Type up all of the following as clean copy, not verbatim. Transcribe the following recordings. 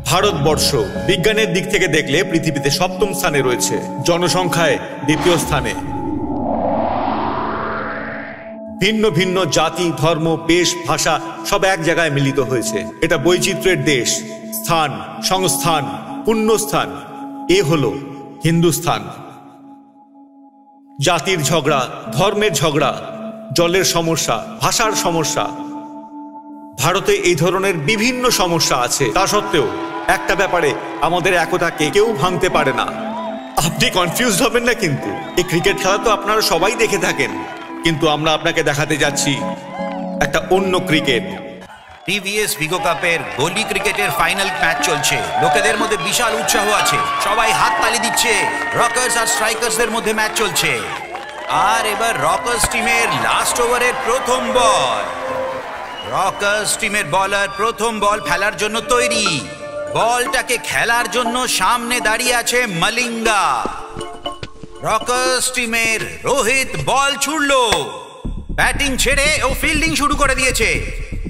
ভারতবর্ষ বিজ্ঞানের দিক থেকে দেখলে পৃথিবীতে সপ্তম স্থানে রয়েছে, জনসংখ্যায় দ্বিতীয় স্থানে। ভিন্ন ভিন্ন জাতি, ধর্ম, বেশ, ভাষা সব এক জায়গায় মিলিত হয়েছে। এটা বৈচিত্র্যের দেশ, স্থান, সংস্থান, পুণ্যস্থান। এ হলো হিন্দুস্থান। জাতির ঝগড়া, ধর্মের ঝগড়া, জলের সমস্যা, ভাষার সমস্যা, ভারতে এই ধরনের বিভিন্ন সমস্যা আছে। তা সত্ত্বেও একটা ব্যাপারে আমাদের একতাকে কেউ ভাঙতে পারে না। আপনি কনফিউজ হবেন না কিন্তু, এই ক্রিকেট খেলা তো আপনারা সবাই দেখে থাকেন, কিন্তু আমরা আপনাকে দেখাতে যাচ্ছি একটা অন্য ক্রিকেট। টিভিএস ভিগো কাপের গলি ক্রিকেটের ফাইনাল ম্যাচ চলছে। লোকেদের মধ্যে বিশাল উৎসাহ আছে, সবাই হাত তালি দিচ্ছে। রকার্স আর স্ট্রাইকার্সদের মধ্যে ম্যাচ চলছে। আর এবার রকার্স টিমের লাস্ট ওভারের প্রথম বল। রকার্স টিমের বলার প্রথম বল ফেলার জন্য তৈরি। বলটাকে খেলার জন্য সামনে দাঁড়িয়ে আছে মলিঙ্গা। রকার্স টিমের রোহিত বল ছুড়লো। ব্যাটিং ছেড়ে ও ফিল্ডিং শুরু করে দিয়েছে।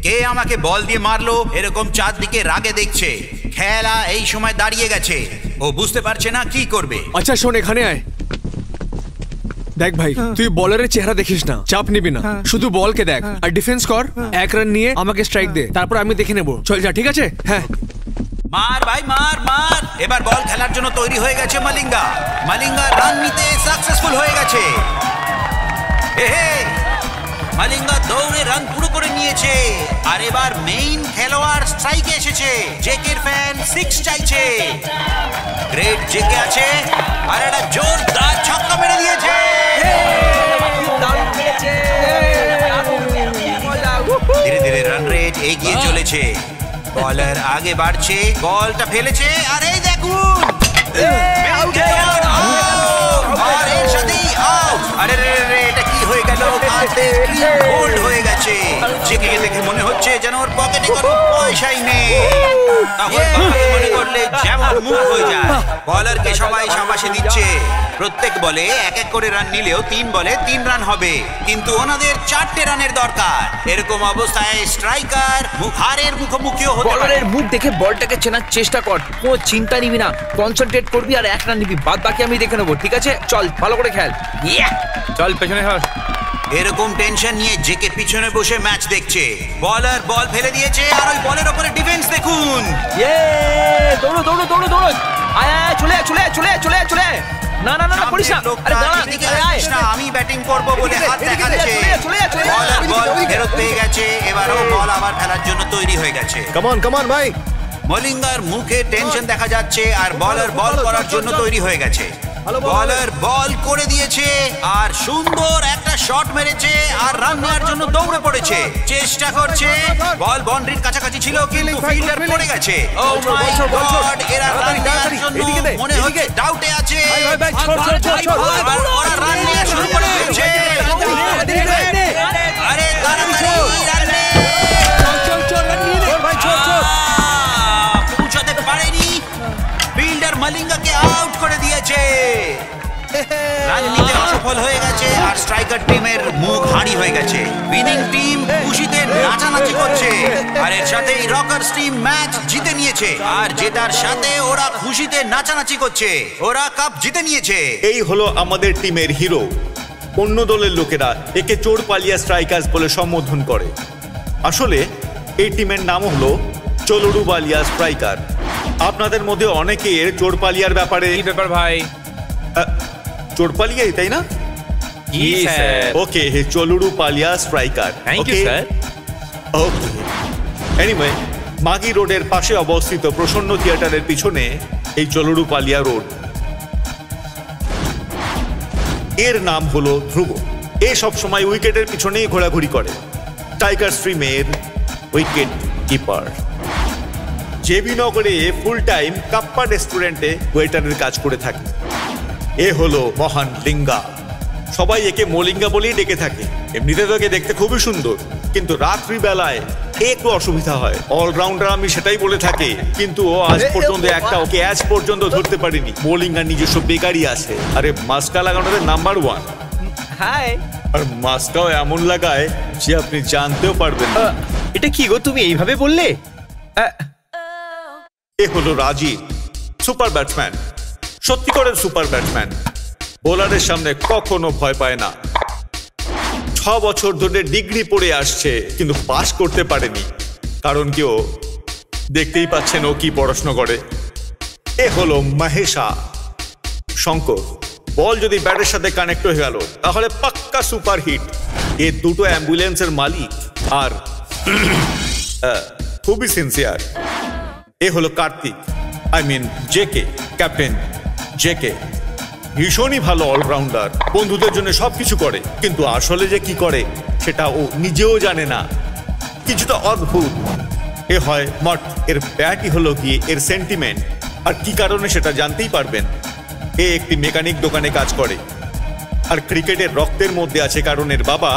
কে আমাকে বল দিয়ে মারলো এরকম চারদিকে রাগে দেখছে। খেলা এই সময় দাঁড়িয়ে গেছে, ও বুঝতে পারছে না কি করবে। আচ্ছা শোন, এখানে আয়। দেখ ভাই, তুই বলারের চেহারা দেখিস না, চাপ নিবি না, শুধু বলকে দেখ আর ডিফেন্স কর। 1 রান নিয়ে আমাকে স্ট্রাইক দে, তারপর আমি দেখে নেবো। চল যা, ঠিক আছে? হ্যাঁ, মার ভাই মার মার। এবার বল খেলার জন্য তৈরি হয়ে গেছে মলিঙ্গা। মলিঙ্গা রান নিতে সাকসেসফুল হয়ে গেছে। মলিঙ্গা দৌড়ে রান পুরো করে নিয়েছে। আর এবার মেইন খেলোয়াড় স্ট্রাইকে এসেছে। জেকের ফ্যান 6 চাইছে। গ্রেট জেকে আছে আর একটা জোরদার ছক্কা মেরে দিয়েছে। ধীরে ধীরে রান রেট এগিয়ে চলেছে। বলার আগে বাড়ছে, বলটা ফেলেছে আর এই দেখুন আর এর সাথেই আউট। আরে রে রে, এটা কি হয়ে গেল? বোল্ড হয়ে গেছে। জেকে দেখে মনে হচ্ছে যেন ওর পকেটে কোনো পয়সাই নেই। মনে করলে যেমন মুখ হয়ে যায়। বলারকে সবাই শাবাশি দিচ্ছে। প্রত্যেক বলে এক এক করে রান নিলেও 3 বলে 3 রান হবে, কিন্তু ওনাদের 4টে রানের দরকার। এরকম অবস্থায় স্ট্রাইকার হারের মুখোমুখিও হতে পারে। বলারের মুখ দেখে বলটাকে চেনার চেষ্টা কর, কোনো চিন্তা নিবি না, কনসেন্ট্রেট করবি আর 1 রান নিবি, বাদ বাকি আমি দেখে নেবো, ঠিক আছে? চল ভালো করে খেল। চল পেছনে হার। এরকম টেনশন নিয়ে জেকে পিছনে বসে ম্যাচ দেখছে। বলার বল ফেলে দিয়েছে আর ওই বলের উপরে ডিফেন্স দেখুন। দৌড়ো দৌড়ো দৌড়ো দৌড়ো, আয় আয়, চলে চলে চলে চলে চলে। না না না করিস না, আরে দাঁড়া, এদিকে আসিস না, আমি ব্যাটিং করব বলে হাত দেখাচ্ছে। বলার বল ফেরত পেয়ে গেছে। এবারও বল আবার ফেলার জন্য তৈরি হয়ে গেছে। কামান কামান ভাই। মলিঙ্গার মুখে টেনশন দেখা যাচ্ছে আর বলার বল করার জন্য তৈরি হয়ে গেছে। বলার বল করে দিয়েছে আর সুন্দর একটা শট মেরেছে আর রান নেওয়ার জন্য দৌড়ে পড়েছে, চেষ্টা করছে। বল বাউন্ডারির কাছাকাছি ছিল কিন্তু ফিল্ডার পড়ে গেছে। ও মাই গড, এরা রান নেওয়ার জন্য মনে হচ্ছে ডাউটে আছে। আর ওরা রান নেওয়া শুরু করে দিয়েছে। আরে তাড়াতাড়ি রান নে। পৌঁছাতে পারেনি, ফিল্ডার মলিঙ্গাকে আউট করে দিয়েছে। রান নিতে অসফল হয়ে গেছে আর স্ট্রাইকার টিমের মুখ হাঁড়ি হয়ে গেছে। উইনিং টিম খুশিতে নাচানাচি করছে আর এর সাথেই রকার্স টিম ম্যাচ জিতে নিয়েছে। আর জেতার সাথে ওরা খুশিতে নাচানাচি করছে, ওরা কাপ জিতে নিয়েছে। এই হলো আমাদের টিমের হিরো। অন্য দলের লোকেরা একে চোর পালিয়া স্ট্রাইকার্স বলে সম্বোধন করে। আসলে এই টিমের নাম হলো চলুরু বালিয়া স্ট্রাইকার। আপনাদের মধ্যে অনেকে এর চোর পালিয়ার ব্যাপারে কি ব্যাপার ভাই? চোর পালিয়াই, তাই না? ওকে, চলুরু পালিয়া striker. Thank you sir. Okay, anyway, মাগি রোডের পাশে অবস্থিত প্রসন্ন থিয়েটারের পিছনে এই চলুরু পালিয়া রোড। এর নাম হলো ধ্রুব। এ সব সময় উইকেটের পিছনেই ঘোরাঘুরি করে। টাইগার স্ট্রিমের উইকেট কিপার। জেবি নগরে ফুল টাইম কাপ্পা রেস্টুরেন্টে ওয়েটারের কাজ করে থাকে। এ হলো মহান লিঙ্গা। সবাই একে মলিঙ্গা বলেই ডেকে থাকে। এমনিতে তো একে দেখতে খুবই সুন্দর, কিন্তু রাত্রিবেলায় একটু অসুবিধা হয়। অলরাউন্ডার আমি সেটাই বলে থাকি, কিন্তু ও আজ পর্যন্ত একটা ক্যাচ পর্যন্ত ধরতে পারিনি। মলিঙ্গার নিজস্ব বেকারি আছে। আরে মাস্কা লাগানোতে নাম্বার 1। হাই। আর মাস্কাও এমন লাগায় যে আপনি জানতেও পারবেন না। এটা কি গো, তুমি এইভাবে বললে? এ হলো রাজীব, সুপার ব্যাটসম্যান, সত্যিকারের সুপার ব্যাটসম্যান। বোলারের সামনে কখনো ভয় পায় না। 6 বছর ধরে ডিগ্রি পড়ে আসছে, কিন্তু পাস করতে পারেনি। কারণ কেউ দেখতেই পাচ্ছেন ও কি পড়াশোনা করে। এ হলো মহেশা, শঙ্কর। বল যদি ব্যাটের সাথে কানেক্ট হয়ে গেল তাহলে পাক্কা সুপার হিট। এ দুটো অ্যাম্বুলেন্সের মালিক আর খুবই সিনসিয়ার। এ হলো Kartik, I mean JK, captain JK. ভীষণই ভালো অলরাউন্ডার, বন্ধুদের জন্য সবকিছু করে, কিন্তু আসলে যে কি করে সেটা ও নিজেও জানে না। কিছুটা অদ্ভুত। এ হয় মট, এর ব্যাটই হলো গিয়ে এর সেন্টিমেন্ট, আর কি কারণে সেটা জানতেই পারবেন। এ একটি মেকানিক দোকানে কাজ করে, আর ক্রিকেটের রক্তের মধ্যে আছে, কারণ এর বাবা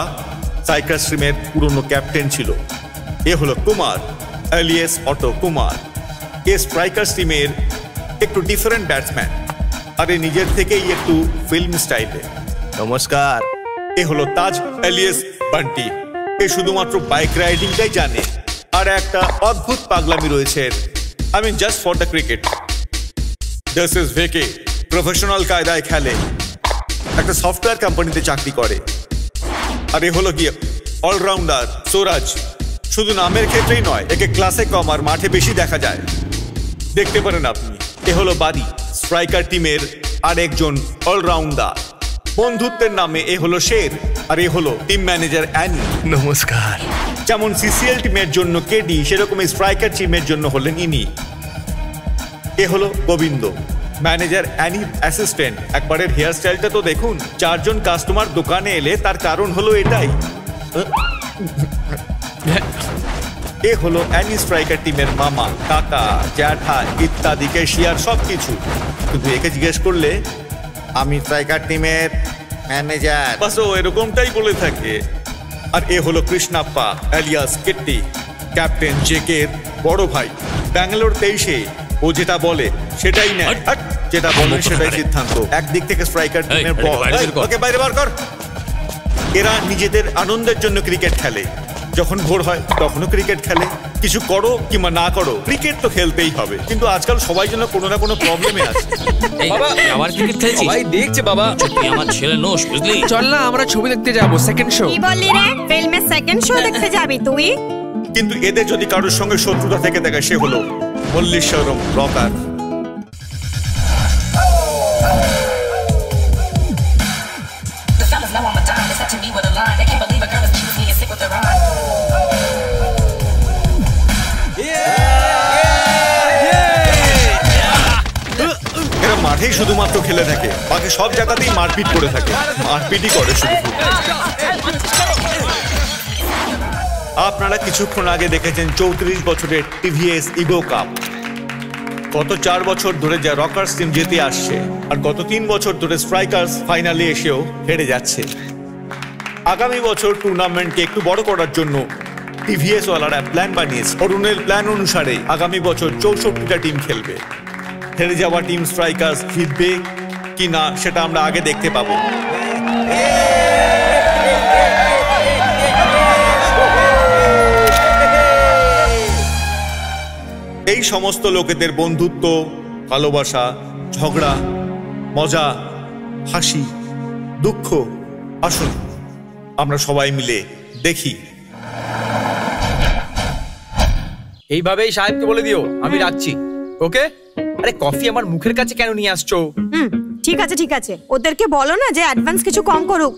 সাইকাস টিমের পুরনো ক্যাপ্টেন ছিল। এ হলো কুমার, এলিয়াস অটো কুমার। এ স্ট্রাইকার্স টিমের একটু ডিফারেন্ট ব্যাটসম্যান, আর এ নিজের থেকেই একটু ফিল্ম স্টাইলে। নমস্কার। এ হলো তাজ, এলিয়াস বান্টি। এ শুধুমাত্র বাইক রাইডিংটাই জানে, আর একটা অদ্ভুত পাগলামি রয়েছে। I mean just for the cricket. This is ভেকে, প্রফেশনাল কায়দায় খেলে, একটা সফটওয়্যার কোম্পানিতে চাকরি করে। আর এ হলো গিয়ে অলরাউন্ডার সৌরাজ। শুধু নামের ক্ষেত্রেই নয়, একে ক্লাসে কম আর মাঠে বেশি দেখা যায়, দেখতে পারেন আপনি। এ হলো বাদি, স্ট্রাইকার টিমের আরেকজন অলরাউন্ডার। বন্ধুত্বের নামে এ হলো শের, আর এ হলো টিম ম্যানেজার অ্যানি। নমস্কার। যেমন সিসিএল টিমের জন্য কেডি, সেরকম স্ট্রাইকার টিমের জন্য হলেন ইনি। এ হলো গোবিন্দ, ম্যানেজার অ্যানি অ্যাসিস্ট্যান্ট। একবারের হেয়ার স্টাইলটা তো দেখুন। 4 জন কাস্টমার দোকানে এলে তার কারণ হলো এটাই। এ হলো অ্যানি স্ট্রাইকার টিমের মামা, কাকা, জ্যাঠা ইত্যাদি, ক্যাশিয়ার সবকিছু। কিন্তু একে জিজ্ঞেস করলে আমি স্ট্রাইকার টিমের ম্যানেজার, বাস ও এরকমটাই বলে থাকে। আর এ হলো কৃষ্ণাপ্পা, এলিয়াস কিট্টি, ক্যাপ্টেন জেকের বড় ভাই। ব্যাঙ্গালোর 23-এ ও যেটা বলে সেটাই নেয়, আর যেটা বলেন সেটাই সিদ্ধান্ত। একদিক থেকে স্ট্রাইকার টিমের বল, ওকে বাইরে বার কর। এরা নিজেদের আনন্দের জন্য ক্রিকেট খেলে, যখন ভোর হয় তখনও ক্রিকেট খেলে। কিছু করো কিংবা না করো, ক্রিকেট তো খেলতেই হবে। কিন্তু আজকাল সবাই যেন কোনো না কোনো প্রবলেমে আছে। বাবা আবার ক্রিকেট খেলছিস? সবাই দেখছে বাবা। তুই আমার ছেলে নোস, বুঝলি? চল না আমরা ছবি দেখতে যাবো, সেকেন্ড শো। কি বললি রে? ফিল্মের সেকেন্ড শো দেখতে যাবি তুই? কিন্তু এদের যদি কারোর সঙ্গে শত্রুতা থেকে থাকে, সে হলো মল্লেশ্বরম রকার। এরা মাঠেই শুধুমাত্র খেলে থাকে, বাকি সব জায়গাতেই মারপিট করে থাকে। মারপিটই করে শুধু। আপনারা কিছুক্ষণ আগে দেখেছেন 34 বছরের টিভিএস ইগো কাপ। গত 4 বছর ধরে যা রকার্স টিম জিতে আসছে, আর গত 3 বছর ধরে স্ট্রাইকার্স ফাইনালে এসেও হেরে যাচ্ছে। আগামী বছর টুর্নামেন্টকে একটু বড় করার জন্য টিভিএস ওয়ালারা প্ল্যান বানিয়েছে। অরুণের প্ল্যান অনুসারে আগামী বছর 64টা টিম খেলবে। হেরে যাওয়া টিম স্ট্রাইকার্স জিতবে কি না সেটা আমরা আগে দেখতে পাবো। এই সমস্ত লোকেদের বন্ধুত্ব, ভালোবাসা, ঝগড়া, মজা, হাসি, দুঃখ, আসুন আমরা সবাই মিলে দেখি। এইভাবেই সাহেবকে বলে দিও আমি রাখছি, ওকে? আরে কফি আমার মুখের কাছে কেন নিয়ে আসছো? ঠিক আছে ঠিক আছে, ওদেরকে বলো না যে অ্যাডভান্স কিছু কম করুক।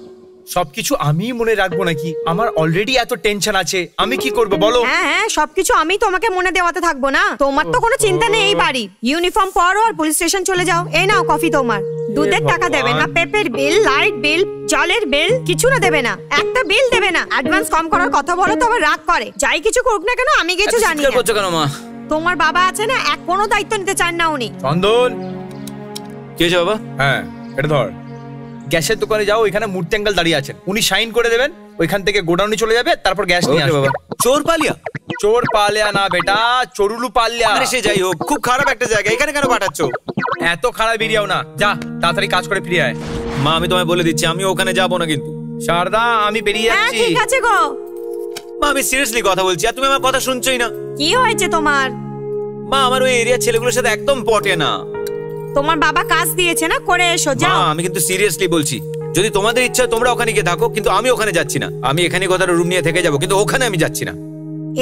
সবকিছু আমি মনে রাখবো নাকি? আমার অলরেডি এত টেনশন আছে, আমি কি করবো বলো? হ্যাঁ হ্যাঁ, সবকিছু আমি তোমাকে মনে দেওয়াতে থাকবো না। তোমার তো কোনো চিন্তা নেই। এই বাড়ি ইউনিফর্ম পরো আর পুলিশ স্টেশন চলে যাও। এই নাও কফি তোমার। দুধের টাকা দেবে না, পেপের বিল, লাইট বিল, জলের বিল কিছু না দেবে না, একটা বিল দেবে না। অ্যাডভান্স কম করার কথা বলো তো আবার রাগ করে। যাই কিছু করুক না কেন আমি কিছু জানি না। করছো কেন মা? তোমার বাবা আছে না, এক কোনো দায়িত্ব নিতে চান না উনি। চন্দন, কি হয়েছে বাবা? হ্যাঁ এটা ধর। গ্যাসের দোকানে যাও, ওইখানে মূর্তি আঙ্কেল দাঁড়িয়ে আছেন, উনি সাইন করে দেবেন। ওইখান থেকে গোডাউনে চলে যাবে, তারপর গ্যাস নিয়ে আসবে। বাবা চোর পালিয়া? চোর পালিয়া না বেটা, চোরুলু পালিয়া। আরে সে যাই হোক, খুব খারাপ একটা জায়গা, এখানে কেন পাঠাচ্ছো? এত খারাপ বেরিয়েও না, যা তাড়াতাড়ি কাজ করে ফিরে আয়। মা আমি তোমায় বলে দিচ্ছি, আমি ওখানে যাবো না কিন্তু। শারদা আমি বেরিয়ে হ্যাঁ যাচ্ছি। ঠিক আছে গো। মা আমি সিরিয়াসলি কথা বলছি, আর তুমি আমার কথা শুনছোই না। কি হয়েছে তোমার? মা আমার ওই এরিয়ার ছেলেগুলোর সাথে একদম পটে না। তোমার বাবা কাজ দিয়েছে না, করে এসো মা যাও। আমি কিন্তু সিরিয়াসলি বলছি, যদি তোমাদের ইচ্ছা তোমরা ওখানে গিয়ে থাকো, কিন্তু আমি ওখানে যাচ্ছি না। আমি এখানে কোথাও রুম নিয়ে থেকে যাবো, কিন্তু ওখানে আমি যাচ্ছি না।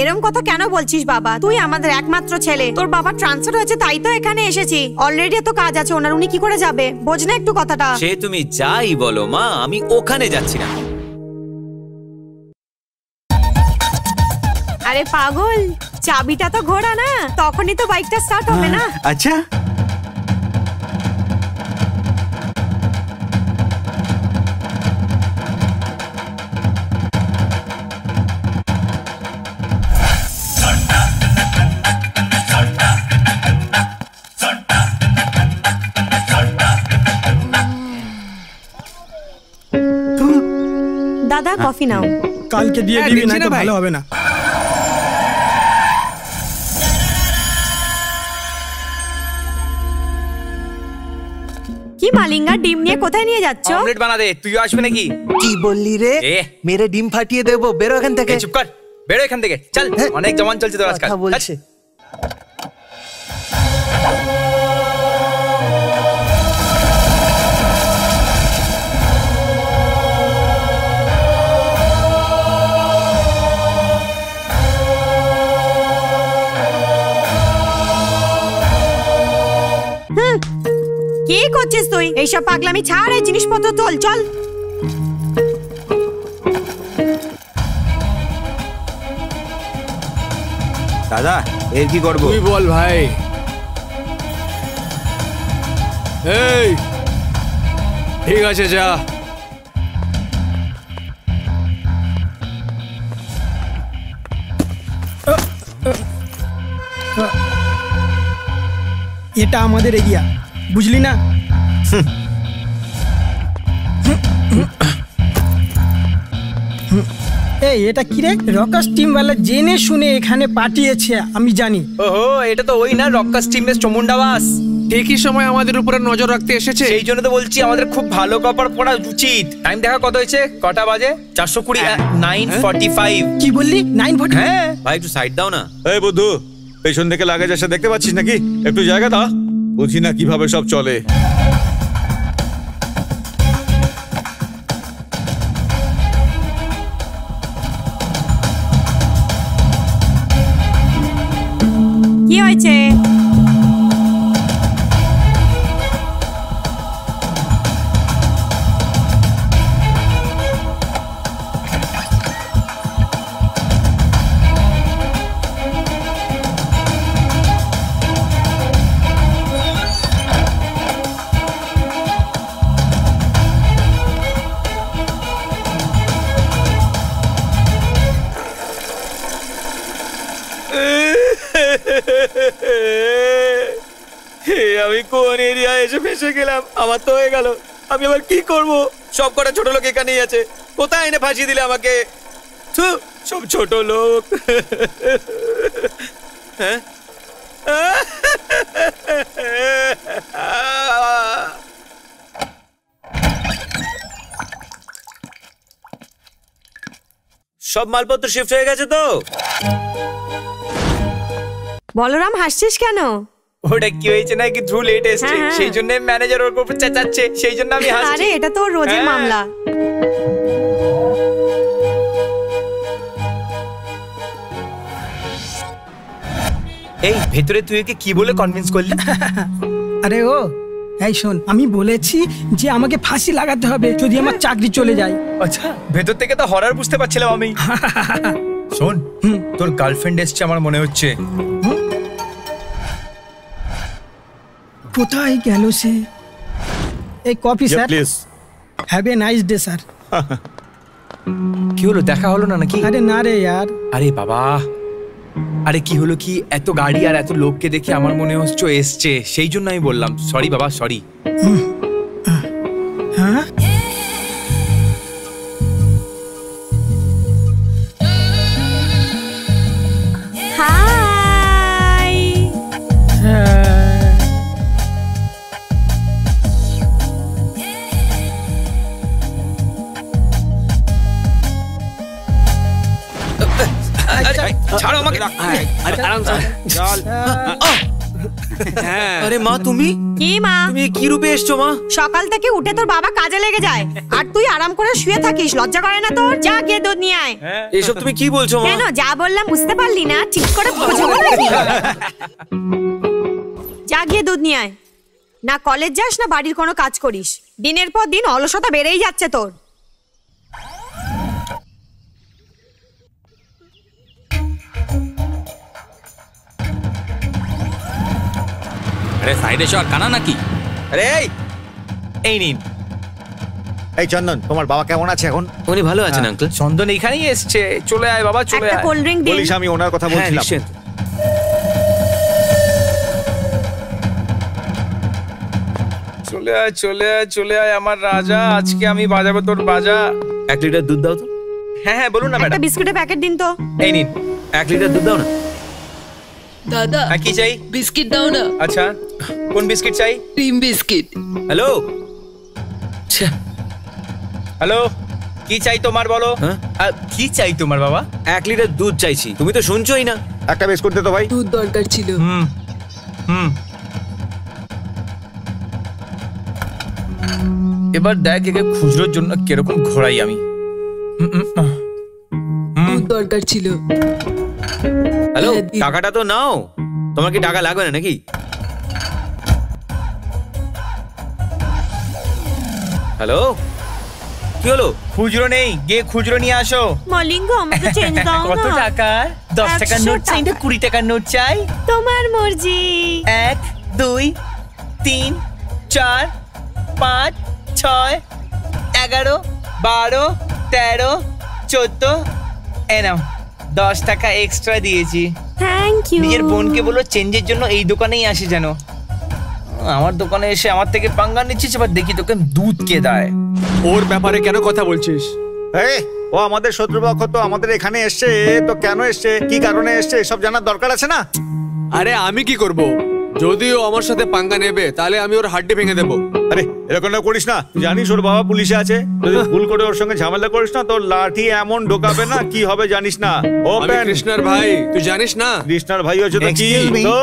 এরম কথা কেন বলছিস বাবা? তুই আমাদের একমাত্র ছেলে, তোর বাবা ট্রান্সফার হয়েছে তাই তো এখানে এসেছি। অলরেডি এত কাজ আছে ওনার, উনি কি করে যাবে? বোঝ না একটু কথাটা। সে তুমি যাই বলো মা, আমি ওখানে যাচ্ছি না। আরে পাগল, চাবিটা তো ঘোরা না, তখনই তো বাইকটা স্টার্ট হবে না। আচ্ছা দাদা কফি নাও। কালকে দিয়ে হ্যাঁ, দিবি, দিচ্ছি না না তো ভাই। ভালো হবে না। কি মালিঙ্গা, ডিম নিয়ে কোথায় নিয়ে যাচ্ছ? অমলেট বানা দে, তুইও আসবে নাকি? কি বললি রে? এ। মেরে ডিম ফাটিয়ে দেবো, বেরো এখান থেকে। এই চুপ কর, বেরো এখান থেকে, চল। হ্যাঁ। অনেক জমান চলছে তোর আজকাল। কথা বলছে। কি করছিস তুই? এইসব পাগলামি ছাড়, এই জিনিসপত্র তোল, চল। দাদা এর কি করবো? তুই বল ভাই। এই ঠিক আছে যা। এটা আমাদের এরিয়া, বুঝলি না? এই এটা কি রে? রকাস টিমওয়ালা জেনে শুনে এখানে পাঠিয়েছে, আমি জানি। ওহো, এটা তো ওই না রক্কাস টিমের চমুন্ডাবাস। ঠিকই সময় আমাদের উপরে নজর রাখতে এসেছে। সেই জন্য তো বলছি আমাদের খুব ভালো কাপড় পরা উচিত। টাইম দেখা কত হয়েছে? কটা বাজে? 420, 9:45। কি বললি? 9:40? হ্যাঁ ভাই একটু সাইড দাও না। এই বুদ্ধু, পেছন থেকে লাগেজ আসে দেখতে পাচ্ছিস নাকি? একটু জায়গা দা, বুঝি না কিভাবে সব চলে। কি হয়েছে? আমি কোন এরিয়ায় এসে ফেসে গেলাম? আমার তো হয়ে গেল, আমি আবার কি করব? সব কটা ছোট লোক এখানেই আছে, কোথায় এনে ফাঁসিয়ে দিলে আমাকে? থু, সব ছোট লোক। হ্যাঁ? সব মালপত্র শিফট হয়ে গেছে তো? বলরাম হাসছিস কেন? ওটা কি হয়েছে নাকি ধ্রু লেট এসছে, হ্যাঁ। সেই জন্য ম্যানেজার ওর উপর চেঁচাচ্ছে, সেই জন্য আমি হাসছি। আরে এটা তো রোজের হ্যাঁ। মামলা। এই ভেতরে তুই একে কি বলে কনভিন্স করলি? আরে ও, এই শোন, আমি বলেছি যে আমাকে ফাঁসি লাগাতে হবে যদি আমার চাকরি চলে যায়। আচ্ছা, ভেতর থেকে তো হরার বুঝতে পারছিলাম আমি। শোন, তোর গার্লফ্রেন্ড এসছে আমার মনে হচ্ছে। কোথায় গেল সে? এই coffee sir. Please. Have a nice day sir. কি হলো, দেখা হলো না নাকি? আরে না রে यार। আরে বাবা, আরে কি হলো কি, এত গাড়ি আর এত লোককে দেখে আমার মনে হচ্ছে ও এসছে, সেই জন্য আমি বললাম সরি বাবা, সরি। হ্যাঁ হাই। ছাড়ো আমাকে। আরে আরাম চল। হ্যাঁ আরে মা তুমি কি মা? তুমি কি রূপে এসছো মা? সকাল থেকে উঠে তোর বাবা কাজে লেগে যায় আর তুই আরাম করে শুয়ে থাকিস, লজ্জা করে না তোর? যা গিয়ে দুধ নিয়ে আয়। এসব তুমি কি বলছো মা? কেন যা বললাম বুঝতে পারলি না? ঠিক করে বোঝাবো নাকি? যা গিয়ে দুধ নিয়ে আয়। না কলেজ যাস না বাড়ির কোনো কাজ করিস, দিনের পর দিন অলসতা বেড়েই যাচ্ছে তোর। আরে সাইডে সর, কানা নাকি? আরে এই নিন। এই চন্দন, তোমার বাবা কেমন আছে এখন? উনি ভালো আছেন আঙ্কেল। চন্দন এখানেই এসছে, চলে আয় বাবা চলে একটা আয়। কোল্ড ড্রিঙ্ক দিন। বলিস আমি ওনার কথা হ্যাঁ বলছিলাম। নিশ্চয়। চলে আয় চলে আয় চলে আয় আমার রাজা, আজকে আমি বাজাবো তোর বাজা। 1 লিটার দুধ দাও তো। হ্যাঁ হ্যাঁ বলুন না একটা ম্যাডাম। বিস্কুটের প্যাকেট দিন তো। এই নিন 1 লিটার দুধ দাও না। দাদা হ্যাঁ কি চাই? বিস্কিট দাও না, আচ্ছা কোন বিস্কিট চাই? Cream biscuit. হ্যালো। হ্যালো কি চাই তোমার বলো? হ্যাঁ? কি চাই তোমার বাবা? 1 লিটার দুধ চাইছি, তুমি তো শুনছোই না। একটা বিস্কুট দে তো ভাই। দুধ দরকার ছিল। হুম হুম এবার দেখ একে খুচরোর জন্য কিরকম ঘোরাই আমি। দুধ দরকার ছিল। হ্যালো, হ্যাঁ, দি- টাকাটা তো নাও। তোমার কি টাকা লাগবে না নাকি? হ্যালো, কি হলো? খুচরো নেই, গিয়ে খুচরো নিয়ে আসো। মলিঙ্গ আমাকে চেঞ্জ দাও কত না। টাকা? 10 টাকার 100 নোট চাই না 20 টাকার নোট চাই? তোমার মর্জি। 1 2 3 4 5 6 11 12 13 14 এ নাও 10 টাকা এক্সট্রা দিয়েছি। Thank you. নিজের বোনকে বলো চেঞ্জের জন্য এই দোকানেই আসে যেন। আমার দোকানে এসে আমার থেকে পাঙ্গা নিচ্ছিস, এবার দেখি তোকে দুধ কে দেয়। ওর ব্যাপারে কেন কথা বলছিস? এই, ও আমাদের শত্রুপক্ষ, তো আমাদের এখানে এসছে, তো কেন এসছে, কি কারণে এসছে সব জানার দরকার আছে না? আরে আমি কি করব? যদি ও আমার সাথে পাঙ্গা নেবে তাহলে আমি ওর হাড্ডি ভেঙে দেবো। আরে এরকম না করিস না, তুই জানিস ওর বাবা পুলিশে আছে। যদি ভুল করে ওর সঙ্গে ঝামেলা করিস না, তোর লাঠি এমন ঢোকাবে না কি হবে জানিস না। ও আমি কৃষ্ণার ভাই, তুই জানিস না? কৃষ্ণার ভাই হচ্ছে তো কি? Excuse me? তো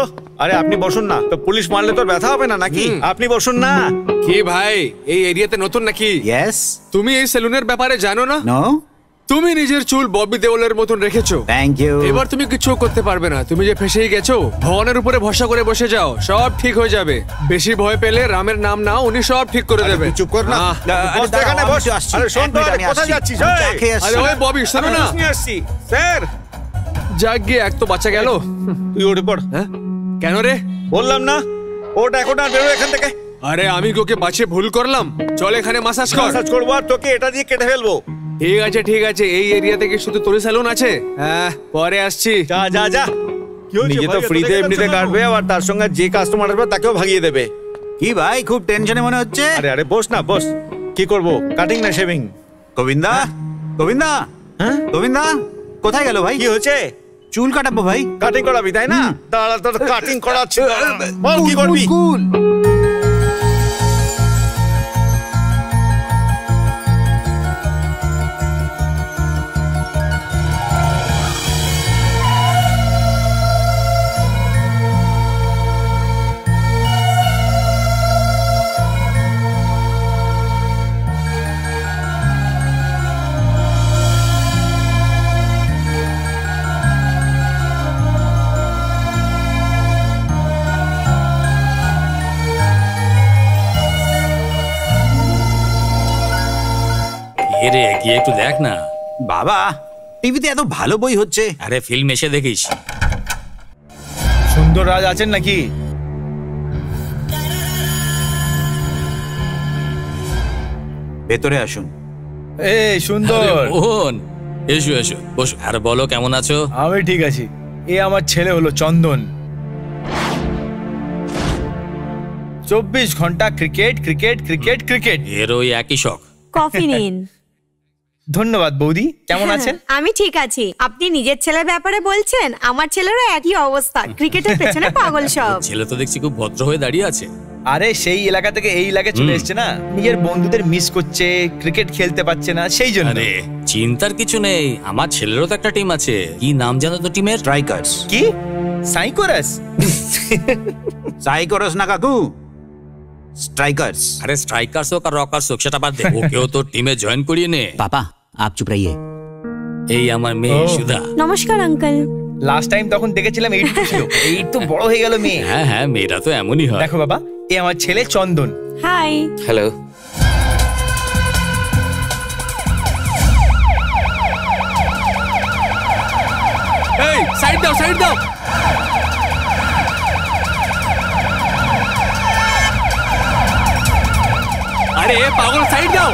আরে আপনি বসুন না, তো পুলিশ মারলে তোর ব্যথা হবে না নাকি? আপনি বসুন না। কি ভাই, এই এরিয়াতে নতুন নাকি? ইয়েস তুমি এই সেলুনের ব্যাপারে জানো না? নো তুমি নিজের চুল ববি দেওলের মতন রেখেছো। থ্যাংক ইউ এবার তুমি কিছু করতে পারবে না। তুমি যে ফেসেই গেছো, ভগবানের উপরে ভরসা করে বসে যাও, সব ঠিক হয়ে যাবে। বেশি ভয় পেলে রামের নাম নাও, উনি সব ঠিক করে দেবে। চুপ কর না। বস তো এখানে বস। আরে শোন তো, আরে কোথায় যাচ্ছিস? এই, আরে ওই ববি শোনো না, আমি আসছি স্যার। যাক গিয়ে এক তো বাচ্চা গেল। তুই ওঠে পড়। হ্যাঁ কেন রে? বললাম না ওটা এখন আর বেরো এখান থেকে। আরে আমি তোকে বাঁচিয়ে ভুল করলাম। চল এখানে মাসাজ কর। মাসাজ করবো আর তোকে এটা দিয়ে কেটে ফেলবো। ঠিক আছে ঠিক আছে, এই এরিয়া থেকে শুধু তোর সেলুন আছে? হ্যাঁ পরে আসছি। যা যা যা। নিজে তো ফ্রিতে এমনিতে কাটবে, আর তার সঙ্গে যে কাস্টমার আসবে তাকেও ভাগিয়ে দেবে। কি ভাই খুব টেনশনে মনে হচ্ছে? আরে আরে বস না বস। কি করব, কাটিং না শেভিং? গোবিন্দা গোবিন্দা হ্যাঁ গোবিন্দা কোথায় গেল ভাই? কি হয়েছে? চুল কাটাবো ভাই। কাটিং করাবি তাই না? দাঁড়া তোর কাটিং করাচ্ছি। বল কি করবি? কুল এরে গিয়ে একটু দেখ না। বাবা টিভিতে এত ভালো বই হচ্ছে। আরে ফিল্ম এসে দেখিস। সুন্দর রাজ আছেন নাকি? ভেতরে আসুন। এই সুন্দর। মোহন এসো এসো বসো। আর বলো কেমন আছো? আমি ঠিক আছি। এ আমার ছেলে হলো চন্দন। 24 ঘন্টা ক্রিকেট ক্রিকেট ক্রিকেট ক্রিকেট। এর ওই একই শখ। কফি নিন। ধন্যবাদ বৌদি, কেমন আছেন? আমি ঠিক আছি। আপনি নিজের ছেলের ব্যাপারে বলছেন, আমার ছেলেরও একই অবস্থা, ক্রিকেটের পেছনে পাগল সব। ছেলে তো দেখছি খুব ভদ্র হয়ে দাঁড়িয়ে আছে। আরে সেই এলাকা থেকে এই এলাকায় চলে এসছে না, নিজের বন্ধুদের মিস করছে, ক্রিকেট খেলতে পারছে না, সেই জন্য। আরে চিন্তার কিছু নেই, আমার ছেলেরও তো একটা টিম আছে। কি নাম জানো তো টিমের? স্ট্রাইকার্স। কি সাইকোরাস? সাইকোরাস না কাকু, স্ট্রাইকার্স। আরে স্ট্রাইকার্স হোক আর রকার্স হোক সেটা বাদ দে, ওকেও তো টিমে জয়েন করিয়ে নে। পাপা আপ চুপ রহিয়ে। এই আমার মেয়ে সুধা। নমস্কার আঙ্কেল। লাস্ট টাইম তখন দেখেছিলাম এইটুকু ছিল, এই তো বড় হয়ে গেল মেয়ে। হ্যাঁ হ্যাঁ, মেয়েরা তো এমনই হয়। দেখো বাবা, এই আমার ছেলে চন্দন। হাই। হ্যালো। এই সাইড দাও, সাইড দাও। আরে পাগল, সাইড দাও।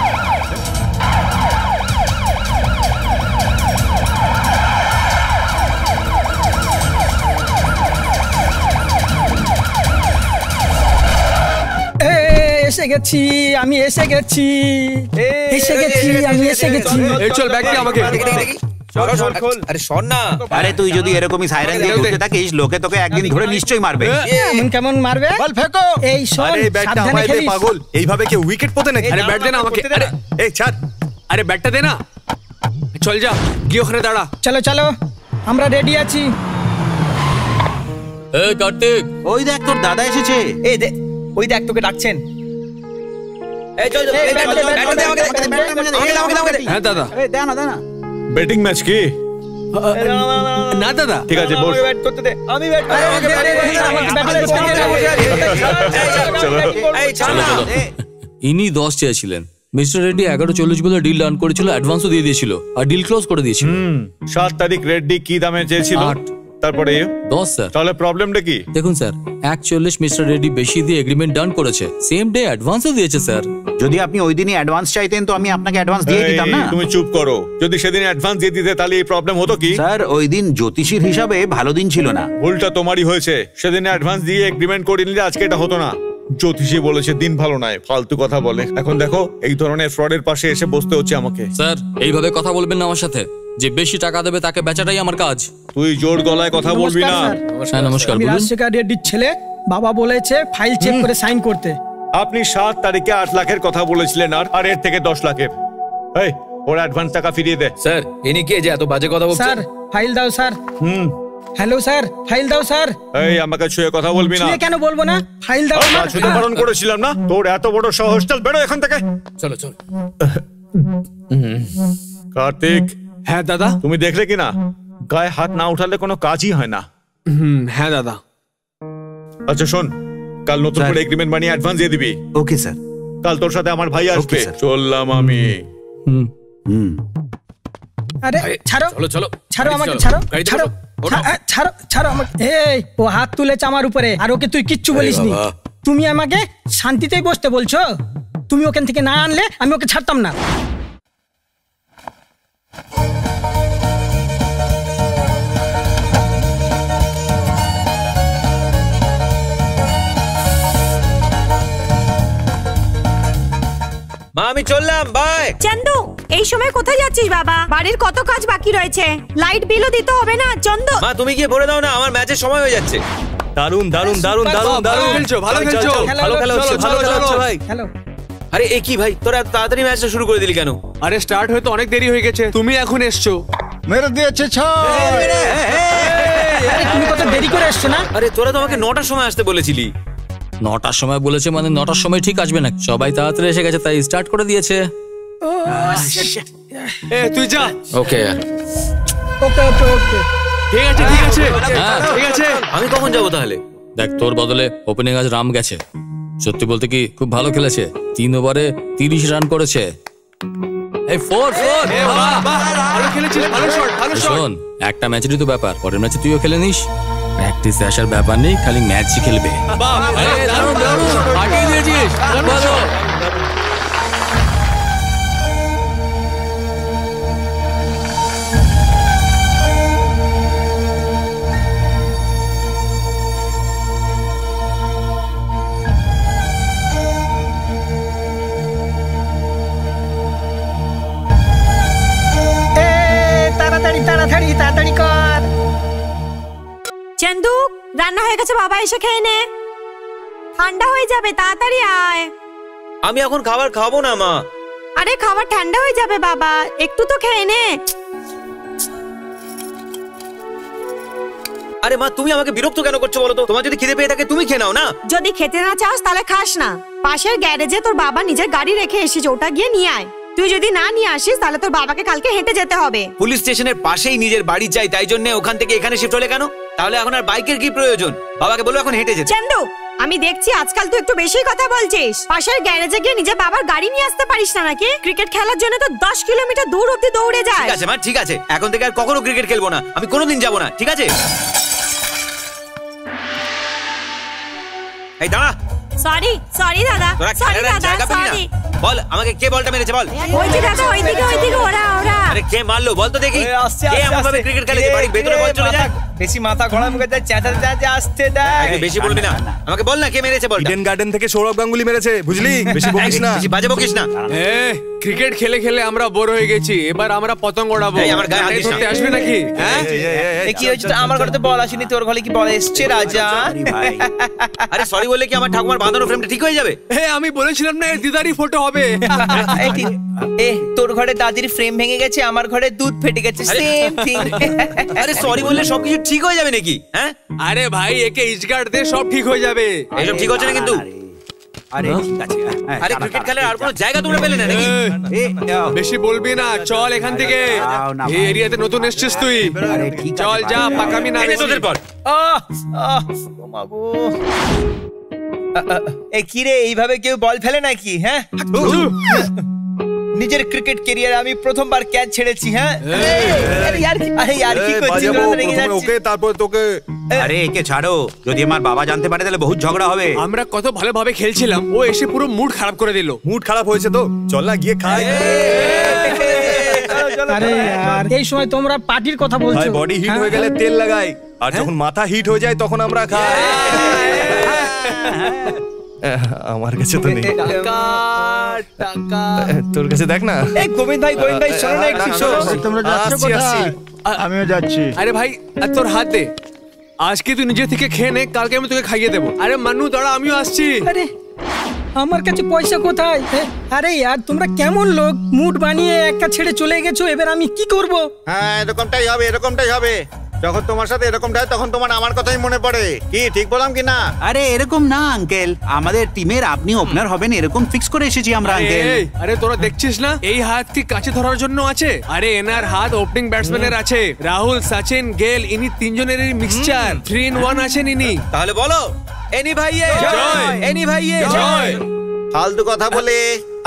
এসে গেছি, আমি এসে গেছি, এসে গেছি, আমি এসে গেছি। এই চল ব্যাগ দে আমাকে। আরে শোন না। আরে তুই যদি এরকমই সাইরেন দিয়ে ঘুরতে থাকিস, লোকে তোকে একদিন ধরে নিশ্চয়ই মারবে। এমন কেমন মারবে? বল ফেকো। এই শোন, আরে ব্যাটটা সাবধানে আমায় দে খেলিস। পাগল, এইভাবে কি উইকেট পোতে নাকি? আরে ব্যাট দে না আমাকে। আরে এই ছাড়। আরে ব্যাটটা দে না। চল যা, গিয়ে ওখানে দাঁড়া। চলো চলো, আমরা রেডি আছি। এই কার্তিক, ওই দেখ তোর দাদা এসেছে। এই দে, ওই দেখ তোকে ডাকছেন। এই চল চল, এই ব্যাটটা দে, ব্যাটটা দে আমাকে, আমাকে দে। হ্যাঁ দাদা। এই দে না, দে না। ব্যাটিং ম্যাচ কি? না দাদা। ঠিক আছে বস। ব্যাট করতে দে, আমি ব্যাট করব। আমাকে ব্যাট করতে দে, আমাকে ব্যাট করতে দে। এই চল চলো না। চলো। ইনি 10 চেয়েছিলেন, মিস্টার রেড্ডি 11:40 বলে ডিল ডান করেছিল, অ্যাডভান্সও দিয়ে দিয়েছিল আর ডিল ক্লোজ করে দিয়েছিল। 7 তারিখ রেড্ডি কি দামে চেয়েছিল? 8। তারপরে 10 স্যার। তাহলে প্রবলেমটা কি? দেখুন স্যার, 41 মিস্টার রেড্ডি বেশি দিয়ে এগ্রিমেন্ট ডান করেছে, সেম ডে অ্যাডভান্সও দিয়েছে স্যার। যদি আপনি ওই দিনই অ্যাডভান্স চাইতেন তো আমি আপনাকে অ্যাডভান্স দিয়ে দিতাম না। তুমি চুপ করো। যদি সেদিন অ্যাডভান্স দিয়ে দিতে তাহলে এই প্রবলেম হতো কি? স্যার ওই দিন জ্যোতিষীর হিসাবে ভালো দিন ছিল না। ভুলটা তোমারই হয়েছে। সেদিন অ্যাডভান্স দিয়ে এগ্রিমেন্ট করে নিলে আজকে এটা হতো না। জ্যোতিষী বলেছে দিন ভালো নয়, ফালতু কথা বলে। এখন দেখো এই ধরনের ফ্রডের পাশে এসে বসতে হচ্ছে আমাকে। স্যার এইভাবে কথা বলবেন না আমার সাথে, যে বেশি টাকা দেবে তাকে বেচাটাই আমার কাজ। তুই জোর গলায় কথা বলবি না। হ্যাঁ নমস্কার, আমি বলুন। রাজশেখর রেড্ডির ছেলে, বাবা বলেছে ফাইল চেক করে সাইন করতে। আপনি 7 তারিখে 8 লাখের কথা বলেছিলেন, আর এর থেকে 10 লাখের। এই ওর অ্যাডভান্স টাকা ফিরিয়ে দে। স্যার ইনি কে যে এত বাজে কথা বলছেন? স্যার ফাইল দাও স্যার। হ্যালো স্যার, ফাইল দাও স্যার। এই আমাকে ছুঁয়ে কথা বলবি না। ছুঁয়ে কেন বলবো না? ফাইল দাও না। ছুঁতে বারণ করেছিলাম না? তোর এত বড় সাহস, চল বেরো এখান থেকে। চলো চলো। কার্তিক, হ্যাঁ দাদা। তুমি দেখলে কি না, গায়ে হাত না উঠালে কোনো কাজই হয় না। হ্যাঁ দাদা। আচ্ছা শোন, কাল নতুন স্যার। করে এগ্রিমেন্ট বানিয়ে অ্যাডভান্স দিয়ে দিবি। Okay sir. কাল তোর সাথে আমার ভাই আসবে। স্যার। চললাম আমি। আরে ছাড়ো, চলো চলো। ছাড়ো আমাকে, চলো। ছাড়ো গাড়িতে ছাড়ো, বসো। ওঠো। ছাড়ো ছাড়ো আমাকে। এই ও হাত তুলেছে আমার উপরে, আর ওকে তুই কিচ্ছু বলিসনি। বাবা। তুমি আমাকে শান্তিতেই বসতে বলছো? তুমি ওখান থেকে না আনলে আমি ওকে ছাড়তাম না। মা আমি চললাম, বাই। চন্দু, এই সময় কোথায় যাচ্ছিস বাবা? বাড়ির কত কাজ বাকি রয়েছে, লাইট বিলও দিতে হবে না। চন্দু, মা তুমি গিয়ে ভরে দাও না, আমার ম্যাচের সময় হয়ে যাচ্ছে। দারুন দারুন দারুন দারুন ভালো দারুন খেলছো, ভালো ভাই, চল, খেলছো। চল, ভালো খেলা হচ্ছে, চলো, ভালো চলো, খেলা হচ্ছে চলো। ভাই। হ্যালো। আরে এ কি ভাই, তোরা এত তাড়াতাড়ি ম্যাচটা শুরু করে দিলি কেন? আরে স্টার্ট হয়ে তো অনেক দেরি হয়ে গেছে, তুমি এখন এসছো। আরে তুমি কত দেরি করে এসছো না? আরে তোরা তো আমাকে 9টার সময় আসতে বলেছিলি। 9টার সময় বলেছে মানে 9টার সময় ঠিক আসবে না, সবাই তাড়াতাড়ি এসে গেছে তাই স্টার্ট করে দিয়েছে। এ তুই যা। ওকে ওকে ওকে ওকে। ঠিক আছে ঠিক আছে হ্যাঁ। ঠিক আছে। আমি কখন যাবো তাহলে? দেখ তোর বদলে ওপেনিং আজ রাম গেছে, সত্যি বলতে কি খুব ভালো খেলেছে, 3 ওভারে 30 রান করেছে। এই 4 এ বাহ, বাহ, ভালো খেলেছিস, ভালো শট, ভালো শট। শোন, একটা ম্যাচেরই তো ব্যাপার, পরের ম্যাচে তুইও খেলে নিস। প্র্যাকটিসে আসার ব্যাপার নেই, খালি ম্যাচই খেলবে। বাহ, আরে, দারুণ, দারুণ, ফাটিয়ে দিয়েছিস, ভালো। তাড়াতাড়ি তাড়াতাড়ি তাড়াতাড়ি কর। চন্দু, রান্না হয়ে গেছে বাবা, এসে খেয়ে নে। ঠান্ডা হয়ে যাবে, তাড়াতাড়ি আয়। আমি এখন খাবার খাবো না মা। আরে খাবার ঠান্ডা হয়ে যাবে বাবা, একটু তো খেয়ে নে। আরে মা, তুমি আমাকে বিরক্ত কেন করছো বলো তো? তোমার যদি খিদে পেয়ে থাকে তুমি খেয়ে নাও না। যদি খেতে না চাস তাহলে খাস না। পাশের গ্যারেজে তোর বাবা নিজের গাড়ি রেখে এসেছে, ওটা গিয়ে নিয়ে আয়। তুই যদি না নিয়ে আসিস তাহলে তোর বাবাকে কালকে হেঁটে যেতে হবে। পুলিশ স্টেশনের পাশেই নিজের বাড়ি চাই, তাই জন্য ওখান থেকে এখানে শিফট হলে কেন? তাহলে এখন আর বাইকের কি প্রয়োজন? বাবাকে বলো এখন হেঁটে যেতে। চন্দু, আমি দেখছি আজকাল তুই একটু বেশি কথা বলছিস। পাশের গ্যারেজে গিয়ে নিজের বাবার গাড়ি নিয়ে আসতে পারিস না নাকি? ক্রিকেট খেলার জন্য তো 10 কিলোমিটার দূর অব্দি দৌড়ে যায়। ঠিক আছে মা, ঠিক আছে, এখন থেকে আর কখনো ক্রিকেট খেলবো না, আমি কোনোদিন যাবো না, ঠিক আছে? এই দাঁড়া। সরি দাদা, সরি দাদা, সরি। বল আমাকে কে বলটা মেরেছে বল। ওই যে দাদা, ওইদিকে ওরা। আরে কে মারলো বল তো দেখি। কে এমন ভাবে ক্রিকেট খেলে যে বাড়ির ভেতরে বল চলে যায়? বেশি মাথা গরম করে যায়, চেঁচাতে আসতে দেয়। বেশি বলবি না, আমাকে বল না কে মেরেছে বল। ইডেন গার্ডেন থেকে সৌরভ গাঙ্গুলি মেরেছে, বুঝলি? বেশি বকিস না, বেশি বাজে বকিস না। ক্রিকেট খেলে খেলে আমরা বোর হয়ে গেছি, এবার আমরা পতঙ্গ ওড়াবো। আমার গায়ে হাত দিস না। আসবে নাকি? কি হয়েছে? আমার ঘরে তো বল আসেনি, তোর ঘরে কি বল এসছে রাজা? আরে সরি বললে কি আমার ঠাকুমার বাঁধানো ফ্রেমটা ঠিক হয়ে যাবে? আমি বলেছিলাম না এর দিদারই ফটো হবে। তোর ঘরে দাদির ফ্রেম ভেঙে গেছে, আমার ঘরে দুধ ফেটে গেছে, সেম থিং। আরে সরি বললে সবকিছু ঠিক হয়ে যাবে নাকি? হ্যাঁ আরে ভাই, একে ইজগার্ড দে, সব ঠিক হয়ে যাবে। এইসব ঠিক হচ্ছে না কিন্তু। আরে ঠিক আছে। আরে ক্রিকেট খেলার আর কোনো জায়গা তোমরা পেলে না নাকি? বেশি বলবি না, চল এখান থেকে। এই এরিয়াতে নতুন এসেছিস তুই। চল যা, পাকামি না তোদের পর। এই কি রে, এইভাবে কেউ বল ফেলে নাকি? হ্যাঁ, নিজের ক্রিকেট ক্যারিয়ারে আমি প্রথমবার ক্যাচ ছেড়েছি। হ্যাঁ ওকে, তারপর তোকে। আরে একে ছাড়ো, যদি আমার বাবা জানতে পারে তাহলে বহুত ঝগড়া হবে। আমরা কত ভালোভাবে খেলছিলাম, ও এসে পুরো মুড খারাপ করে দিল। মুড খারাপ হয়েছে তো চল না গিয়ে খাই। আরে यार, এই সময় তোমরা পার্টির কথা বলছো। বডি হিট হয়ে গেলে তেল লাগাই, আর যখন মাথা হিট হয়ে যায় তখন আমরা খাই। আমার কাছে তো নেই, তোর কাছে দেখ না। এই গোবিন্দ ভাই শোনো না একটু। তোমরা যাচ্ছ কোথায়? আমিও যাচ্ছি। আরে ভাই, তোর হাত দে। আজকে তুই নিজে থেকে খেয়ে নে, কালকে আমি তোকে খাইয়ে দেবো। আরে মান্নু দাঁড়া, আমিও আসছি। আরে আমার কাছে পয়সা কোথায়? আরে यार, তোমরা কেমন লোক? মুড বানিয়ে একা ছেড়ে চলে গেছো, এবার আমি কি করব? হ্যাঁ এরকমটাই হবে, এরকমটাই হবে। যখন তোমার সাথে এরকমটা হয় তখন তোমার আমার কথাই মনে পড়ে। কি ঠিক বললাম কি না? আরে এরকম না আঙ্কেল, আমাদের টিমের আপনি ওপেনার হবেন এরকম ফিক্স করে এসেছি আমরা আঙ্কেল। আরে তোরা দেখছিস না, এই হাত কি কাছে ধরার জন্য আছে? আরে এনার হাত ওপেনিং ব্যাটসম্যানের আছে। রাহুল, সচিন, গেল, ইনি তিনজনেরই মিক্সচার 3-in-1 আছেন ইনি। তাহলে বলো এনি ভাইয়ে জয়, এনি ভাইয়ে জয়। ফালতু কথা বলে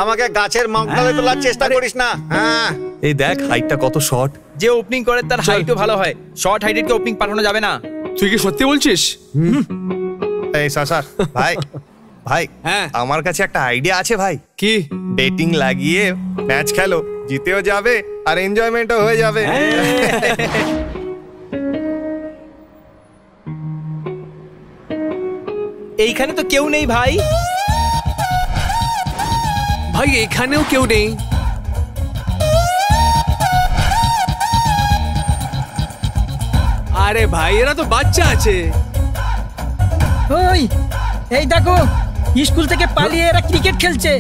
আমাকে গাছের মাংসলে তোলার চেষ্টা করিস না। হ্যাঁ এই দেখ হাইটটা কত শর্ট। যে ওপেনিং করে তার হাইটও ভালো হয়, শর্ট হাইটেড কে ওপেনিং পাঠানো যাবে না। তুই কি সত্যি বলছিস? এই সাসার ভাই, ভাই হ্যাঁ আমার কাছে একটা আইডিয়া আছে ভাই। কি? বেটিং লাগিয়ে ম্যাচ খেলো, জিতেও যাবে আর এনজয়মেন্টও হয়ে যাবে। এইখানে তো কেউ নেই ভাই। ভাই এখানেও কেউ নেই। আরে ভাই এরা তো বাচ্চা আছে। ওই এই দেখো, স্কুল থেকে পালিয়ে এরা ক্রিকেট খেলছে।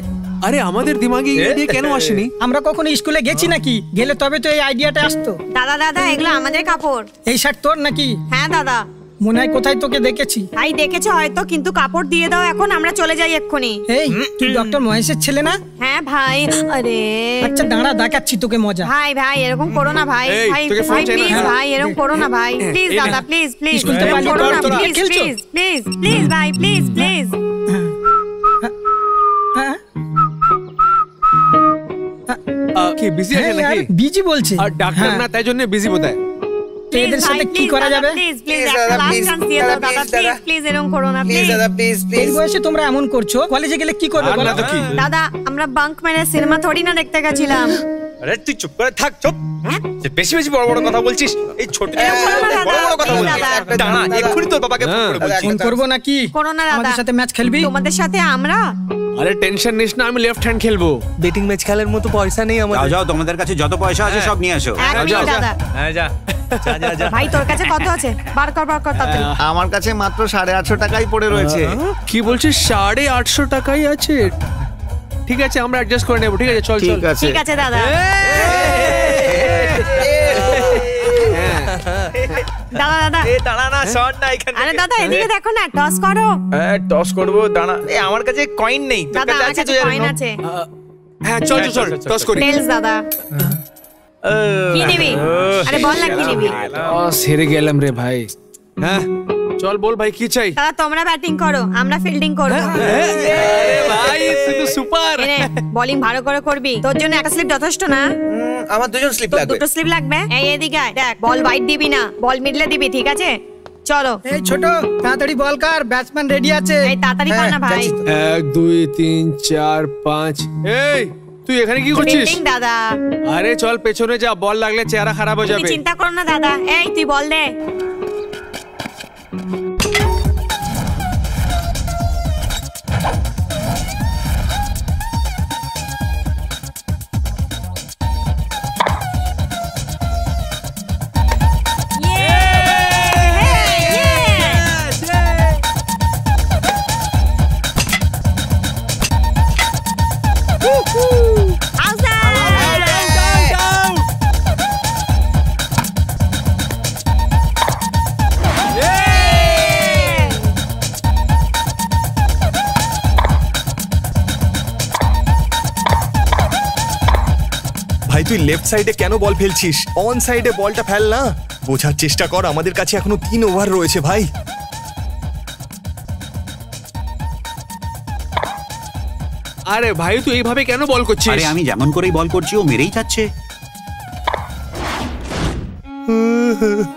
আরে আমাদের দিমাগে এই আইডিয়া কেন আসেনি? আমরা কখনো স্কুলে গেছি নাকি? গেলে তবে তো এই আইডিয়াটা আসতো। দাদা এগুলো আমাদের কাপড়। এই শার্ট তোর নাকি? হ্যাঁ দাদা। মনে হয় কোথায় তোকে দেখেছি। ভাই দেখেছো হয়তো, কিন্তু কাপড় দিয়ে দাও এখন, আমরা চলে যাই এক্ষুনি। এই তুই ডক্টর মহেশের ছেলে না? হ্যাঁ ভাই। আরে আচ্ছা দাঁড়া, দেখাচ্ছি তোকে মজা। ভাই এরকম করো না ভাই। ভাই প্লিজ ভাই এরকম করো না ভাই। প্লিজ দাদা, প্লিজ স্কুল থেকে পালিয়ে করো না, তোরা প্লিজ খেলছো? প্লিজ ভাই, প্লিজ। কি বিজি আছে নাকি? বিজি বলছে। আর ডাক্তার না, তাই জন্য বিজি বোধহয়। এদের সাথে কি করা যাবে? প্লিজ একটা লাস্ট চান্স দিয়ে দাও দাদা, প্লিজ এরকম করো না প্লিজ। এই বয়সে তোমরা এমন করছো, কলেজে গেলে কি করবে বলো? দাদা আমরা বাঙ্ক মেরে সিনেমা থোড়ি না দেখতে গেছিলাম। আরে তুই চুপ করে থাক, চুপ। বেশি বড় কথা বলছিস। এই ছোট বড় কথা বলছিস। দাঁড়া, এক্ষুনি তোর বাবাকে ফোন করে বলছি। ফোন করবো নাকি? করো না দাদা। আমাদের সাথে ম্যাচ খেলবি? তোমাদের সাথে আমরা? আরে টেনশন নিস না, আমি লেফট হ্যান্ড খেলবো। বেটিং ম্যাচ খেলার মতো পয়সা নেই আমাদের। যাও তোমাদের কাছে যত পয়সা আছে সব নিয়ে আসো। দাদা হ্যাঁ যা। ভাই তোর কাছে কত আছে? বার কর তাড়াতাড়ি। আমার কাছে মাত্র 850 টাকাই পড়ে রয়েছে। কি বলছিস? 850 টাকাই আছে? ঠিক আছে আমরা অ্যাডজাস্ট করে নেব। ঠিক আছে চল। ঠিক আছে দাদা। দাদা দাদা এ দাঁড়া না, শট না এখান আরে থেকে। দাদা এদিকে দেখো না, টস করো। হ্যাঁ টস করবো, দাঁড়া। এ আমার কাছে কয়েন নেই, তোর দাদা কাছে আমার আছে কাছে তো জানো? কয়েন আছে। হ্যাঁ চল চল চল টস করি। টেলস দাদা কি নিবি? আরে বল না কি নিবি? হেরে গেলাম রে ভাই। হ্যাঁ চল বল ভাই কি চাই? দাদা তোমরা ব্যাটিং করো, আমরা ফিল্ডিং করব। আরে ভাই তুই তো সুপার। এনে বোলিং ভালো করে করবি, তোর জন্য একটা স্লিপ যথেষ্ট না? আমার দুজন স্লিপ তোর লাগবে। দুটো স্লিপ লাগবে। এই এদিকে আয়, দেখ বল ওয়াইড দিবি না, বল মিডলে দিবি, ঠিক আছে? চলো এই ছোট তাড়াতাড়ি বল কর, ব্যাটসম্যান রেডি আছে। এই তাড়াতাড়ি কর না ভাই। 1 2 3 4 5। এই তুই এখানে কি করছিস? ফিল্ডিং দাদা। আরে চল পেছনে যা, বল লাগলে চেহারা খারাপ হয়ে তুমি যাবে। চিন্তা করো না দাদা। এই তুই বল দে। ভাই তুই লেফট সাইডে কেন বল ফেলছিস? অন সাইডে বলটা ফেল না। বোঝার চেষ্টা কর, আমাদের কাছে এখনো 3 ওভার রয়েছে ভাই। আরে ভাই তুই এইভাবে কেন বল করছিস? আরে আমি যেমন করেই বল করছি ও মেরেই যাচ্ছে।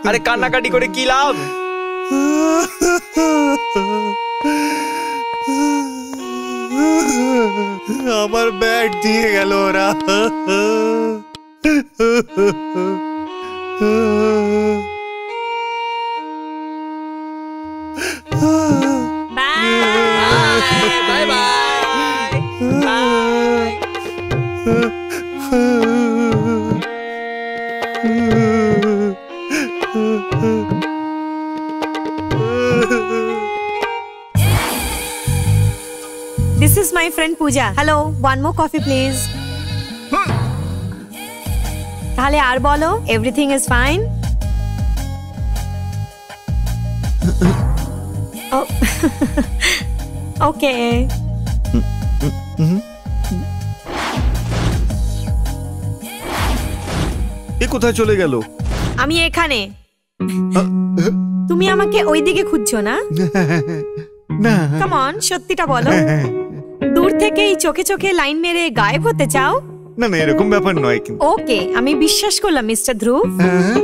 আরে কান্নাকাটি করে কি লাভ? আমার ব্যাট দিয়ে গেল ওরা। Bye bye. This is my friend Pooja. Hello, one more coffee please. তাহলে আর বলো, everything is fine? Oh. Okay. এ কোথায় চলে গেল? আমি এখানে। তুমি আমাকে ওইদিকে খুঁজছো না? না। কাম অন, সত্যিটা বলো। দূর থেকে এই চোখে চোখে লাইন মেরে গায়েব হতে চাও? না না এরকম ব্যাপার নয় কিন্তু। ওকে, আমি বিশ্বাস করলাম মিস্টার ধ্রুব।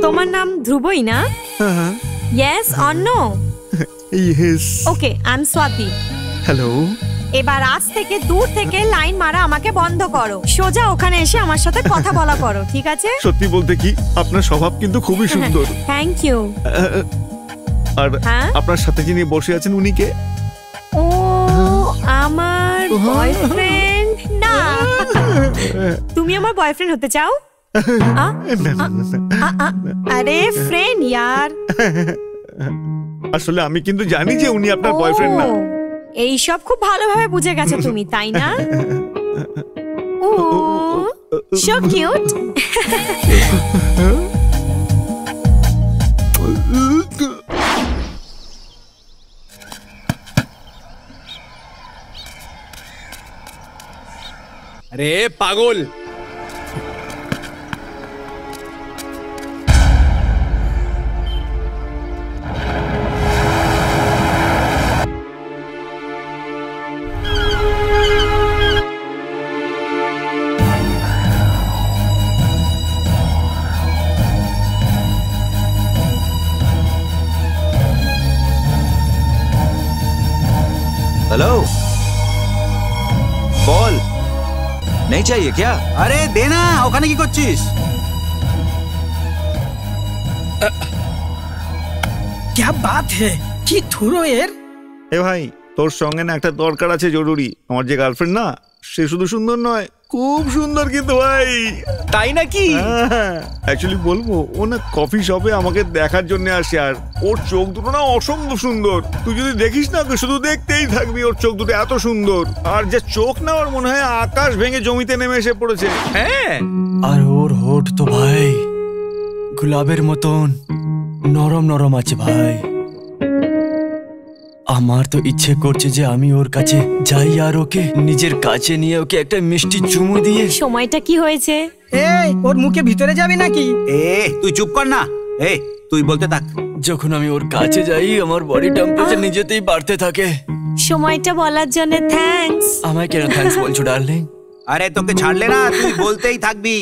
তোমার নাম ধ্রুবই না? Yes or no? Yes. Okay, I am Swati. Hello. এবার আজ থেকে দূর থেকে লাইন মারা আমাকে বন্ধ করো, সোজা ওখানে এসে আমার সাথে কথা বলা করো, ঠিক আছে? সত্যি বলতে কি আপনার স্বভাব কিন্তু খুবই সুন্দর। Thank you. আর হ্যাঁ? আপনার সাথে যিনি বসে আছেন উনি কে? ও আমার বয়ফ্রেন্ড না। তুমি আমার বয়ফ্রেন্ড হতে চাও? আরে ফ্রেন্ড ইয়ার। আসলে আমি কিন্তু জানি যে উনি আপনার বয়ফ্রেন্ড না। এই সব খুব ভালোভাবে বুঝে গেছো তুমি, তাই না? ও সো কিউট। আরে পাগল। हेलो बॉल नहीं चाहिए क्या? আরে দে না, ওখানে কি করছিস? क्या बात है, কি ধুরো এর। এ ভাই তোর সঙ্গে না একটা দরকার আছে জরুরি। আমার যে গার্লফ্রেন্ড না, সে শুধু সুন্দর নয়, খুব সুন্দর কিন্তু ভাই। তাই নাকি? অ্যাকচুয়ালি বলবো, ও না কফি শপে আমাকে দেখার জন্য আসে, আর ওর চোখ দুটো না অসম্ভব সুন্দর। তুই যদি দেখিস না তুই শুধু দেখতেই থাকবি, ওর চোখ দুটো এত সুন্দর। আর যে চোখ না, ওর মনে হয় আকাশ ভেঙে জমিতে নেমে এসে পড়েছে। হ্যাঁ আর ওর হোঠ তো ভাই গোলাপের মতন নরম নরম আছে ভাই। আমার তো ইচ্ছে করছে যে আমি ওর কাছে যাই আর ওকে নিজের কাছে নিয়ে ওকে একটা মিষ্টি চুমু দিয়ে। সময়টা কি হয়েছে? এই ওর মুখে ভিতরে যাবি নাকি? তুই চুপ কর না। তুই বলতে থাক। যখন আমি ওর কাছে যাই আমার বডি টেম্পারেচার নিজেতেই বাড়তে থাকে। সময়টা বলার জন্য থ্যাঙ্কস। আমায় কেন থ্যাঙ্কস বলছো ডার্লিং? আরে তোকে ছাড়লে না, তুই বলতেই থাকবি।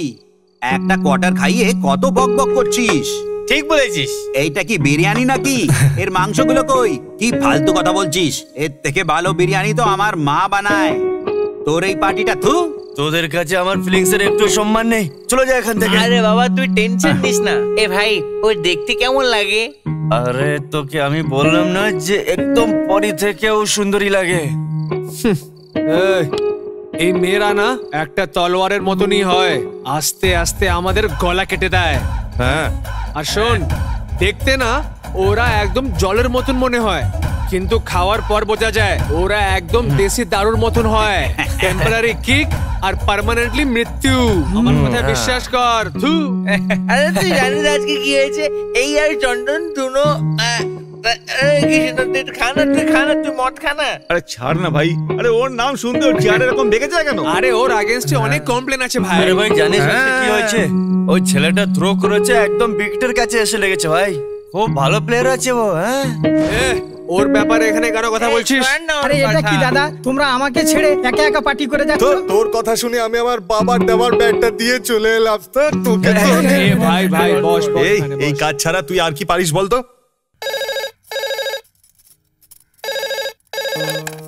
একটা কোয়ার্টার খাইয়ে কত বক বক করছিস। ঠিক বলেছিস। এইটা কি বিরিয়ানি নাকি? এর মাংসগুলো কই? কি ফালতু কথা বলছিস? এর থেকে ভালো বিরিয়ানি তো আমার মা বানায়। তোর এই পার্টিটা থু। তোদের কাছে আমার ফিলিংস এর একটু সম্মান নেই, চলে যা এখান থেকে। আরে বাবা তুই টেনশন নিস না। এ ভাই ওই দেখতে কেমন লাগে? আরে তোকে আমি বললাম না যে একদম পরি থেকেও সুন্দরী লাগে। এই মেয়েরা না একটা তলোয়ারের মতনই হয়, আস্তে আস্তে আমাদের গলা কেটে দেয়। হ্যাঁ, আর শোন, দেখতে না ওরা একদম জলের মতন মনে হয়, কিন্তু খাওয়ার পর বোঝা যায় ওরা একদম দেশি দারুর মতন হয়। টেম্পোরারি কিক আর পার্মানেন্টলি মৃত্যু। আমার কথা বিশ্বাস কর। আরে তুই জানিস আজকে কি হয়েছে? এই আর চন্দন দুনো খানা, তুই মদ খানা। আরে ছাড় না ভাই। আরে ওর নাম শুনতে ওর চেহারা এরকম দেখে যায় কেন? আরে ওর আগেন্স্টে অনেক কমপ্লেন আছে ভাই। আরে ভাই জানিস কি হয়েছে? ওই ছেলেটা থ্রো করেছে, একদম উইকেটের কাছে এসে লেগেছে ভাই। খুব ভালো প্লেয়ার আছে ও। হ্যাঁ, ওর ব্যাপারে এখানে কারো কথা বলছিস? আরে এটা কি দাদা, তোমরা আমাকে ছেড়ে একা একা পার্টি করে যাচ্ছ? তোর কথা শুনে আমি আমার বাবার দেওয়ার ব্যাটটা দিয়ে চলে এলাম। তোকে ভাই ভাই বস। এই কাজ ছাড়া তুই আর কি পারিস বলতো?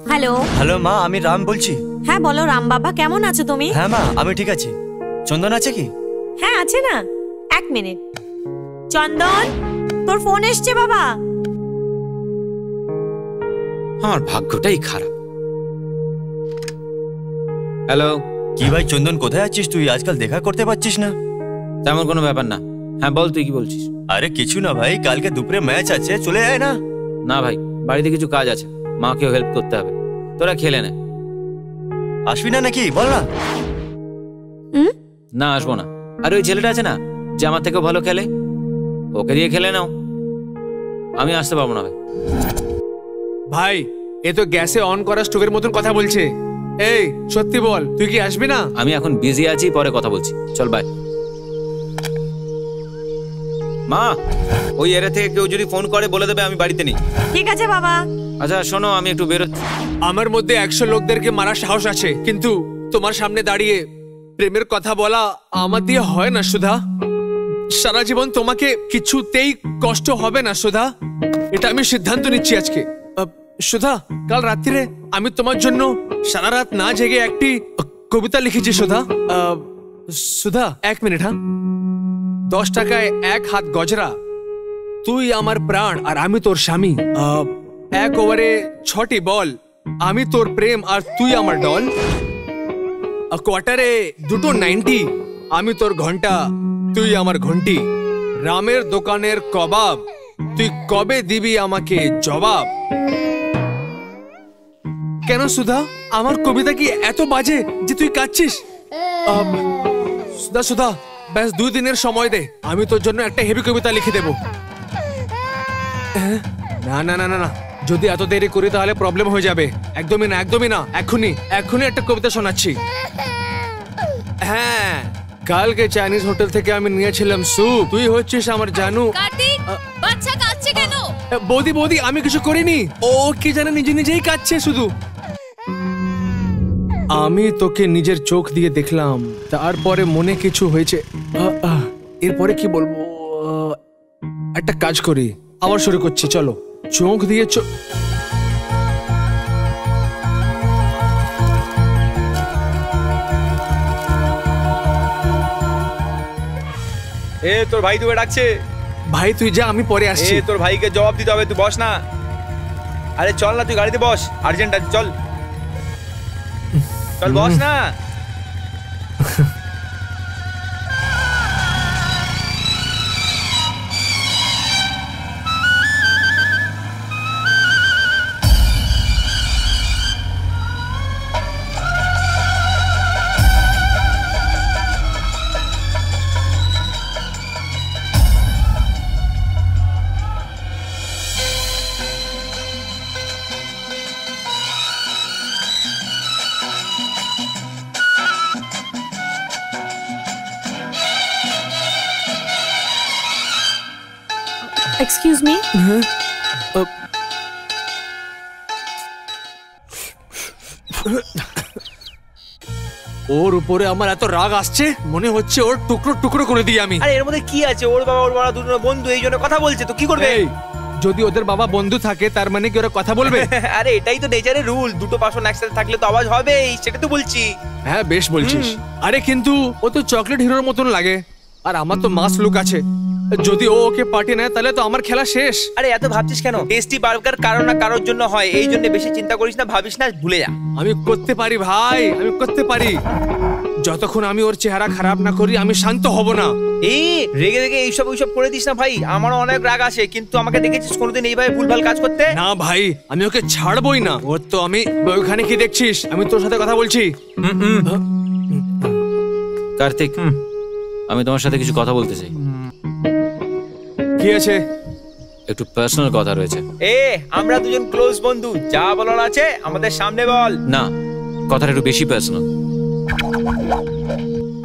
হ্যালো হ্যালো মা, আমি রাম বলছি। হ্যাঁ বলো রাম বাবা, কেমন আছো তুমি? হ্যাঁ মা, আমি ঠিক আছি। চন্দন আছে কি? হ্যাঁ আছে না। এক মিনিট। চন্দন, তোর ফোন এসছে বাবা। আমার ভাগ্যটাই খারাপ। হ্যালো। কি ভাই চন্দন, কোথায় আছিস তুই? আজকাল দেখা করতে পারছিস না। তেমন কোনো ব্যাপার না। হ্যাঁ বল, তুই কি বলছিস? আরে কিছু না ভাই, কালকে দুপুরে ম্যাচ আছে, চলে আয় না। না ভাই, বাড়িতে কিছু কাজ আছে, মাকেও হেল্প করতে হবে। তোরা খেলে নে। আসবি না নাকি বল না? না আসবো না। আর ওই ছেলেটা আছে না যে আমার থেকেও ভালো খেলে, ওকে দিয়ে খেলে নাও। আমি আসতে পারবো না ভাই। ভাই এ তো গ্যাসে অন করা স্টোভের মতন কথা বলছে। এই সত্যি বল, তুই কি আসবি না? আমি এখন বিজি আছি, পরে কথা বলছি। চল বাই। মা, ওই এরিয়া থেকে কেউ যদি ফোন করে বলে দেবে আমি বাড়িতে নেই। ঠিক আছে বাবা। আচ্ছা শোনো, আমি একটু বেরোচ্ছি। আমার মধ্যে 100 লোকদেরকে মারার সাহস আছে, কিন্তু তোমার সামনে দাঁড়িয়ে প্রেমের কথা বলা আমার দিয়ে হয় না সুধা। সারা জীবন তোমাকে কিছুতেই কষ্ট হবে না সুধা, এটা আমি সিদ্ধান্ত নিচ্ছি আজকে। সুধা, কাল রাত্রিরে আমি তোমার জন্য সারা রাত না জেগে একটি কবিতা লিখেছি সুধা। সুধা 1 মিনিট। হ্যাঁ, 10 টাকায় 1 হাত গজরা। তুই আমার প্রাণ আর আমি তোর স্বামী। 1 ওভারে 6টি বল। আমি তোর প্রেম আর তুই আমার ডল। কোয়ার্টারে 2টো 90। আমি তোর ঘন্টা, তুই আমার ঘন্টি। রামের দোকানের কবাব, তুই কবে দিবি আমাকে জবাব? কেন সুধা, আমার কবিতা কি এত বাজে যে তুই কাঁদছিস? সুধা সুধা, ব্যাস 2 দিনের সময় দে, আমি তোর জন্য একটা হেভি কবিতা লিখে দেব। না না না না না, যদি এত দেরি করি তাহলে প্রবলেম হয়ে যাবে। একদমই না, একদমই না। এখনই একটা কবিতা শোনাচ্ছি। হ্যাঁ, কালকে চাইনিজ হোটেল থেকে আমি নিয়েছিলাম স্যুপ। তুই হচ্ছিস আমার জানু। বাচ্চা কাঁদছে কেন? বৌদি বৌদি, আমি কিছু করিনি, ও কি জানে নিজে নিজেই কাঁদছে শুধু। আমি তোকে নিজের চোখ দিয়ে দেখলাম, তারপরে মনে কিছু হয়েছে। এরপরে কি বলবো? একটা কাজ করি, আবার শুরু করছি, চলো। চোখ দিয়ে তোর ভাই তোকে ডাকছে। ভাই তুই যা, আমি পরে আসছি। তোর ভাইকে জবাব দিতে হবে, তুই বস না। আরে চল না, তুই গাড়িতে বস, আর্জেন্ট আছে, চল চল বস না। Excuse me. ওর উপরে আমার এত রাগ আসছে, মনে হচ্ছে ওর টুকরো টুকরো করে দিই আমি। আরে এর মধ্যে কি আছে? ওর বাবা ওর বাবা দুটো বন্ধু, এই জন্য কথা বলছে, তো কি করবে? যদি ওদের বাবা বন্ধু থাকে তার মানে কি ওরা কথা বলবে? আরে এটাই তো নেচারের রুল, দুটো পার্সন একসাথে থাকলে তো আওয়াজ হবেই, সেটা তো বলছি। হ্যাঁ বেশ বলছিস। আরে কিন্তু ও তো চকলেট হিরোর মতন লাগে, আর আমার তো মাস লুক আছে। যদি ও ওকে পার্টি নেয় তাহলে তো আমার খেলা শেষ। আরে এত ভাবছিস কেন? টেস্টি বার্গার কারো না কারোর জন্য হয়, এই জন্য বেশি চিন্তা করিস না, ভাবিস না, ভুলে যা। আমি করতে পারি ভাই, আমি করতে পারি। যতক্ষণ আমি ওর চেহারা খারাপ না করি আমি শান্ত হব না। এই রেগে রেগে এইসব ওইসব করে দিস না ভাই, আমারও অনেক রাগ আসে, কিন্তু আমাকে দেখেছিস কোনোদিন এইভাবে ভুলভাল কাজ করতে? না ভাই, আমি ওকে ছাড়বই না। ওর তো আমি ওখানে কি দেখছিস, আমি তোর সাথে কথা বলছি। কার্তিক, আমি তোমার সাথে কিছু কথা বলতে চাই। কি আছে? একটু পার্সোনাল কথা রয়েছে। আমরা দুজন ক্লোজ বন্ধু, যা বলার আছে আমাদের সামনে বল। না, কথাটা একটু বেশি পার্সোনাল।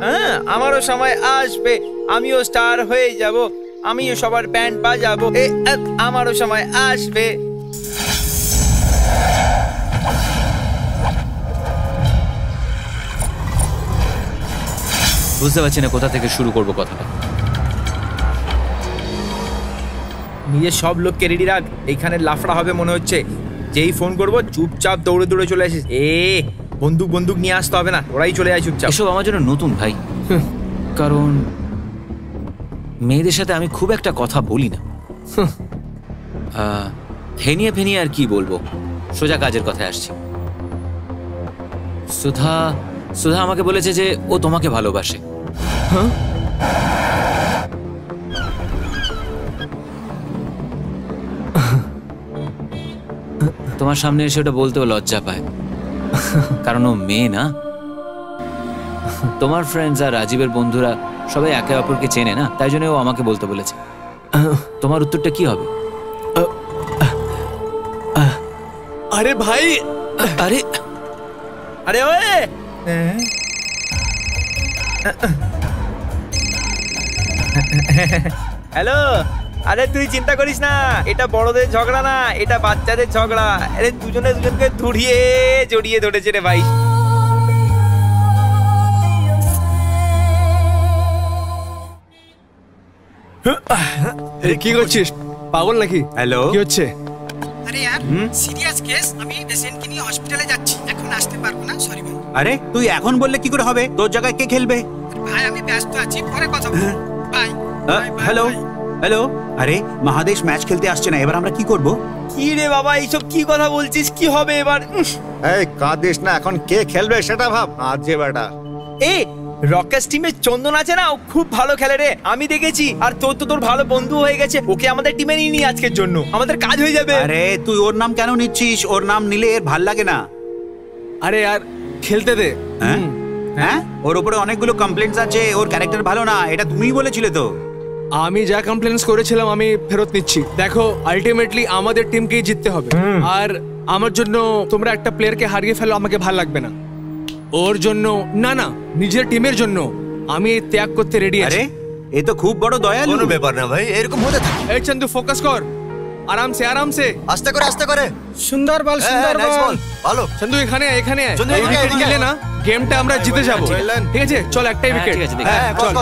হ্যাঁ, আমারও সময় আসবে, আমিও স্টার হয়ে যাব, আমিও সবার ব্যান্ড বাজাবো, আমারও সময় আসবে। বুঝতে পারছি না কোথা থেকে শুরু করব কথাটা। নিজের সব লোককে রেডি রাখ, এইখানে লাফড়া হবে মনে হচ্ছে। যেই ফোন করবো চুপচাপ দৌড়ে দৌড়ে চলে আসিস। বন্দুক বন্দুক নিয়ে আসতে হবে না, ওরাই চলে যায় চুপচাপ। এসব আমার জন্য নতুন ভাই, কারণ মেয়েদের সাথে আমি খুব একটা কথা বলি না। হেনিয়ে ফেনিয়ে আর কি বলবো, সোজা কাজের কথায় আসছি। সুধা সুধা আমাকে বলেছে যে ও তোমাকে ভালোবাসে। তোমার সামনে এসে ওটা বলতেও লজ্জা পায়, কারণ ও মেয়ে না। তোমার ফ্রেন্ডস আর রাজীবের বন্ধুরা সবাই একে অপরকে চেনে না, তাই জন্য ও আমাকে বলতে বলেছে। তোমার উত্তরটা কি হবে? আরে ভাই, আরে আরে ওয়ে, হ্যালো। আরে তুই চিন্তা করিস না, এটা বড়দের ঝগড়া না, এটা বাচ্চাদের ঝগড়া। আরে দুজনে দুজনকে জড়িয়ে ধরেছে রে ভাই। কি করছিস, পাগল নাকি? হ্যালো, কি হচ্ছে? আরে यार সিরিয়াস কেস, আমি পেশেন্টকে নিয়ে হসপিটালে যাচ্ছি, এখন আসতে পারবো না, সরি ভাই। আরে তুই এখন বললে কি করে হবে? তোর জায়গায় কে খেলবে? ভাই আমি ব্যস্ত আছি, পরে কথা বলবো, বাই। হ্যালো হ্যালো, আরে মহাদেশ ম্যাচ খেলতে আসছে না, এবার আমরা কি করব? কি রে বাবা, এইসব কি কথা বলছিস? কি হবে এবার? এই কাঁদিস না, এখন কে খেলবে সেটা ভাব। আজ যে বেটা রকেটস টিমে চন্দন আছে না, ও খুব ভালো খেলে রে, আমি দেখেছি। আর তোর তো তোর ভালো বন্ধু হয়ে গেছে, ওকে আমাদের টিমে নিয়ে নি আজকের জন্য, আমাদের কাজ হয়ে যাবে। আরে তুই ওর নাম কেন নিচ্ছিস? ওর নাম নিলে এর ভাল লাগে না। আরে यार খেলতে দে। হ্যাঁ, ওর উপরে অনেকগুলো কমপ্লেন্টস আছে, ওর ক্যারেক্টার ভালো না, এটা তুমিই বলেছিলে তো। আমি যা কমপ্লেন্টস করেছিলাম আমি ফেরত নিচ্ছি। দেখো, আলটিমেটলি আমাদের টিমকেই জিততে হবে, আর আমার জন্য তোমরা একটা প্লেয়ারকে হারিয়ে ফেলো আমাকে ভালো লাগবে না। ওর জন্য না, না নিজের টিমের জন্য আমি ত্যাগ করতে রেডি আছি। আরে এ তো খুব বড় দয়ালু। কোনো ব্যাপার না ভাই, এরকম হতে থাকে। এই চন্দু ফোকাস কর, আরাম সে আরাম সে, আস্তে করে আস্তে করে। সুন্দর বল, সুন্দর বল। ভালো চন্দু, এখানে এখানে চন্দু, এই উইকেট গেলে না গেমটা আমরা জিতে যাব। ঠিক আছে, চল একটাই উইকেট। ঠিক আছে, হ্যাঁ চল।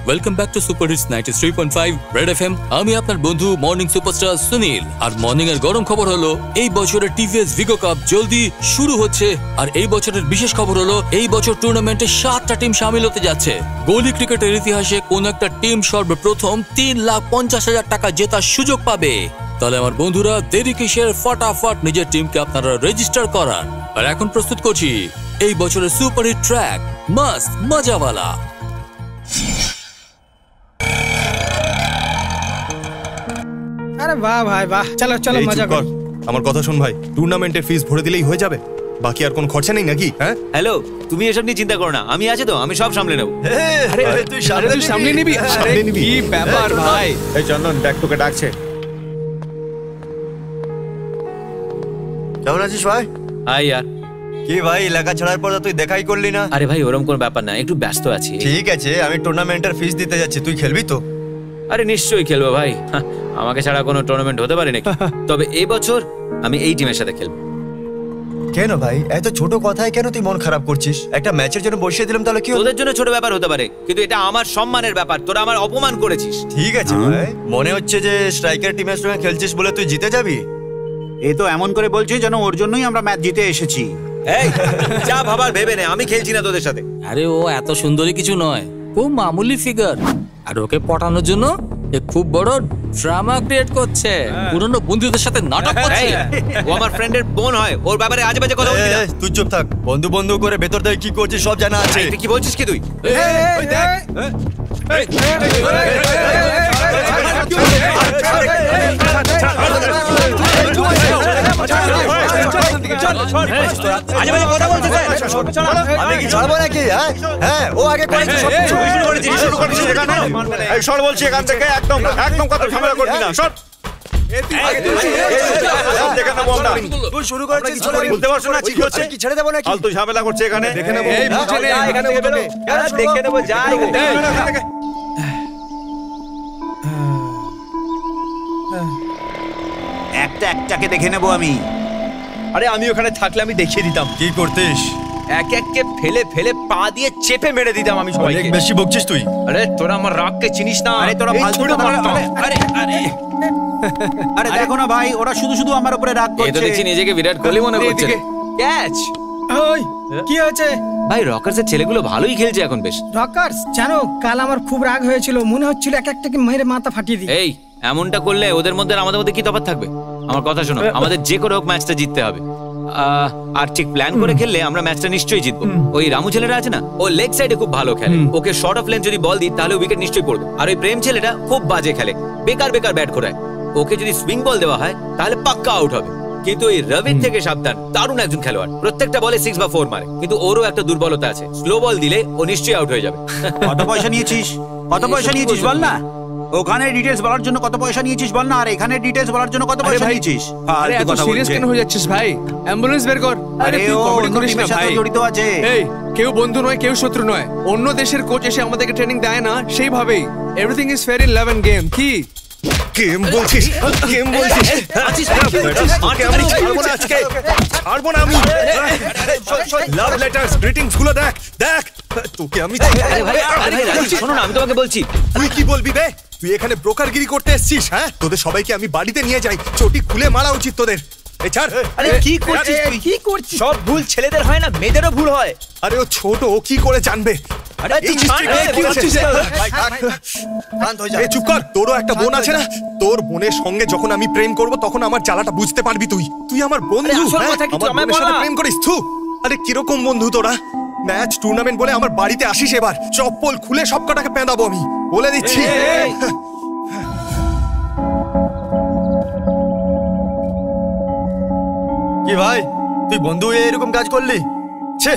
Welcome back to super hits 93.5 red FM. আমি আপনার বন্ধু মর্নিং সুপারস্টার সুনীল। আর মর্নিং এর গরম খবর হলো এই বছরের টিভিএস ভিগো কাপ জলদি শুরু হচ্ছে। আর এই বছরের বিশেষ খবর হলো এই বছর টুর্নামেন্টে 7টা টিম শামিল হতে যাচ্ছে। গলি ক্রিকেটের ইতিহাসে কোন একটা টিম সর্বপ্রথম 3,50,000 টাকা জেতার সুযোগ পাবে। তাহলে আমার বন্ধুরা দেরি কিসের, ফটাফট নিজের টিমকে আপনারা রেজিস্টার করান। আর এখন প্রস্তুত করছি এই বছরের সুপার হিট ট্র্যাক মস্ত মজাওয়ালা। আরে বাহ ভাই বাহ, চলো চলো মজা কর। আমার কথা শোন ভাই, টুর্নামেন্টের ফিস ভরে দিলেই হয়ে যাবে। বাকি আর কোনো খরচা নেই নাকি? হ্যাঁ হ্যালো, তুমি এসব নিয়ে চিন্তা করো না, আমি আছি তো, আমি সব সামলে নেবো। আরে তুই সামনে নিবি? আরে কি ব্যাপার ভাই? এই চন্দন দেখ, তোকে ডাকছে। কেমন আছিস ভাই? হাই यार। কি ভাই, এলাকা ছাড়ার পর তুই দেখাই করলি না? আরে ভাই ওরকম কোনো ব্যাপার না, একটু ব্যস্ত আছি। ঠিক আছে, আমি টুর্নামেন্টের ফিস দিতে যাচ্ছি, তুই খেলবি তো? আরে নিশ্চয়ই খেলবো ভাই, আমাকে ছাড়া কোনো টুর্নামেন্ট হতে পারে নাকি? তবে এই বছর আমি এই টিমের সাথে খেলবো। কেন ভাই, এত ছোট কথায় কেন তুই মন খারাপ করছিস? একটা ম্যাচের জন্য বসিয়ে দিলাম, তাহলে কি? তোদের জন্য ছোট ব্যাপার হতে পারে, কিন্তু এটা আমার সম্মানের ব্যাপার। তোরা আমার অপমান করেছিস। ঠিক আছে ভাই, মনে হচ্ছে যে স্ট্রাইকার টিমের সঙ্গে খেলছিস বলে তুই জিতে যাবি। এ তো এমন করে বলছিস যেন ওর জন্যই আমরা ম্যাচ জিতে এসেছি। এই যা ভাবার ভেবে নে, আমি খেলছি না তোদের সাথে। আরে ও এত সুন্দরী কিছু নয়, খুব মামুলি ফিগার, আর ওকে পটানোর জন্য এ খুব বড় ড্রামা ক্রিয়েট করছে, পুরনো বন্ধুদের সাথে নাটক করছে। ও আমার ফ্রেন্ডের বোন হয়, ওর ব্যাপারে আজে বাজে কথা বলবি না। তুই চুপ থাক, বন্ধু বন্ধু করে ভেতর থেকে কি করছিস সব জানা আছে। তুই কি বলছিস কি তুই? আজে বাজে কথা বলছিস? আমি কি ছাড়বো নাকি? হ্যাঁ, ও আগে করেছে, শুরু করেছিস এখানে। এই সর বলছি এখান থেকে, একদম একদম কথা ঝামেলা করবি না, সর। তুই শুরু করেছিস, বলতে পারছো না কি হচ্ছে? কি ছেড়ে দেবো নাকি? ফালতু ঝামেলা করছে এখানে। দেখে নেবো, দেখে নেবো, যাই একটাকে দেখে নেবো আমি। আরে আমি ওখানে থাকলে আমি দেখিয়ে দিতাম কি করতিস। এক এককে ফেলে ফেলে পা দিয়ে চেপে মেরে দিতাম আমি সবাইকে। অনেক বেশি বকছিস তুই। আরে তোরা আমার রাগকে চিনিস না। আরে তোরা ফালতু কথা বলিস না। আরে আরে আরে দেখো না ভাই, ওরা শুধু শুধু আমার উপরে রাগ করছে। এই তো দেখছি নিজেকে বিরাট কোহলি মনে করছে। ক্যাচ। ওই কি হয়েছে? ভাই রকার্সের ছেলেগুলো ভালোই খেলছে এখন বেশ। রকার্স জানো, কাল আমার খুব রাগ হয়েছিল, মনে হচ্ছিল এক একটাকে মেরে মাথা ফাটিয়ে দিই। এই এমনটা করলে ওদের মধ্যে আর আমাদের মধ্যে কি তফাৎ থাকবে? আমার কথা শোনো, আমাদের যে করে হোক ম্যাচটা জিততে হবে। আর ঠিক প্ল্যান করে খেললে আমরা ম্যাচটা নিশ্চয়ই জিতবো। ওই রামু ছেলেটা আছে না, ও লেগ সাইডে খুব ভালো খেলে, ওকে শর্ট অফ লেন যদি বল দিই তাহলে উইকেট নিশ্চয়ই পড়বে। আর ওই প্রেম ছেলেটা খুব বাজে খেলে, বেকার বেকার ব্যাট করায়, ওকে যদি সুইং বল দেওয়া হয় তাহলে পাক্কা আউট হবে। কিন্তু এই রবির থেকে সাবধান, দারুণ একজন খেলোয়াড়, প্রত্যেকটা বলে 6 বা 4 মারে, কিন্তু ওরও একটা দুর্বলতা আছে, স্লো বল দিলে ও নিশ্চয়ই আউট হয়ে যাবে। কত পয়সা নিয়েছিস? কত পয়সা নিয়েছিস বল না? ওখানে ডিটেইলস বলার জন্য কত পয়সা নিয়েছিস বল না, আর এখানে ডিটেইলস বলার জন্য কত পয়সা নিয়েছিস? আরে এত সিরিয়াস কেন হয়ে যাচ্ছিস ভাই? অ্যাম্বুলেন্স বের কর। আরে তুই কমেডি করিস না ভাই। জড়িত আছে। এই কেউ বন্ধু নয়, কেউ শত্রু নয়। অন্য দেশের কোচ এসে আমাদেরকে ট্রেনিং দেয় না, সেইভাবেই everything is fair in love and game. কি গেম বলছিস? গেম বলছিস? আমি ছাড়বো না আজকে, ছাড়বো না আমি। লাভ লেটার্স, গ্রিটিংস গুলো দেখ দেখ, তোকে আমি শোনো না, আমি তোমাকে বলছি। তুই কি বলবি বে? তুই এখানে ব্রোকারগিরি করতে এসেছিস? হ্যাঁ, তোদের সবাইকে আমি বাড়িতে নিয়ে যাই, চটি খুলে মারা উচিত তোদের। এই ছাড়। আরে কি করছিস তুই? কি করছিস? সব ভুল ছেলেদের হয় না, মেয়েদেরও ভুল হয়। আরে ও ছোট, ও কি করে জানবে? আরে তুই কি করছিস? চুপ কর, তোরও একটা বোন আছে না? তোর বোনের সঙ্গে যখন আমি প্রেম করব তখন আমার জ্বালাটা বুঝতে পারবি তুই। তুই আমার বন্ধু, আমার বোনের সাথে প্রেম করিস? থু, আরে কিরকম বন্ধু তোরা? ম্যাচ টুর্নামেন্ট বলে আমার বাড়িতে আসিস, এবার চপ্পল খুলে সব কটাকে পেঁদাবো আমি, বলে দিচ্ছি। কি ভাই, তুই বন্ধু হয়ে এরকম কাজ করলি? ছে।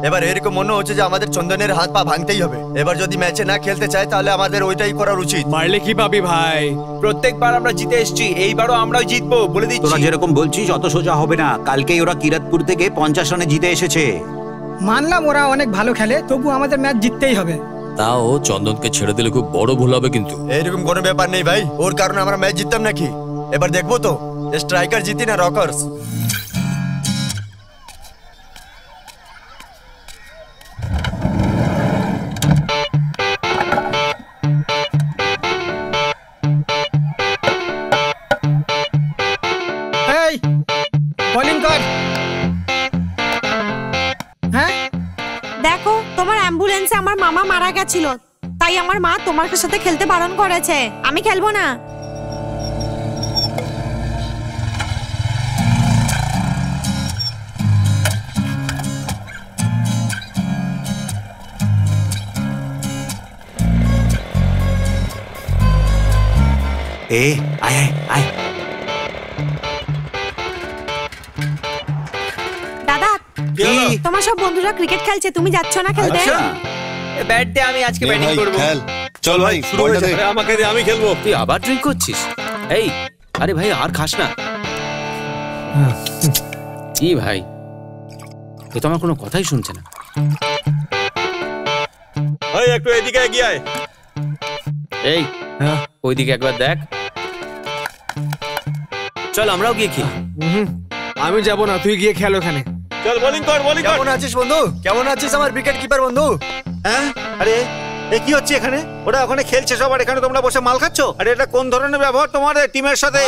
এবার এরকম মনে হচ্ছে যে আমাদের চন্দনের হাত পা ভাঙতেই হবে। এবার যদি ম্যাচে না খেলতে চায় তাহলে আমাদের ওইটাই করা উচিত। মারলে কি পাবি ভাই? প্রত্যেকবার আমরা জিতে এসেছি, এইবারও আমরাই জিতবো, বলে দিচ্ছি। তোরা যেরকম বলছিস অত সোজা হবে না। কালকেই ওরা কিরাতপুর থেকে 50 রানে জিতে এসেছে। মানলাম ওরা অনেক ভালো খেলে, তবু আমাদের ম্যাচ জিততেই হবে। তাও চন্দনকে ছেড়ে দিলে খুব বড় ভুল হবে কিন্তু। এরকম কোনো ব্যাপার নেই ভাই, ওর কারণে আমরা ম্যাচ জিততাম নাকি? এবার দেখবো তো স্ট্রাইকার জিতি না রকার্স। এই বোলিং কর। হ্যাঁ দেখো তোমার অ্যাম্বুলেন্সে আমার মামা মারা গেছিল, তাই আমার মা তোমার সাথে খেলতে বারণ করেছে। আমি খেলবো না। আয় আয়। দাদা তোমার সব বন্ধুরা ক্রিকেট খেলছে, তুমি যাচ্ছ না খেলতে? ব্যাট দে, আমি আজকে ব্যাটিং করব। চল ভাই শুরু হয়ে যাবে। আমাকে দে, আমি খেলবো। তুই আবার ড্রিঙ্ক করছিস? এই আরে ভাই আর খাস না। কি ভাই, এ তো আমার কোনো কথাই শুনছে না। এই একটু এদিকে এগিয়ে আয়। এই ওইদিকে একবার দেখ। চল আমরাও গিয়ে খেলি। আমি যাব না, তুই গিয়ে খেল ওখানে। চল বোলিং কর, বোলিং কর। কেমন আছিস বন্ধু? কেমন আছিস আমার উইকেট কিপার বন্ধু? হ্যাঁ, আরে এ কি হচ্ছে এখানে? ওরা ওখানে খেলছে সব, আর এখানে তোমরা বসে মাল খাচ্ছ? আরে এটা কোন ধরনের ব্যবহার তোমার টিমের সাথে?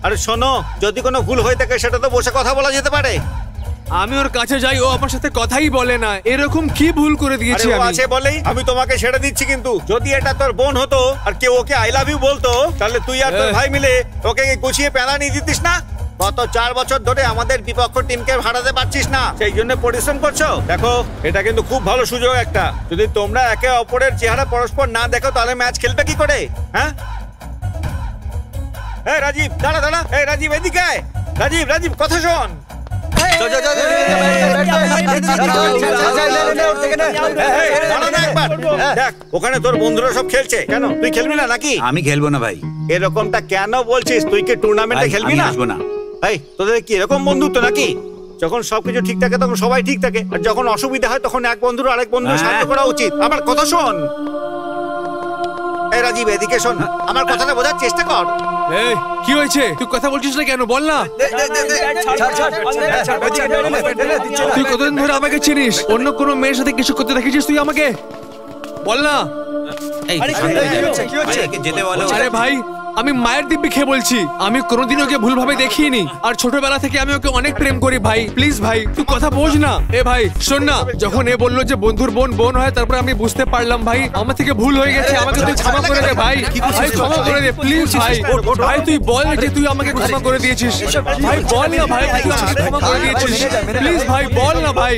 আরে শোনো, যদি কোনো ভুল হয়ে থাকে সেটা তো বসে কথা বলা যেতে পারে। আমি ওর কাছে যাই, ও আমার সাথে কথাই বলে না। এরকম কি ভুল করে দিয়েছি আরে ও আমি? আছে বলেই আমি তোমাকে ছেড়ে দিচ্ছি, কিন্তু যদি এটা তোর বোন হতো আর কেউ ওকে আই লাভ ইউ বলতো, তাহলে তুই আর তোর ভাই মিলে ওকে গুছিয়ে পেলা নিয়ে দিতিস না? গত 4 বছর ধরে আমাদের বিপক্ষ টিমকে হারাতে পারছিস না, সেই জন্য পরিশ্রম করছো। দেখো এটা কিন্তু খুব ভালো সুযোগ একটা। যদি তোমরা একে অপরের চেহারা পরস্পর না দেখো তাহলে ম্যাচ খেলবে কি করে? হ্যাঁ, এই রাজীব দাঁড়া দাঁড়া। এই রাজীব এদিকে আয়। রাজীব রাজীব কথা শোন। দেখ ওখানে তোর বন্ধুরা সব খেলছে, কেন তুই খেলবি না নাকি? আমি খেলবো না ভাই। এরকমটা কেন বলছিস? তুই কি টুর্নামেন্টে খেলবি না? আসবো না। এই তোদের কি এরকম বন্ধুত্ব নাকি? যখন সবকিছু ঠিক থাকে তখন সবাই ঠিক থাকে, আর যখন অসুবিধা হয় তখন এক বন্ধুর আরেক বন্ধু সাহায্য করা উচিত। আমার কথা শোন। এই রাজীব এদিকে শোন, আমার কথাটা বোঝার চেষ্টা কর। এই কি হয়েছে? তুই কথা বলছিস না কেন? বল না। তুই কতদিন ধরে আমাকে চিনিস? অন্য কোনো মেয়ের সাথে কিছু করতে দেখেছিস তুই আমাকে? বল না। আরে ভাই, আমি মায়ের দিব্যি খেয়ে বলছি, আমি কোনোদিন ওকে ভুলভাবে দেখিনি, আর ছোটবেলা থেকে আমি ওকে অনেক প্রেম করি। ভাই প্লিজ ভাই, তুই কথা বোঝ না। এ ভাই শোন না, যখন এ বললো যে বন্ধুর বোন বোন হয়, তারপর আমি বুঝতে পারলাম ভাই আমার থেকে ভুল হয়ে গেছে। আমাকে তুই ক্ষমা করে দে ভাই, ভাই ক্ষমা করে দে প্লিজ ভাই। ভাই তুই বল যে তুই আমাকে ক্ষমা করে দিয়েছিস। ভাই বল না ভাই, তুই আমাকে ক্ষমা করে দিয়েছিস। প্লিজ ভাই বল না ভাই,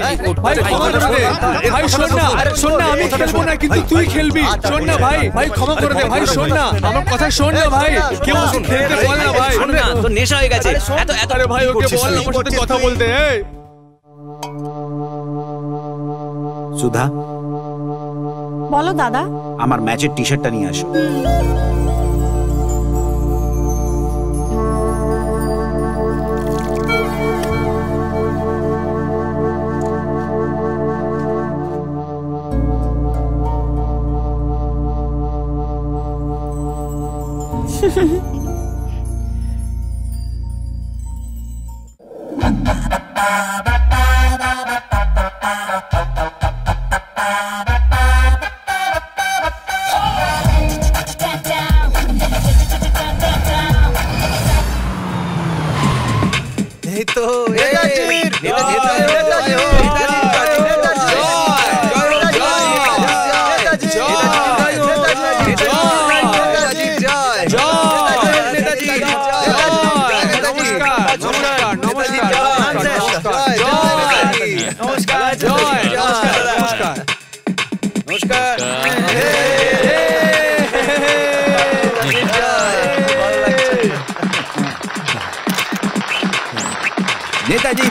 ভাই ক্ষমা করে দে ভাই। শোন না, শোন না, আমি খেলবো না কিন্তু তুই খেলবি। শোন না ভাই, ভাই ক্ষমা করে দে ভাই। শোন না, আমার কথা শোন না ভাই। কেউ খেলতে বল না ভাই। শোন না, তোর নেশা হয়ে গেছে। আরে ভাই ওকে বল আমার সাথে কথা বলতে। সুধা, বলো দাদা। আমার ম্যাচের টি শার্টটা নিয়ে আসো। এই তো নেতাজি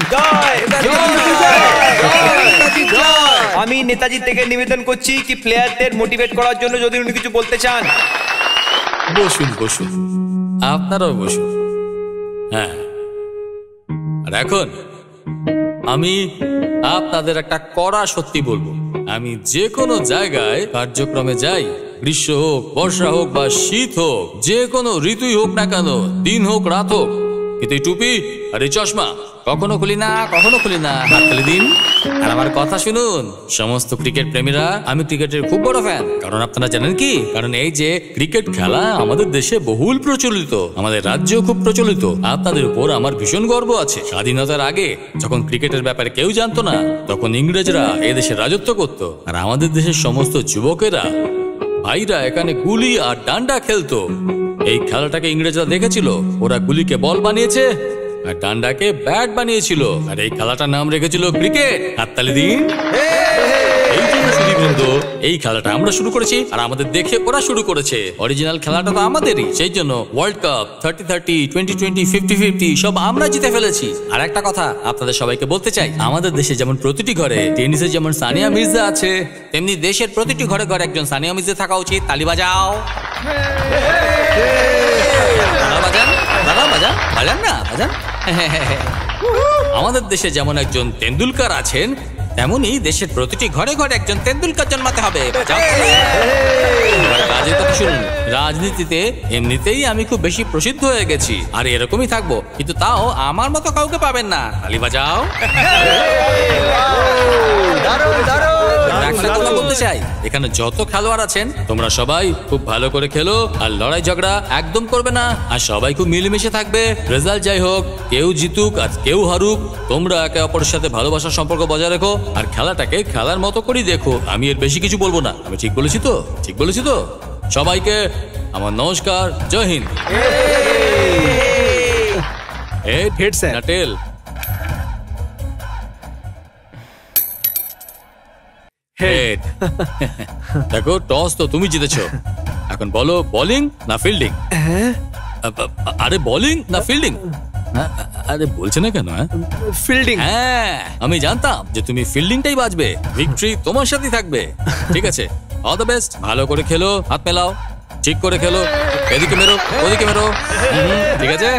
আমি নেতাজি থেকে নিবেদন করছি কি প্লেয়ারদের মোটিভেট করার জন্য যদি উনি কিছু বলতে চান। বসুন বসুন, আপনারাও বসুন। হ্যাঁ, আর এখন আমি আপনাদের একটা কড়া সত্যি বলবো। আমি যে কোনো জায়গায় কার্যক্রমে যাই, গ্রীষ্ম হোক, বর্ষা হোক বা শীত হোক, যে কোনো ঋতুই হোক না কেন, দিন হোক রাত হোক, কিন্তু এই টুপি আর এই চশমা কখনো খুলি না, কখনো খুলি না। হাততালি দিন আর আমার কথা শুনুন সমস্ত ক্রিকেট প্রেমীরা। আমি ক্রিকেটের খুব বড় ফ্যান। কারণ আপনারা জানেন কি, কারণ এই যে ক্রিকেট খেলা আমাদের দেশে বহুল প্রচলিত, আমাদের রাজ্যেও খুব প্রচলিত। আপনাদের উপর আমার ভীষণ গর্ব আছে। স্বাধীনতার আগে যখন ক্রিকেটের ব্যাপারে কেউ জানতো না, তখন ইংরেজরা এই দেশে রাজত্ব করত। আর আমাদের দেশের সমস্ত যুবকেরা ভাইরা এখানে গুলি আর ডান্ডা খেলতো। এই খেলাটাকে ইংরেজরা দেখেছিল, ওরা গুলিকে বল বানিয়েছে আর ডান্ডাকে ব্যাট বানিয়েছিল, আর এই খেলাটার নাম রেখেছিল ক্রিকেট। হাততালি দিন। এই জন্য সুধীবৃন্দ, এই খেলাটা আমরা শুরু করেছি আর আমাদের দেখে ওরা শুরু করেছে। অরিজিনাল খেলাটা তো আমাদেরই, সেই জন্য ওয়ার্ল্ড কাপ 30-30, 20-20, 50-50 সব আমরা জিতে ফেলেছি। আর একটা কথা আপনাদের সবাইকে বলতে চাই, আমাদের দেশে যেমন প্রতিটি ঘরে টেনিসে যেমন সানিয়া মির্জা আছে, তেমনি দেশের প্রতিটি ঘরে ঘরে একজন সানিয়া মির্জা থাকা উচিত। তালি বাজাও। বাজান দাদা, বাজান বাজান না বাজান। আমাদের দেশে যেমন একজন তেন্ডুলকার আছেন, তেমনি দেশের প্রতিটি ঘরে ঘরে একজন তেন্ডুলকার জন্মাতে হবে। কাজের কথা শুনুন, রাজনীতিতে এমনিতেই আমি খুব বেশি প্রসিদ্ধ হয়ে গেছি আর এরকমই থাকবো, কিন্তু তাও আমার মতো কাউকে পাবেন না। তালি বাজাও। একটা কথা বলতে চাই, এখানে যত খেলোয়াড় আছেন তোমরা সবাই খুব ভালো করে খেলো আর লড়াই ঝগড়া একদম করবে না, আর সবাই খুব মিলেমিশে থাকবে। রেজাল্ট যাই হোক, কেউ জিতুক আর কেউ হারুক, তোমরা একে অপরের সাথে ভালোবাসার সম্পর্ক বজায় রেখো আর খেলাটাকে খেলার মতো করেই দেখো। আমি এর বেশি কিছু বলবো না। আমি ঠিক বলেছি তো? ঠিক বলেছি তো? সবাইকে আমার নমস্কার, Jai Hind. Head sir tail. Head. দেখো, টস তো তুমি জিতেছো, এখন বলো বোলিং না ফিল্ডিং? আরে বোলিং না ফিল্ডিং? আরে বলছে না কেন? ফিল্ডিং। হ্যাঁ, আমি জানতাম যে তুমি ফিল্ডিংটাই বাজবে। ভিক্টরি তোমার সাথেই থাকবে। ঠিক আছে, অল দ্য বেস্ট। ভালো করে খেলো, হাত মেলাও, ঠিক করে খেলো, এদিকে মেরো ওদিকে মেরো। ঠিক আছে?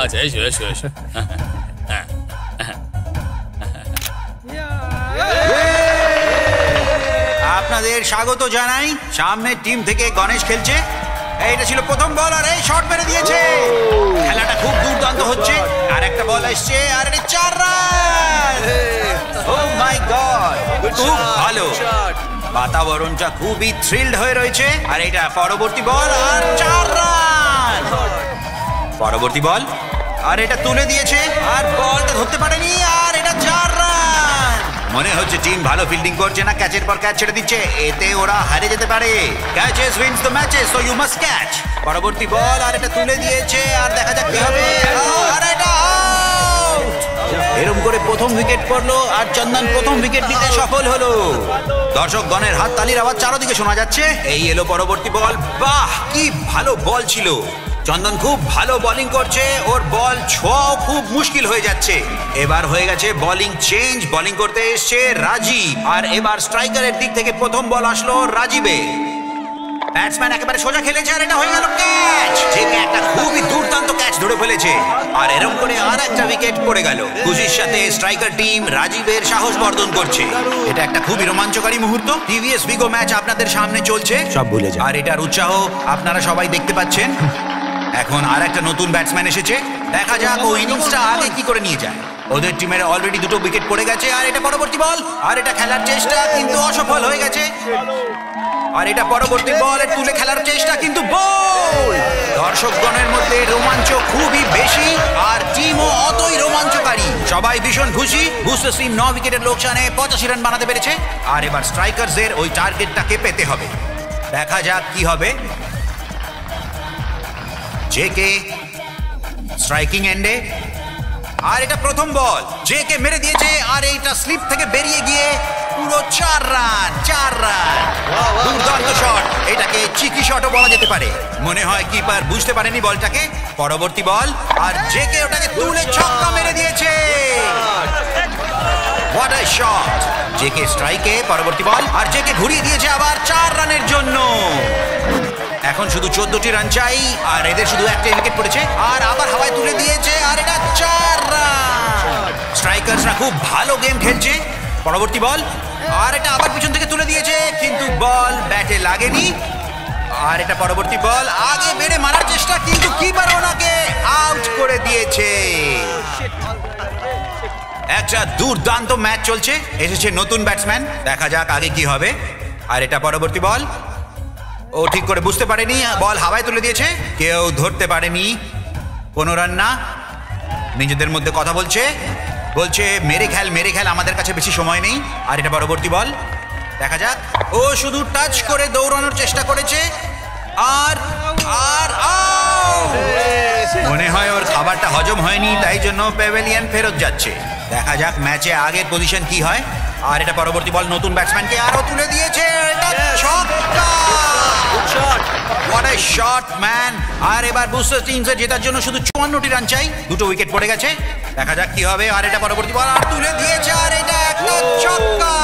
আচ্ছা, এসো এসো এসো। আপনাদের স্বাগত জানাই। সামনের টিম থেকে গণেশ খেলছে। এইটা ছিল প্রথম বল আর এই শট মেরে দিয়েছে। খেলাটা খুব দুর্দান্ত হচ্ছে। আর একটা বল আসছে আর এটা 4 রান। ও মাই গড, খুব ভালো। বাতাবরণটা খুবই থ্রিলড হয়ে রয়েছে। আর এটা পরবর্তী বল আর 4 রান। পরবর্তী বল আর এটা তুলে দিয়েছে আর বলটা ধরতে পারেনি আর এটা 4 রান। মনে হচ্ছে টিম ভালো ফিল্ডিং করছে না, ক্যাচের পর ক্যাচ ছেড়ে দিচ্ছে, এতে ওরা হারে যেতে পারে। Catches wins the matches, so you must catch. পরবর্তী বল আর এটা তুলে দিয়েছে আর দেখা যাক কি হবে। আর এটা আউট। এরকম করে প্রথম উইকেট পড়লো আর চন্দন প্রথম উইকেট নিতে সফল হলো। দর্শকগণের হাত তালির আওয়াজ চারদিকে শোনা যাচ্ছে। এই এলো পরবর্তী বল। বাহ, কি ভালো বল ছিল। চন্দন খুব ভালো বোলিং করছে, ওর বল ছোঁয়াও খুব মুশকিল হয়ে যাচ্ছে। এবার হয়ে গেছে বোলিং চেঞ্জ, বোলিং করতে এসছে রাজীব। আর এবার স্ট্রাইকারের দিক থেকে প্রথম বল আসলো রাজীবে। ব্যাটসম্যান একেবারে সোজা খেলেছে আর এটা হয়ে গেল ক্যাচ। যে একটা খুবই দুর্দান্ত ক্যাচ ধরে ফেলেছে আর এরকম করে আর একটা উইকেট পড়ে গেল। খুশির সাথে স্ট্রাইকার টিম রাজীবের সাহস বর্ধন করছে। এটা একটা খুবই রোমাঞ্চকারী মুহূর্ত। টিভিএস ভিগো ম্যাচ আপনাদের সামনে চলছে, সব ভুলে যান। আর এটার উৎসাহ আপনারা সবাই দেখতে পাচ্ছেন। এখন আর একটা নতুন ব্যাটসম্যান এসেছে, দেখা যাক ও ইনিংসটা আগে কি করে নিয়ে যায়। ওদের টিমের অলরেডি 2টো উইকেট পড়ে গেছে আর এটা পরবর্তী বল আর এটা খেলার চেষ্টা কিন্তু অসফল হয়ে গেছে। আর এটা পরবর্তী বল তুলে খেলার চেষ্টা কিন্তু বল। দর্শকগণের মধ্যে রোমাঞ্চ খুবই বেশি আর টিমও অতই রোমাঞ্চকারী। সবাই ভীষণ খুশি। বুস্টার টিম 9 উইকেটের লোকসানে 85 রান বানাতে পেরেছে। আর এবার স্ট্রাইকারদের ওই টার্গেটটাকে পেতে হবে। দেখা যাক কি হবে। জেকে স্ট্রাইকিং এন্ডে আর এটা প্রথম বল জেকে মেরে দিয়েছে আর এইটা স্লিপ থেকে বেরিয়ে গিয়ে পুরো 4 রান। 4 রান, দুর্দান্ত শট। এটাকে চিকি শটও বলা যেতে পারে। মনে হয় কিপার বুঝতে পারেনি বলটাকে। পরবর্তী বল আর জেকে ওটাকে তুলে ছক্কা মেরে দিয়েছে। What a shot. জেকে স্ট্রাইকে, পরবর্তী বল আর জেকে ঘুরিয়ে দিয়েছে আবার 4 রানের জন্য। এখন শুধু 14টি রান চাই আর এদের শুধু একটা উইকেট পড়েছে আর আবার হাওয়ায় তুলে দিয়েছে আর এটা 4 রান। স্ট্রাইকার্সরা খুব ভালো গেম খেলছে। পরবর্তী বল, আর এটা আবার পিছন থেকে তুলে দিয়েছে, কিন্তু বল ব্যাটে লাগেনি। আর এটা পরবর্তী বল, আগে বেড়ে মারার চেষ্টা, কিন্তু কিপার ওনাকে আউট করে দিয়েছে। একটা দুর্দান্ত ম্যাচ চলছে, এসেছে নতুন ব্যাটসম্যান, দেখা যাক আগে কি হবে। আর এটা পরবর্তী বল, ও ঠিক করে বুঝতে পারেনি, বল হাওয়ায় তুলে দিয়েছে, কেউ ধরতে পারেনি। কোনো রান না, নিজেদের মধ্যে কথা বলছে, মেরে খেল, আমাদের কাছে বেশি সময় নেই। আর এটা পরবর্তী বল, দেখা যাক, ও শুধু টাচ করে দৌড়ানোর চেষ্টা করেছে, আর আর মনে হয় ওর খাবারটা হজম হয়নি, তাই জন্য প্যাভিলিয়ন ফেরত যাচ্ছে। দেখা যাক ম্যাচে আগের পজিশন কি হয়। আর এটা পরবর্তী বল, নতুন ব্যাটসম্যানকে আরো তুলে দিয়েছে, এটা ছক্কা! What a shot, man! আর এবার বুস্টার টিমসের জেতার জন্য শুধু 54টি রান চাই, 2টো উইকেট পড়ে গেছে, দেখা যাক কি হবে। আর এটা পরবর্তী বল, আর তুলে দিয়েছে, আর এটা একটা ছক্কা!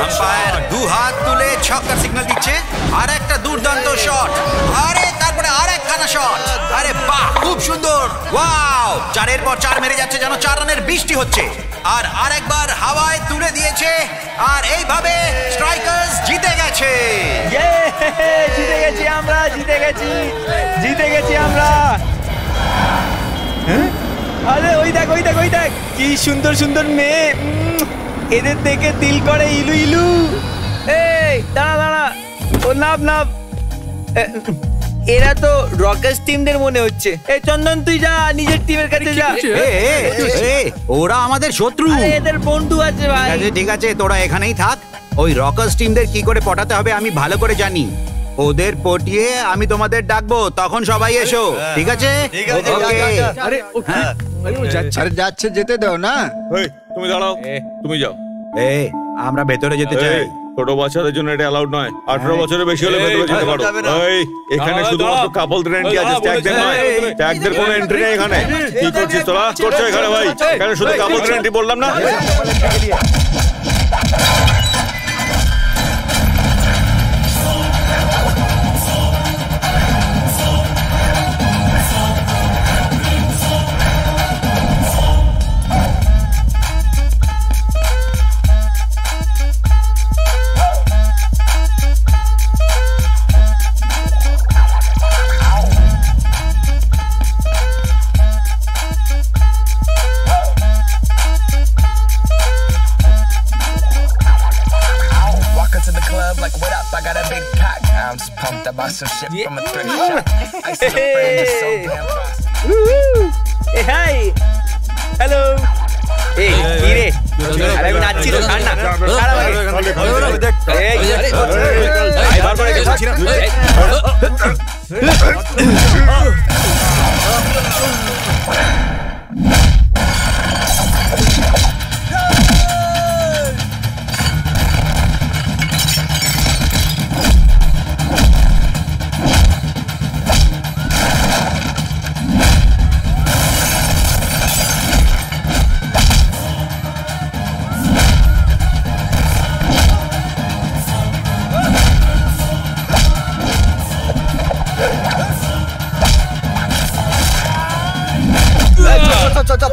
আম্পায়ার 2 হাত তুলে ছক্কা সিগন্যাল দিচ্ছে। আর একটা দুর্দান্ত শট, আরে তারপরে আরেকখানা শট, আরে বাহ, খুব সুন্দর, ওয়াও! 4-এর পর 4 মেরে যাচ্ছে, যেন 4 রানের বৃষ্টি হচ্ছে। আর আরেকবার হাওয়ায় তুলে দিয়েছে, আর এইভাবে স্ট্রাইকার্স জিতে গেছে। জিতে গেছি আমরা। আরে ওই দেখ কি সুন্দর সুন্দর মেয়ে, এদের দেখে দিল করে ইলু ইলু। এই দাঁড়া, ও নাব। এরা তো রকেটস টিমদের মনে হচ্ছে। এই চন্দন, তুই যা নিজের টিমের কাছে যা। ওরা আমাদের শত্রু, এদের বন্ধু আছে ভাই। ঠিক আছে, তোরা এখানেই থাক। ওই রকেটস টিমদের কি করে পটাতে হবে আমি ভালো করে জানি, ওদের পটিয়ে আমি তোমাদের ডাকবো, তখন সবাই এসো, ঠিক আছে? আরে যাচ্ছে, যেতে দাও না। তুমি দাঁড়াও, তুমি যাও। আমরা ভেতরে যেতে চাই। ছোট বাচ্চাদের জন্য এটা অ্যালাউড নয়, 18 বছরের বেশি হলে ভেতরে যেতে পারো। এখানে শুধুমাত্র কাপলদের এন্ট্রি আছে, স্ট্যাগদের নয়। স্ট্যাগদের কোনো এন্ট্রি নেই এখানে। কি করছিস তোরা? করছো এখানে ভাই? এখানে শুধু কাপলদের এন্ট্রি বললাম না? Some shit from a thrift shop. I see a friend is so damn Hey, hi. Hello. Hey, kire. Are আমি নাচছি তো, ছাড় না। ছাড় আমাকে। এই বার করে গেছি না।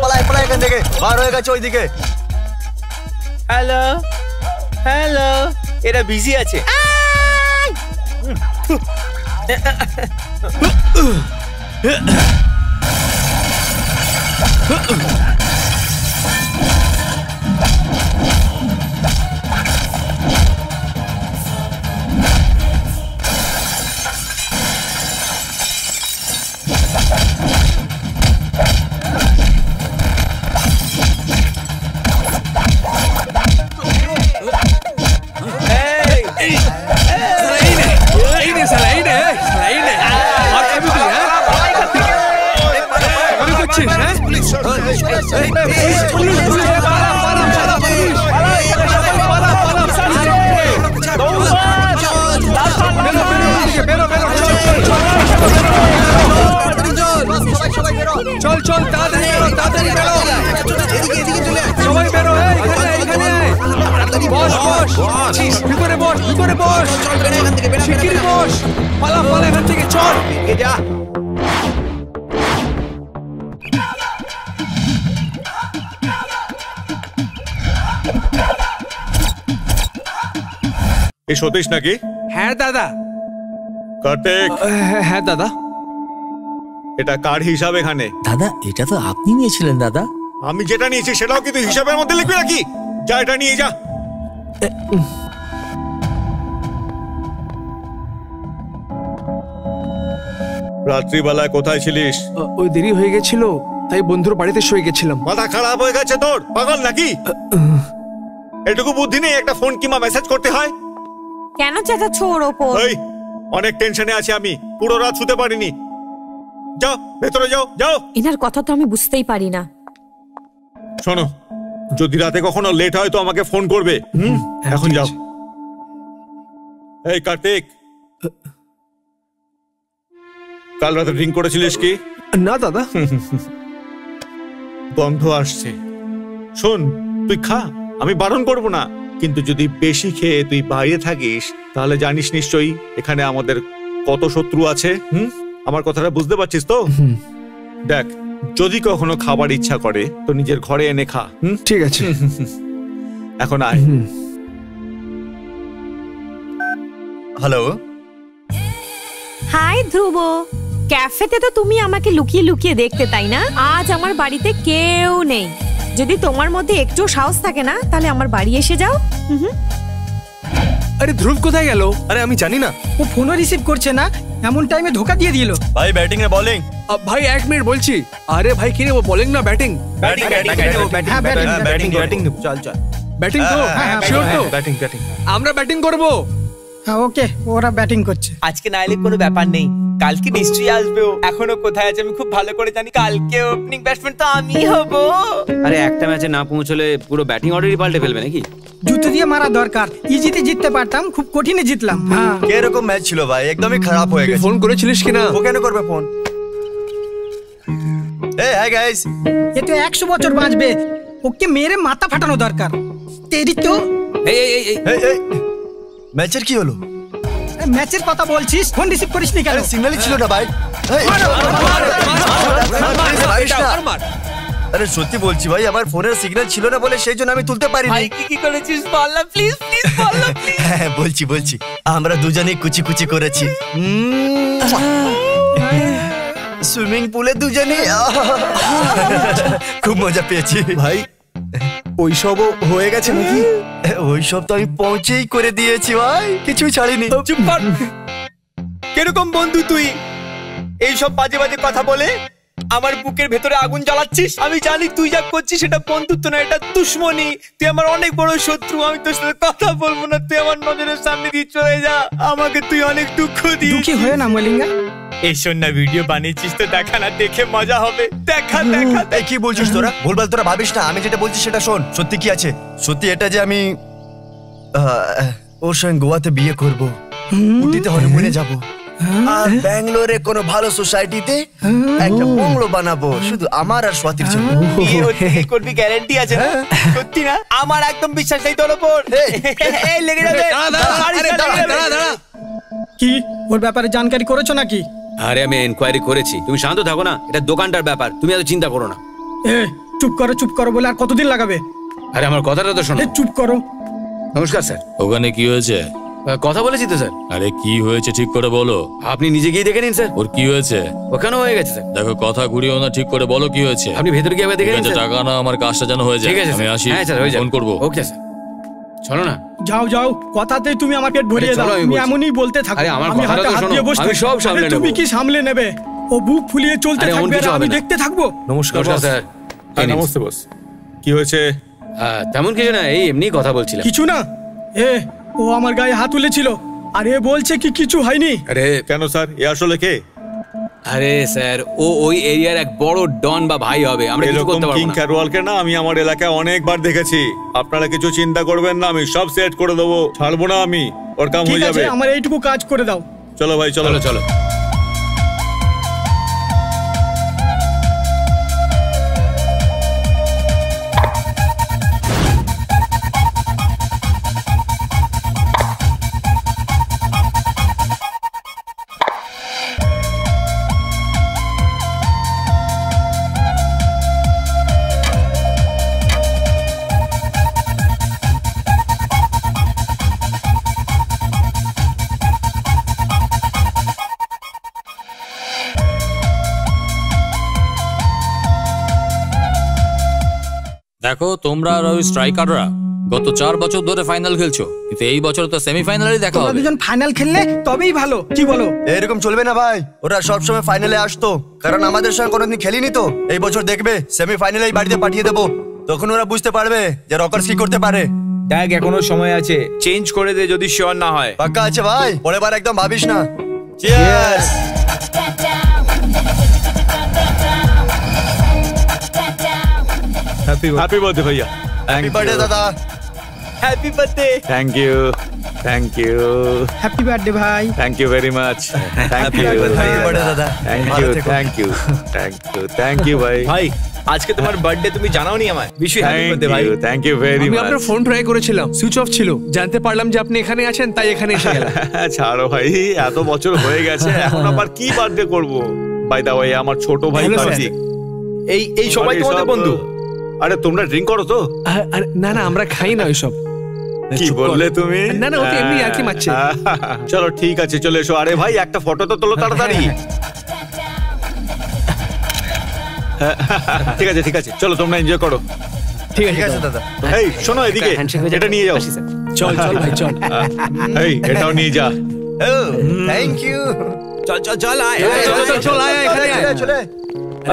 পালাই এখান থেকে, বার হয়ে গেছে ওইদিকে। হ্যালো, এরা বিজি আছে। চল চল তাড়াতাড়ি বেরো, তাড়াতাড়ি বেরো, সবাই বেরো। বস বস, ভিতরে বস, ভিতরে বস, শিগগিরই বস, পালা পালা এখান থেকে, চল যা। এই সতীশ নাকি? হ্যাঁ দাদা। কার্তিক। হ্যাঁ দাদা। এটা কার হিসাব এখানে? দাদা এটা তো আপনি নিয়েছিলেন দাদা। আমি যেটা নিয়েছি সেটাও কিন্তু হিসাবের মধ্যে লিখবি নাকি? যা এটা নিয়ে যা। রাত্রিবেলায় কোথায় ছিলিস? ওই দেরি হয়ে গেছিল তাই বন্ধুর বাড়িতে শুয়ে গেছিলাম। মাথা খারাপ হয়ে গেছে তোর? পাগল নাকি? এটুকু বুদ্ধি নেই একটা ফোন কিংবা মেসেজ করতে হয়? কেন চেঁচাচ্ছ ওর ওপর? এই অনেক টেনশনে আছি আমি, পুরো রাত শুতে পারিনি। যাও ভেতরে যাও যাও। এনার কথা তো আমি বুঝতেই পারি না। শোনো, যদি রাতে কখনো লেট হয় তো আমাকে ফোন করবে। এখন যাও। এই কার্তিক, কাল রাতে ড্রিঙ্ক করেছিলিস কি? না দাদা। গন্ধ আসছে। শোন, তুই খা, আমি বারণ করব না, কিন্তু যদি বেশি খেয়ে তুই বাইরে থাকিস তাহলে জানিস নিশ্চয়ই এখানে আমাদের কত শত্রু আছে। আমার কথাটা বুঝতে পারছিস তো? দেখ, যদি কখনো খাবার ইচ্ছা করে তো নিজের ঘরে এনে খা। ঠিক আছে। এখন আয়। হ্যালো। হাই ধ্রুব। ক্যাফেতে তো তুমি আমাকে লুকিয়ে লুকিয়ে দেখতে, তাই না? আজ আমার বাড়িতে কেউ নেই। যদি তোমার মধ্যে একটু সাহস থাকে না তাহলে আমার বাড়ি এসে যাও। আরে ধ্রুব কোথায় গেল? আরে আমি জানি না, ও ফোনও রিসিভ করছে না, এমন টাইমে ধোকা দিয়ে দিল। ভাই ব্যাটিং না বোলিং? ভাই 1 মিনিট বলছি। আরে ভাই কি নেবো, বোলিং না ব্যাটিং? ব্যাটিং চল চল। ব্যাটিং তো? শিওর তো? ব্যাটিং আমরা ব্যাটিং করব। হ্যাঁ ওকে, ওরা ব্যাটিং করছে। আজকে না এলে কোনো ব্যাপার নেই, কালকে নিশ্চয়ই আসবে। ও এখনো কোথায় আছে আমি খুব ভালো করে জানি। কালকে ওপেনিং ব্যাটসম্যান তো আমি হব। আরে একটা ম্যাচে না পৌঁছলে পুরো ব্যাটিং অর্ডারই পাল্টে ফেলবে নাকি? জুতো দিয়ে মারা দরকার। ইজিতে জিততে পারতাম, খুব কঠিনে জিতলাম। হ্যাঁ এরকম ম্যাচ ছিল ভাই, একদমই খারাপ হয়ে গেছে। ফোন করেছিলিস কিনা? ও কেন করবে ফোন? এই হাই গাইস। এ তো 100 বছর বাঁচবে, ওকে মেরে মাথা ফাটানো দরকার। তেরি তো। এই ম্যাচের কি হলো? ম্যাচের কথা বলছিস, ফোন রিসিভ করিস নি কেন? সিগন্যালই ছিল না ভাই। আরে সত্যি বলছি ভাই, আমার ফোনের সিগন্যাল ছিল না বলে সেই জন্য আমি তুলতে পারিনি। ভাই কি করেছিস বল না প্লিজ, প্লিজ বল না প্লিজ। হ্যাঁ বলছি, আমরা দুজনেই কুচি কুচি করেছি সুইমিং পুলে দুজনে। খুব মজা পেয়েছি ভাই। ওইসবও হয়ে গেছে নাকি? ওইসব তো আমি পৌঁছেই করে দিয়েছি ভাই, কিছুই ছাড়িনি। চুপ কর। কিরকম বন্ধু তুই? এইসব বাজে বাজে কথা বলে আমার বুকের ভেতরে আগুন জ্বালাচ্ছিস। আমি জানি তুই যা করছিস সেটা বন্ধুত্ব না, এটা দুশ্মনী। তুই আমার অনেক বড় শত্রু, আমি তোর সাথে কথা বলবো না। তুই আমার নজরের সামনে দিয়ে চলে যা, আমাকে তুই অনেক দুঃখ দিস। দুঃখী হয়ে না মলিঙ্গা। এই শোন না, ভিডিও বানিয়েছিস তো দেখা না, দেখে মজা হবে। দেখা দেখা। এই কি বলছিস তোরা? ভুলভাল তোরা ভাবিস না, আমি যেটা বলছি সেটা শোন। সত্যি কি আছে? সত্যি এটা যে আমি ওর সঙ্গে গোয়াতে বিয়ে করব, উটিতে হনিমুনে যাব, আর ব্যাঙ্গালোরে কোনো ভালো সোসাইটিতে একটা বাংলো বানাবো শুধু আমার আর স্বাতীর জন্য। করবি গ্যারান্টি আছে না? সত্যি না? আমার একদম বিশ্বাস নেই তোর উপর। এই লেগে যাবে। কি ওর ব্যাপারে জানকারি করেছো নাকি? আরে আমি এনকোয়ারি করেছি, তুমি শান্ত থাকো না, এটা দোকানটার ব্যাপার, তুমি এত চিন্তা করো না। চুপ করো বলে আর কতদিন লাগাবে? আরে আমার কথাটা তো শোনো। চুপ করো। নমস্কার স্যার। ওখানে কি হয়েছে? কথা বলেছি তো স্যার। আরে কি হয়েছে ঠিক করে বলো। আপনি নিজে গিয়ে দেখে নিন স্যার। ওর কি হয়েছে? ওখানে হয়ে গেছে স্যার। দেখো কথা ঘুরিও না, ঠিক করে বলো কি হয়েছে। আপনি ভেতরে গিয়ে দেখে নিন স্যার। টাকা না আমার কাজটা যেন হয়ে যায়। ঠিক আছে আমি আসি। হ্যাঁ স্যার, হয়ে যাবে। ফোন করব। ওকে স্যার, চলো না। যাও কথাতেই তুমি আমার পেট ভরিয়ে দাও। তুমি এমনই বলতে থাকো। আরে আমার আমি কথাটা তো হাত শোনো, দিয়ে বসে আমি সব সামলে নেব। তুমি কি সামলে নেবে? ও বুক ফুলিয়ে চলতে থাকবে আর আমি দেখতে থাকবো। নমস্কার স্যার। নমস্তে বস। কি হয়েছে? তেমন কিছু না, এই এমনি কথা বলছিলাম। কিছু না? ও আমার গায়ে হাত তুলেছিল আর এ বলছে কি কিছু হয়নি। আরে কেন স্যার, এ আসলে কে? আরে স্যার, ও ওই এরিয়ার এক বড় ডন বা ভাই হবে। আমরা কিছু করতে পারবো কিং না। ক্যারওয়ালকে না আমি আমার এলাকায় অনেকবার দেখেছি। আপনারা কিছু চিন্তা করবেন না, আমি সব সেট করে দেবো, ছাড়বো না আমি, ওর কাম হয়ে যাবে। আমার এইটুকু কাজ করে দাও। চলো ভাই, চলো চলো। দেখো তোমরা আর ওই স্ট্রাইকাররা গত 4 বছর ধরে ফাইনাল খেলছো, কিন্তু এই বছর তো সেমিফাইনালেই দেখা তোমরা হবে। দুজন ফাইনাল খেললে তবেই ভালো, কি বলো? এরকম চলবে না ভাই, ওরা সবসময় ফাইনালে আসতো, কারণ আমাদের সঙ্গে কোনোদিন খেলিনি তো। এই বছর দেখবে সেমিফাইনালেই বাড়িতে পাঠিয়ে দেবো, তখন ওরা বুঝতে পারবে যে রকার্স কি করতে পারে। দেখ এখনো সময় আছে, চেঞ্জ করে দে যদি শিওর না হয়। পাক্কা আছে ভাই, পরের বার একদম ভাবিস না। চিয়ার্স। হ্যাপি বার্থডে ভাইয়া। হ্যাপি বার্থডে দাদা। Happy birthday. Thank you, thank you, happy birthday ভাই। Thank you very much. Thank you, happy birthday দাদা। থ্যাংক ইউ, থ্যাংক ইউ ভাই। ভাই আজকে তোমার বার্থডে, তুমি জানাওনি আমায়। বিশু হ্যাপি বার্থডে ভাই। থ্যাংক ইউ ভেরি আমি মাচ। আপনার ফোন ট্রাই করেছিলাম, সুইচ অফ ছিল। জানতে পারলাম যে আপনি এখানে আছেন, তাই এখানে এসে গেলাম। ছাড়ো ভাই, এত বছর হয়ে গেছে, এখন আবার কি বার্থডে করব? বাই দা ওয়ে, আমার ছোট ভাই Hello, sir. কার্তিক। এই সবাই তোমাদের বন্ধু? আরে তোমরা ড্রিঙ্ক করো তো? না না, আমরা খাই না ওইসব। কি বললে তুমি? না না, ওকে এমনি আর কি মারছে। চলো ঠিক আছে, চলে এসো। আরে ভাই একটা ফটো তো তোলো তাড়াতাড়ি। ঠিক আছে ঠিক আছে, চলো তোমরা এনজয় করো। ঠিক আছে দাদা। এই শোনো, এদিকে এটা নিয়ে যাও। চল চল ভাই চল। এই এটাও নিয়ে যা। Thank you. চল চল চল আয়। চল আয় এখানে আয়। চলে।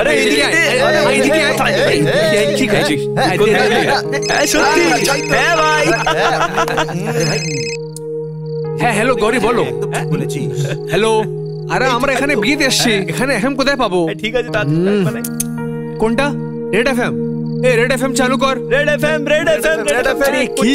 আরে এদিকে আয়, এদিকে আয়। ঠিক আছে। সত্যি? হ্যাঁ ভাই। হ্যাঁ হ্যালো গৌরী, বলো। বলেছিস। হ্যালো। আরে আমরা এখানে বিয়েতে এসেছি, এখানে এফএম কোথায় পাবো? ঠিক আছে তাড়াতাড়ি। কোনটা? Red FM. এই রেড এফএম চালু কর। Red FM, red FM, red FM. কি?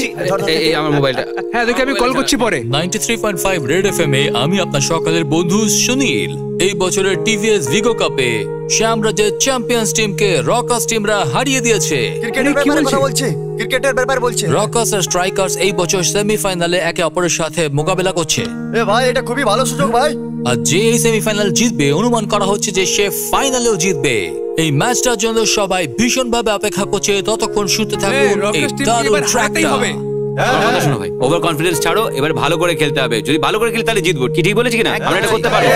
এই আমার মোবাইলটা। হ্যাঁ দেখি, আমি কল করছি পরে। 93.5 রেড এফএম এ আমি আপনার সকালের বন্ধু সুনীল। এই বছরের টিভিএস ভিগো কাপে শ্যামরাজের চ্যাম্পিয়ন্স টিমকে রকার্স টিমরা হারিয়ে দিয়েছে। ক্রিকেটের ব্যাপারে কথা বলছে, ক্রিকেটের ব্যাপারে বলছে। রকার্স আর স্ট্রাইকার্স এই বছর সেমিফাইনালে একে অপরের সাথে মোকাবেলা করছে। এ ভাই, এটা খুবই ভালো সুযোগ ভাই। আর যে এই সেমিফাইনাল জিতবে, অনুমান করা হচ্ছে যে সে ফাইনালেও জিতবে। এই ম্যাচটার জন্য সবাই ভীষণভাবে অপেক্ষা করছে। ততক্ষণ শুনতে থাকুন এই দারুণ ট্র্যাকটা। আমার কথা শোনো ভাই, ওভার কনফিডেন্স ছাড়ো, এবার ভালো করে খেলতে হবে। যদি ভালো করে খেলি তাহলে জিতবো। কি ঠিক বলেছি কিনা? আমরা এটা করতে পারবো।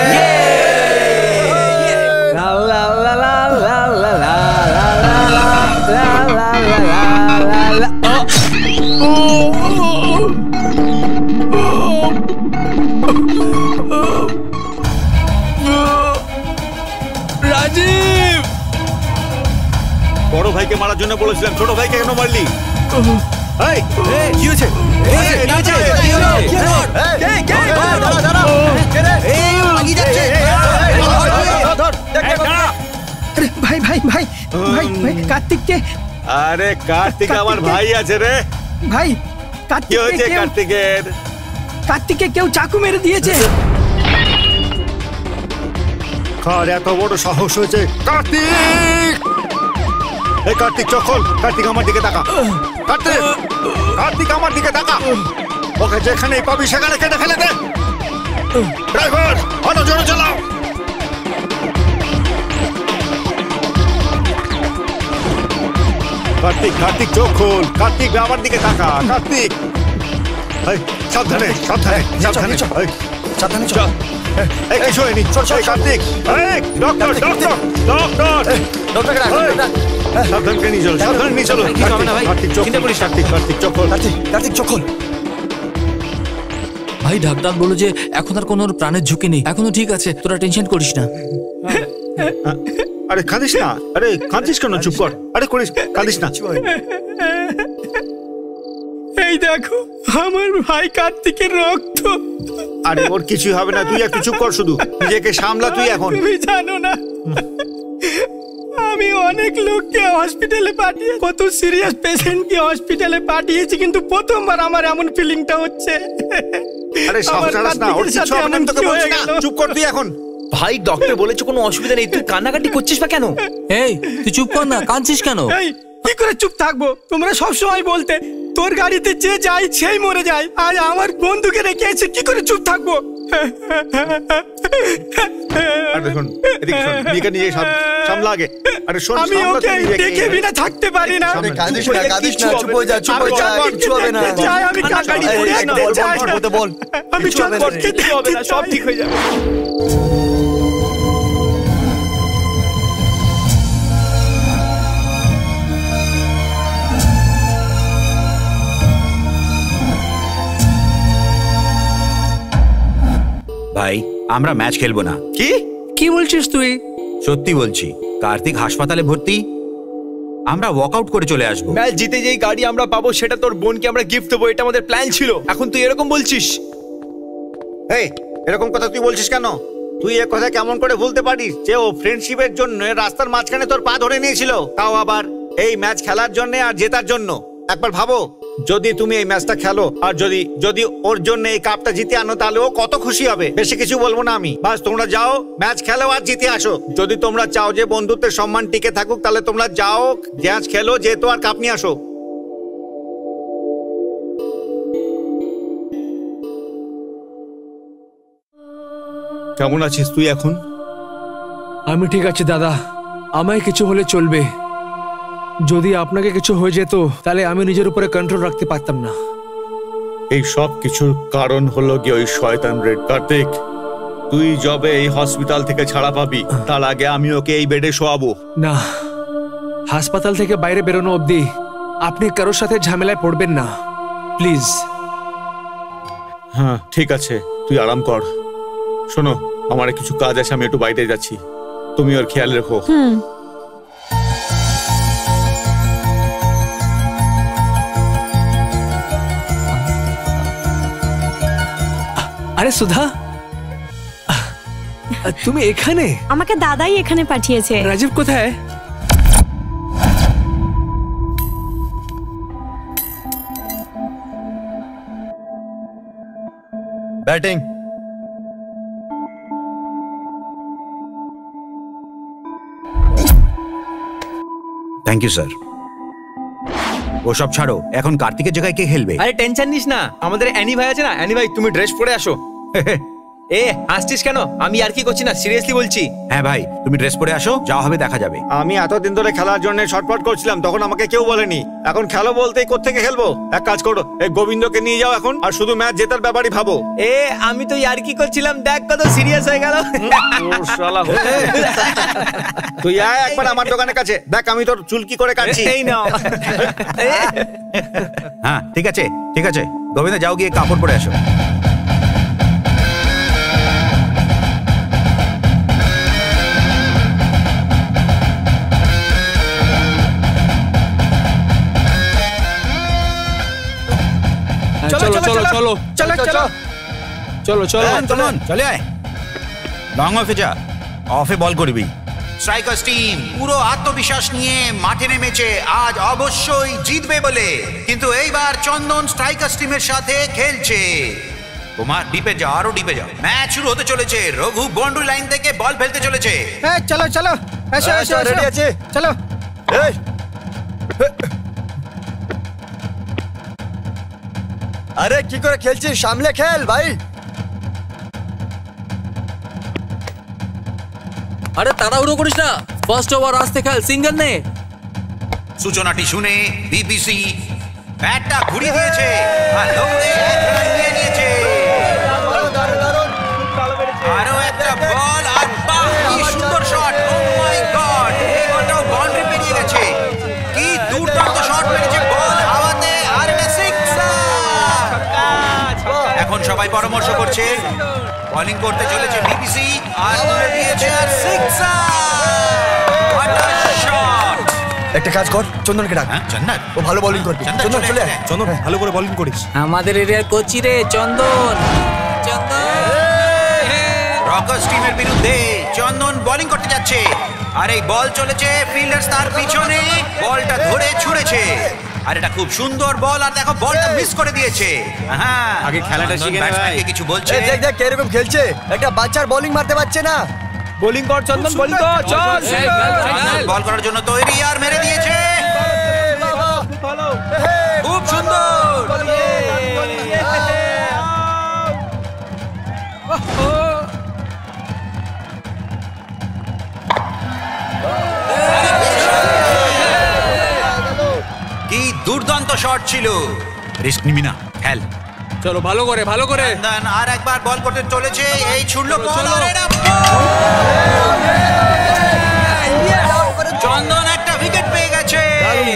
রাজীব, বড় ভাইকে মারার জন্য বলেছিলাম, ছোট ভাইকে কেন মারলি? এই কি হয়েছে? ভাই ভাই ভাই ভাই ভাই, কার্তিককে। আরে কার্তিক আমার ভাই আছে রে। ভাই কি হয়েছে কার্তিকের? কার্তিককে কেউ চাকু মেরে দিয়েছে। কার এত বড় সাহস হয়েছে? কার্তিক! এই কার্তিক চল, কার্তিক আমার দিকে তাকা। কার্তিক, কার্তিক আমার দিকে তাকা। ওকে যেখানেই পাবি সেখানে কেটে ফেলে দে। ড্রাইভার, অটো জোরে চালাও। কার্তিক, কার্তিক চোখ খোল। কার্তিক আমার দিকে তাকা। কার্তিক, এই, সাবধানে সাবধানে সাবধানে এই, সাবধানে চল। এই কিছু হয়নি। এই কার্তিক, এই ডক্টর ডক্টর ডক্টর ডক্টরকে ডাক, সাবধানকে নিয়ে চলো, সাবধান নিয়ে চলো। কার্তিক চোখ খোল। কার্তিক, কার্তিক চোখ খোল। কার্তিক চোখ খোল। ভাই ডাক্তার বললো যে এখন আর কোনো প্রাণের ঝুঁকি নেই, এখনো ঠিক আছে, তোরা টেনশন করিস না। আরে কাঁদিস না। আরে কাঁদিস কেন? চুপ কর। আরে করিস, কাঁদিস না। এই দেখো আমার ভাই কার্তিকের রক্ত। আরে ওর কিছু হবে না, তুই একটু চুপ কর, শুধু নিজেকে সামলা তুই এখন। তুমি জানো না, আমি অনেক লোককে হসপিটালে পাঠিয়ে, কত সিরিয়াস পেশেন্টকে হসপিটালে পাঠিয়েছি, কিন্তু প্রথমবার আমার এমন ফিলিংটা হচ্ছে। আরে সাহস ছাড়াস না, ওর কিছু হবে না, আমি তোকে বলছি না। চুপ কর তুই এখন। ভাই ডক্টর বলেছে কোনো অসুবিধা নেই, তুই কান্নাকাটি করছিস বা কেন? এই তুই চুপ কর না, কাঁদছিস কেন? এই কি করে চুপ থাকবো? তোমরা সব সময় বলতে তোর গাড়িতে যে যায় সেই মরে যায়, আর আমার বন্ধুকে রেখে এসে কি করে চুপ থাকবো? আরে দেখুন, এদিকে শোন, নিজেকে নিজে সামলা আগে। আরে শোন, আমি ওকে দেখে বিনা থাকতে পারি না। কাঁদিস না, কাঁদিস না, চুপ হয়ে যা, চুপ হয়ে যা, কিচ্ছু হবে না। আমি কাকাড়ি করে দেখতে চাই। বল, আমি চুপ করতে হবে না, সব ঠিক হয়ে যাবে। ভাই আমরা ম্যাচ খেলবো না। কি কি বলছিস তুই? সত্যি বলছি, কার্তিক হাসপাতালে ভর্তি, আমরা ওয়াকআউট করে চলে আসবো। ম্যাচ জিতে যেই গাড়ি আমরা পাবো সেটা তোর বোনকে আমরা গিফট দেবো, এটা আমাদের প্ল্যান ছিল। এখন তুই এরকম বলছিস? এই এরকম কথা তুই বলছিস কেন? তুই এ কথা কেমন করে ভুলতে পারিস যে ও ফ্রেন্ডশিপের জন্য রাস্তার মাঝখানে তোর পা ধরে নিয়েছিল, তাও আবার এই ম্যাচ খেলার জন্য আর জেতার জন্য। একবার ভাবো, যদি তুমি এই ম্যাচটা খেলো আর যদি ওর জন্য এই কাপটা জিতে আনো, তাহলে ও কত খুশি হবে। বেশি কিছু বলবো না আমি, বাস তোমরা যাও, ম্যাচ খেলো আর জিতে আসো। যদি তোমরা চাও যে বন্ধুত্বের সম্মান টিকে থাকুক, তাহলে তোমরা যাও, ম্যাচ খেলো, যেতো আর কাপ নিয়ে আসো। কেমন আছিস তুই এখন? আমি ঠিক আছি দাদা, আমায় কিছু হলে চলবে। যদি আপনাকে কিছু হয়ে যেত তাহলে আমি নিজের উপরে কন্ট্রোল রাখতে পারতাম না। এই সব কিছুর কারণ হলো গিয়ে ওই শয়তান রেড। কার্তিক, তুই যবে এই হসপিটাল থেকে ছাড়া পাবি, তার আগে আমি ওকে এই বেডে শোয়াবো। না, হাসপাতাল থেকে বাইরে বেরোনো অবধি আপনি কারোর সাথে ঝামেলায় পড়বেন না, প্লিজ। হ্যাঁ ঠিক আছে, তুই আরাম কর। শোনো, আমার কিছু কাজ আছে, আমি একটু বাইরে যাচ্ছি, তুমি ওর খেয়াল রেখো। আরে সুধা, তুমি এখানে? আমাকে দাদাই এখানে পাঠিয়েছে। রাজীব কোথায়? ব্যাটিং। Thank you sir. ওসব ছাড়ো, এখন কার্তিকের জায়গায় কে খেলবে? আরে টেনশন নিস না, আমাদের অ্যানি ভাই আছে না। অ্যানি ভাই, তুমি ড্রেস পরে আসো। এ হাসছিস কেন? আমি আর কি করছি না, সিরিয়াসলি বলছি। হ্যাঁ ভাই, তুমি ড্রেস পরে আসো, যা হবে দেখা যাবে। আমি এতদিন ধরে খেলার জন্য ছটফট করছিলাম, তখন আমাকে কেউ বলেনি। এখন খেলো বলতেই কোত্থেকে খেলবো? এক কাজ করো, এই গোবিন্দকে নিয়ে যাও এখন, আর শুধু ম্যাচ জেতার ব্যাপারই ভাবো। এ আমি তো আর কি করছিলাম, দেখ কত সিরিয়াস হয়ে গেল। তুই আয় একবার আমার দোকানের কাছে, দেখ আমি তোর চুল কি করে কাটছি। এই নাও। হ্যাঁ ঠিক আছে ঠিক আছে, গোবিন্দ যাও গিয়ে কাপড় পরে আসো। চলো চলো চলো চলো চলো চলো চলো চলো চলুন চলে আয়, লং অফে যা, অফে বল করবি। স্ট্রাইকার্স টিম পুরো আত্মবিশ্বাস নিয়ে মাঠে নেমেছে আজ অবশ্যই জিতবে বলে, কিন্তু এইবার চন্দন স্ট্রাইকার্স টিমের সাথে খেলছে। তোমার ডিপে যাও, আরো ডিপে যাও। ম্যাচ শুরু হতে চলেছে, রঘু বাউন্ডারি লাইন থেকে বল ফেলতে চলেছে। চলো চলো, এসো এসো, রেডি আছে, চলো। আরে কি করে খেলছিস, সামলে খেল ভাই। আরে তাড়াহুড়ো করিস না, ফার্স্ট ওভার আসতে খেল, সিঙ্গেল নে। সূচনাটি শুনে বিবিসি ব্যাটটা ঘুরিয়ে দিয়েছে আর দৌড়ে এক রান নিয়ে নিয়েছে। আরো একটা বল, আর বাহ কি সুন্দর শট! ও মাই গড, এই বলটাও বাউন্ডারি পেরিয়ে গেছে। কি দুর্দান্ত শট মেরেছে, বল হাওয়াতে, আর এটা সিক্সার। এখন সবাই পরামর্শ করছে, বোলিং করতে চলেছে বিবিসি, আর তুলে দিয়েছে আর সিক্সার। What a shot! একটা কাজ কর, চন্দনকে ডাক। চন্দন, ও ভালো বোলিং করবে। চন্দন চলে আয়। চন্দন ভালো করে বোলিং করিস। আমাদের এরিয়ার কোচি রে চন্দন। রকার্স টিমের বিরুদ্ধে চন্দন বোলিং করতে যাচ্ছে, আর এই বল চলেছে ফিল্ডার্স তার পিছনে, বলটা ধরে ছুঁড়েছে, আর এটা খুব সুন্দর বল, আর দেখো বলটা মিস করে দিয়েছে। হ্যাঁ, আগে খেলাটা শিখে নে ভাই। কিছু বলছে, দেখ দেখ কিরকম খেলছে, একটা বাচ্চার বোলিং মারতে পারছে না। বোলিং কর চন্দন, বোলিং কর, চল। বল করার জন্য তৈরি, আর মেরে দিয়েছে। খুব সুন্দর। কি দুর্দান্ত শট ছিল। রিস্ক নিবি না, খেল। চলো ভালো করে ভালো করে। আর একবার বল করতে চলেছে, এই ছুড়লো বল, আর এটা চন্দন একটা উইকেট পেয়ে গেছে।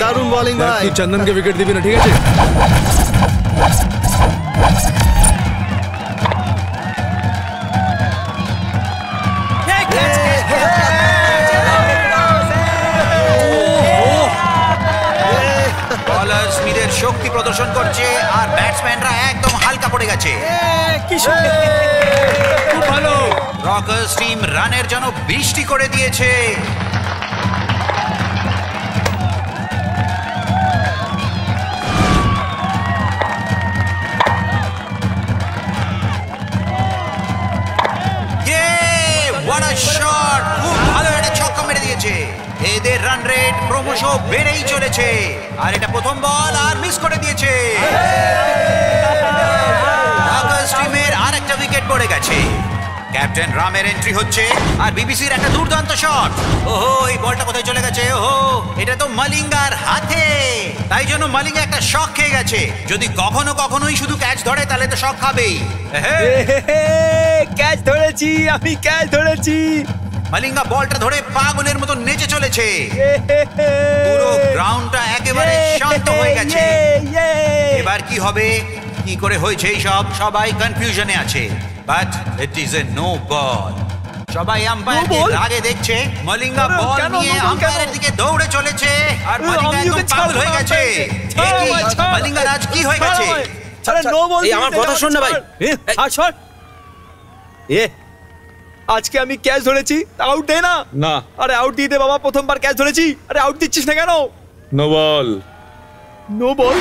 দারুণ বোলিং ভাই। তুই চন্দনকে উইকেট দিবি না, ঠিক আছে? শোষণ করছে আর ব্যাটসম্যানরা একদম হালকা পড়ে গেছে। খুব ভালো। রকার্স টিম রানের জন্য বৃষ্টি করে দিয়েছে। শট, খুব ভালো একটা ছক্কা মেরে দিয়েছে। এদের রান রেট ক্রমশ বেড়েই চলেছে। আর এটা প্রথম বল আর মিস করে দিয়েছে। রকার্স টিমের আরেকটা উইকেট পড়ে গেছে। ক্যাপ্টেন রামের এন্ট্রি হচ্ছে আর বিবিসির একটা দুর্দান্ত শট। ওহো, এই বলটা কোথায় চলে গেছে? ওহো, এটা তো মালিঙ্গার হাতে। তাই জন্য মালিঙ্গা একটা শক খেয়ে গেছে। যদি কখনোই শুধু ক্যাচ ধরে তাহলে তো শক খাবেই। ক্যাচ ধরেছি, আমি ক্যাচ ধরেছি। মালিঙ্গা বলটা ধরে পাগলের মতো নেচে চলেছে। পুরো গ্রাউন্ডটা একেবারে শান্ত হয়ে গেছে। এবার কি হবে, কি করে হয়েছে এই সব, সবাই কনফিউশনে আছে। But it is a no ball. সবাই আম্পায়ারকে আগে দেখছে। মালিঙ্গা বল নিয়ে আম্পায়ারের দিকে দৌড়ে চলেছে আর মালিঙ্গা একদম পাগল হয়ে গেছে। মালিঙ্গার আজ কি হয়ে গেছে? আমার কথা শোন না ভাই। আজকে আমি ক্যাচ ধরেছি, আউট দে না। না, আরে আউট দিয়ে দে বাবা, প্রথমবার ক্যাচ ধরেছি। আরে আউট দিচ্ছিস না কেন? No ball. No ball?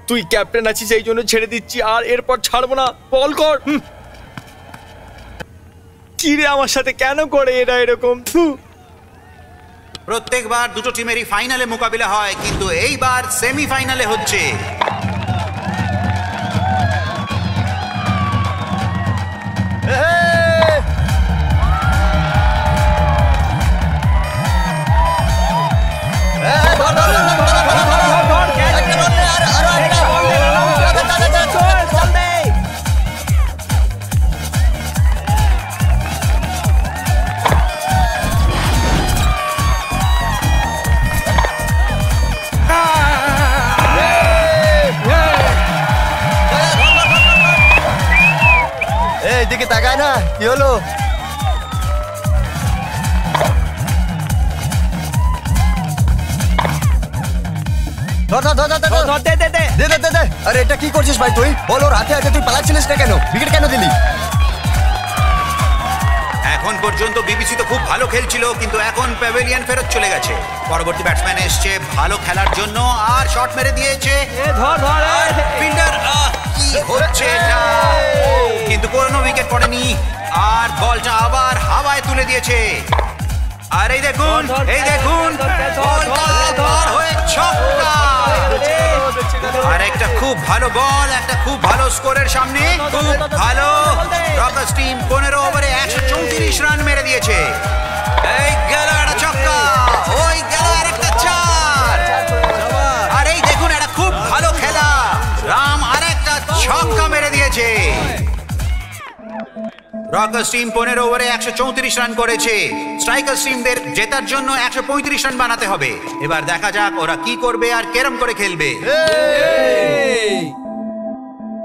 তুই ক্যাপ্টেন আছিস এই জন্য ছেড়ে দিচ্ছি, আর এরপর ছাড়বো না। বল কর। কি রে, আমার সাথে কেন করে এরা এরকম? প্রত্যেকবার দুটো টিমেরই ফাইনালে মোকাবিলা হয়, কিন্তু এইবার সেমিফাইনালে হচ্ছে। দিকে তাকায় না, কি হলো? আরে এটা কি করছিস ভাই তুই? বল, ওর হাতে আছে, তুই পালাচ্ছিলিস না কেন? উইকেট কেন দিলি? এখন পর্যন্ত বিবিসি তো খুব ভালো খেলছিল, কিন্তু এখন প্যাভিলিয়ন ফেরত চলে গেছে। পরবর্তী ব্যাটসম্যান এসছে ভালো খেলার জন্য আর শট মেরে দিয়েছে। ফিল্ডার, কি হচ্ছে এটা? কিন্তু কোনো উইকেট পড়েনি আর বলটা আবার হাওয়ায় তুলে দিয়েছে। আর এই দেখুন, বলটা হয়ে ছক্কা। আর একটা খুব ভালো বল, একটা খুব ভালো স্কোরের সামনে, খুব ভালো। রকার্স টিম 15 ওভারে 134 রান মেরে দিয়েছে। এই গেল একটা ছক্কা, ওই গেল আরেকটা চার। আর এই দেখুন, একটা খুব ভালো খেলা। রাম আরেকটা ছক্কা মেরে দিয়েছে। রকার্স টিম 15 ওভারে 134 রান করেছে। স্ট্রাইকার্স টিমদের জেতার জন্য 135 রান বানাতে হবে। এবার দেখা যাক ওরা কি করবে আর কেরম করে খেলবে।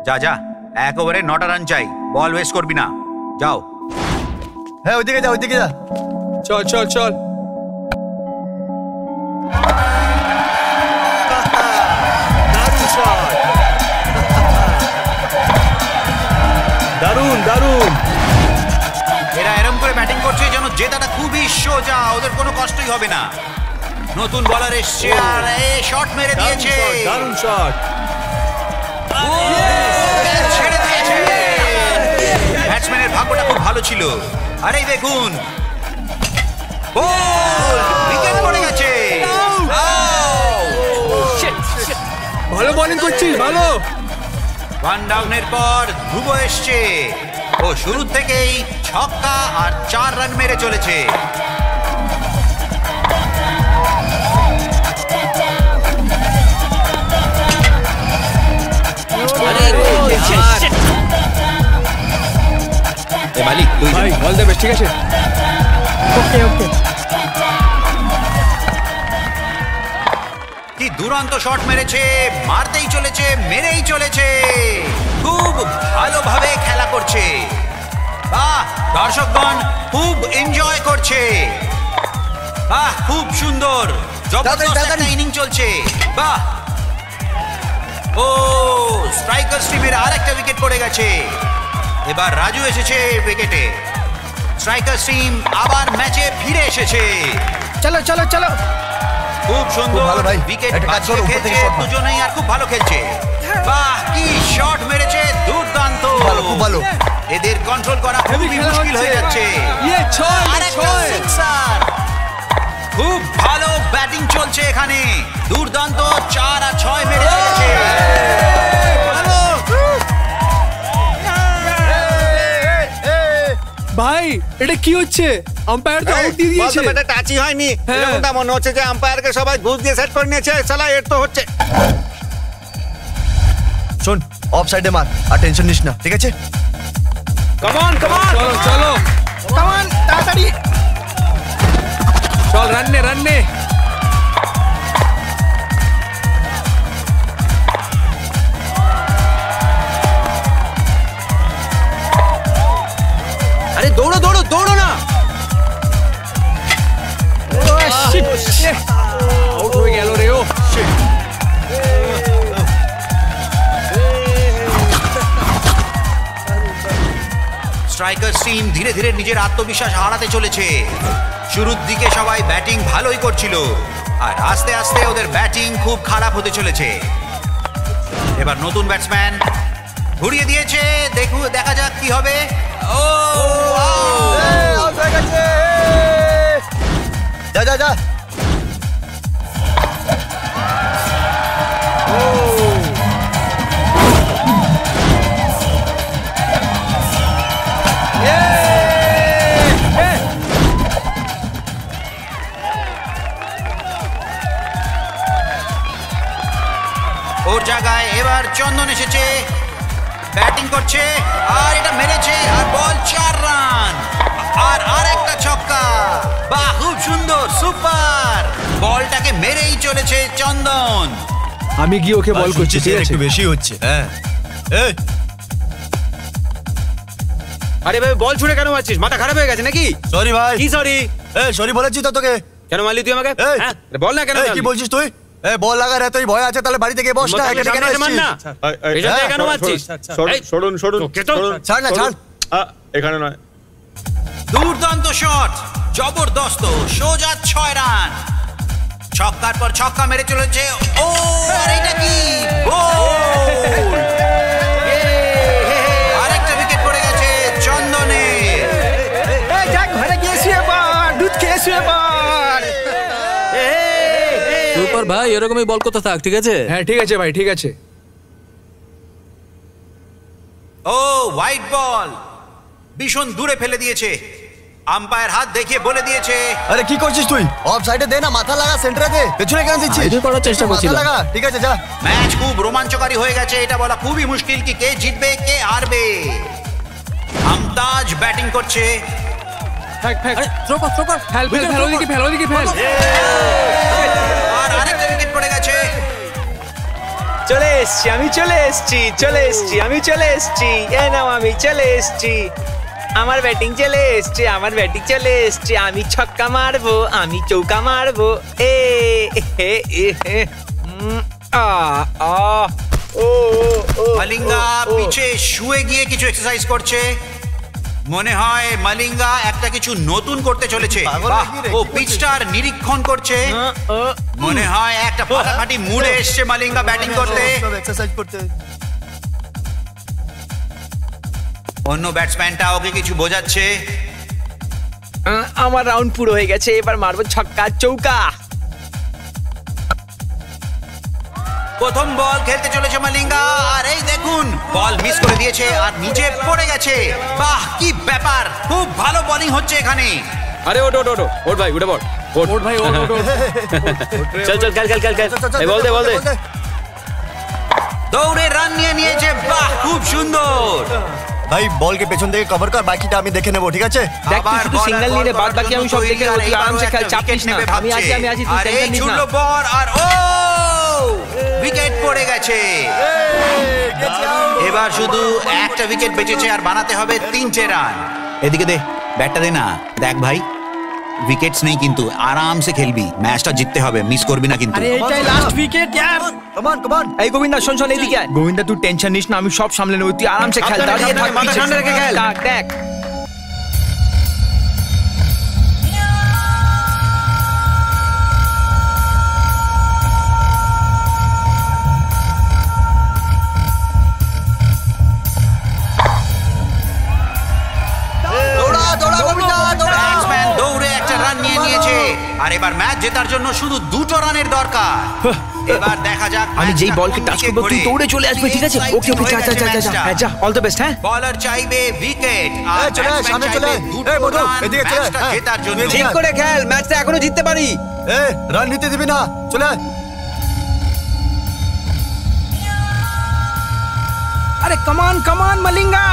যা 1 ওভারে 9টা রান চাই, বল ওয়েস্ট করবি না। যাও। হ্যাঁ, ওইদিকে যা, ওইদিকে যা। চল চল চল। দারুণ দারুণ। এরা এরম করে ব্যাটিং করছে যেন জেতাটা খুবই সোজা, ওদের কোনো কষ্টই হবে না। নতুন বলার এসছে আর শট মেরে দিয়েছে। দারুণ শট। ছেড়ে দিয়েছে। ব্যাটসম্যানের ভাগ্যটা খুব ভালো ছিল। আর এই দেখুন, উইকেট পড়ে গেছে। ভালো বোলিং করছিস, ভালো। 1 ডাউনের পর ধ্রুব এসছে। ও শুরু থেকেই ছক্কা আর 4 রান মেরে চলেছে। মালিক ভাই বল দেবে, ঠিক আছে? ওকে ওকে। কি দুরন্ত শট মেরেছে, মারতেই চলেছে, মেরেই চলেছে। খুব ভালোভাবে খেলা করছে। বাহ, দর্শকগণ খুব এনজয় করছে। বাহ, খুব সুন্দর, জবরদস্ত একটা ইনিং চলছে। বাহ, ও স্ট্রাইকার টিমের আরেকটা উইকেট পড়ে গেছে। এবার রাজু এসেছে উইকেটে। স্ট্রাইকার টিম আবার ম্যাচে ফিরে এসেছে। চলো চলো চলো। খুব সুন্দর ভালো ভাই। উইকেট একটা কাজ করো, উপর খেলছে থেকে shot মার। দুজনেই, আর খুব ভালো খেলছে। বাহ কি শট মেরেছে, দুর্দান্ত। ভালো, খুব ভালো। এদের কন্ট্রোল করা খুবই মুশকিল হয়ে যাচ্ছে। আরেকটা sixer। খুব ভালো ব্যাটিং চলছে এখানে, দুর্দান্ত 4 আর 6 মেরে চলেছে। ভাই এটা কি হচ্ছে? আম্পায়ার তো আউট দিয়ে দিয়েছে। বলতে টাচই হয়নি, এরকমটা মনে হচ্ছে যে আম্পায়ারকে সবাই ঘুষ দিয়ে সেট করে নিয়েছে। শালা এর তো হচ্ছে। শোন, অফ সাইডে মার, আর টেনশন নিস না, ঠিক আছে? কাম অন চলো চলো কাম অন, তাড়াতাড়ি চল, রান্নে রান্নে। আরে দৌড়ো দৌড়ো দৌড়ো না। আউট হয়ে গেল রে ও। স্ট্রাইকার টিম ধীরে ধীরে নিজের আত্মবিশ্বাস হারাতে চলেছে। শুরুর দিকে সবাই ব্যাটিং ভালোই করছিল, আর আস্তে আস্তে ওদের ব্যাটিং খুব খারাপ হতে চলেছে। এবার নতুন ব্যাটসম্যান ঘুরিয়ে দিয়েছে, দেখা যাক কি হবে। ও আউট হয়ে গেছে। যা যা যা। ওর জায়গায় এবার চন্দন এসেছে, ব্যাটিং করছে, আর এটা মেরেছে, আর বল 4 রান, আর আরেকটা ছক্কা। বাহ খুব সুন্দর, সুপার। বলটাকে মেরেই চলেছে চন্দন। আমি গিয়ে ওকে বল করছি, ঠিক আছে? একটু বেশি হচ্ছে। হ্যাঁ এই আরে ভাই বল ছুড়ে কেন মারছিস? মাথা খারাপ হয়ে গেছে নাকি? সরি ভাই। কি সরি? সরি বলেছি তো তোকে। কেন মারলি তুই আমাকে? এই, হ্যাঁ বল না কেন এই, কি মারলি? বলছিস তুই? বল লাগার এতই ভয় আছে, তাহলে বাড়ি থেকে বস না, মতলব এখানে কেন সামনে মার না। আসছিস? পেছন থেকে কেন মারছিস? এই, সরুন সরুন তোকে তো- সরুন। ছাড় না, ছাড়। এখানে নয়। দুর্দান্ত শট, জবরদস্ত, সোজা 6 রান। ছক্কার পর ছক্কা মেরে চলেছে। ও আর এটা কি গোল! আরেকটা উইকেট পড়ে গেছে চন্দনের। এই যা, ঘরে গিয়ে শুয়ে পড়, দুধ খেয়ে শুয়ে পড়। সুপার ভাই, এরকমই বল করতে থাক, ঠিক আছে? হ্যাঁ ঠিক আছে ভাই, ঠিক আছে। ও হোয়াইট বল, ভীষণ দূরে ফেলে দিয়েছে। আম্পায়ার হাত দেখিয়ে বলে দিয়েছে। আরে কি করছিস তুই? অফ সাইডে দে না, মাথা লাগা সেন্টারে দে। পেছনে কেন দিচ্ছিস? আইডিয়া করার চেষ্টা মাথা করছিলাম। লাগা, ঠিক আছে যা। ম্যাচ খুব রোমাঞ্চকারী হয়ে গেছে, এটা বলা খুবই মুশকিল কি কে জিতবে কে হারবে। আমতাজ ব্যাটিং করছে। ফেক ফেক, আরে থ্রো কর থ্রো কর। ফেল ফেল ফেল, ওদিকে ফেল, ওদিকে ফেল। আর আরেকটা উইকেট পড়ে গেছে। চলে এসছি আমি, চলে এসছি, চলে এসছি আমি, চলে এসছি। এ নাও আমি চলে এসছি। আমার ব্যাটিং চলে এসছে, আমার ব্যাটিং চলে এসছে। আমি ছক্কা মারবো, আমি চৌকা মারবো। এ এ এ এ, আ আ ও ও। মালিঙ্গা পিছে শুয়ে গিয়ে কিছু এক্সারসাইজ করছে। মনে হয় মালিঙ্গা একটা কিছু নতুন করতে চলেছে। বাহ, ও পিচটার নিরীক্ষণ করছে। মনে হয় একটা ফাটাফাটি মুডে এসছে মালিঙ্গা ব্যাটিং করতে। এক্সারসাইজ করতে। অন্য ব্যাটসম্যানটা ওকে কিছু বোঝাচ্ছে। আমার রাউন্ড পুরো হয়ে গেছে, এবার মারবো ছক্কা চৌকা। প্রথম বল খেলতে চলেছে মালিঙ্গা, আর এই দেখুন বল মিস করে দিয়েছে আর নিচে পড়ে গেছে। বাহ কি ব্যাপার, খুব ভালো বোলিং হচ্ছে এখানে। আরে ওট ওট ওট ওট ভাই, উঠে পড়। ওট ভাই, ওট ওট। চল চল, খেল খেল খেল খেল। এই বল দে বল দে। দৌড়ে রান নিয়ে নিয়েছে। বাহ খুব সুন্দর। ভাই বলকে পেছন থেকে কভার কর, বাকিটা আমি দেখে নেবো, ঠিক আছে? দেখ তুই শুধু সিঙ্গেল নিয়ে নে, বাদ বাকি আমি সব দেখে নেবো। তুই আরামসে খেল, চাপ নিস না। আমি আছি, আমি আছি, তুই আর এই টেনশন নিস না। ছুড়লো বল, আর ও উইকেট পড়ে গেছে। এবার শুধু একটা উইকেট বেঁচেছে, আর বানাতে হবে 3টে রান। এদিকে দে ব্যাটটা, দে না। দেখ ভাই উইকেটস নেই কিন্তু আরামসে খেলবি, ম্যাচটা জিততে হবে, মিস করবি না কিন্তু। আরে এটাই লাস্ট উইকেট यार। কাম অন এই গোবিন্দা শোন শোন এইদিকে আয়। গোবিন্দা তুই টেনশন নিস না, আমি সব সামলে নেব, তুই আরামসে খেল। দাঁড়িয়ে থাক, মাথা ঠান্ডা রেখে খেল। দেখ ব্যাটসম্যান দৌড়ে একটা রান নিয়ে নিয়েছে, আর এবার ম্যাচ জেতার জন্য শুধু 2টো রানের দরকার। এবার দেখা যাক আমি যেই বলকে টাচ করব তুই দৌড়ে চলে আসবে, ঠিক আছে? ওকে ওকে, যা যা যা যা যা, যা অল দ্য বেস্ট। হ্যাঁ, বলার চাইবে উইকেট আর চলে আয়, সামনে চলে আয়। এই বন্ধু, এদিকে চলে আয়। ম্যাচটা জেতার জন্য। ঠিক করে খেল, ম্যাচটা এখনো জিততে পারি। রান নিতে দিবি না, চলে আয়। আরে কামান কামান মলিঙ্গা।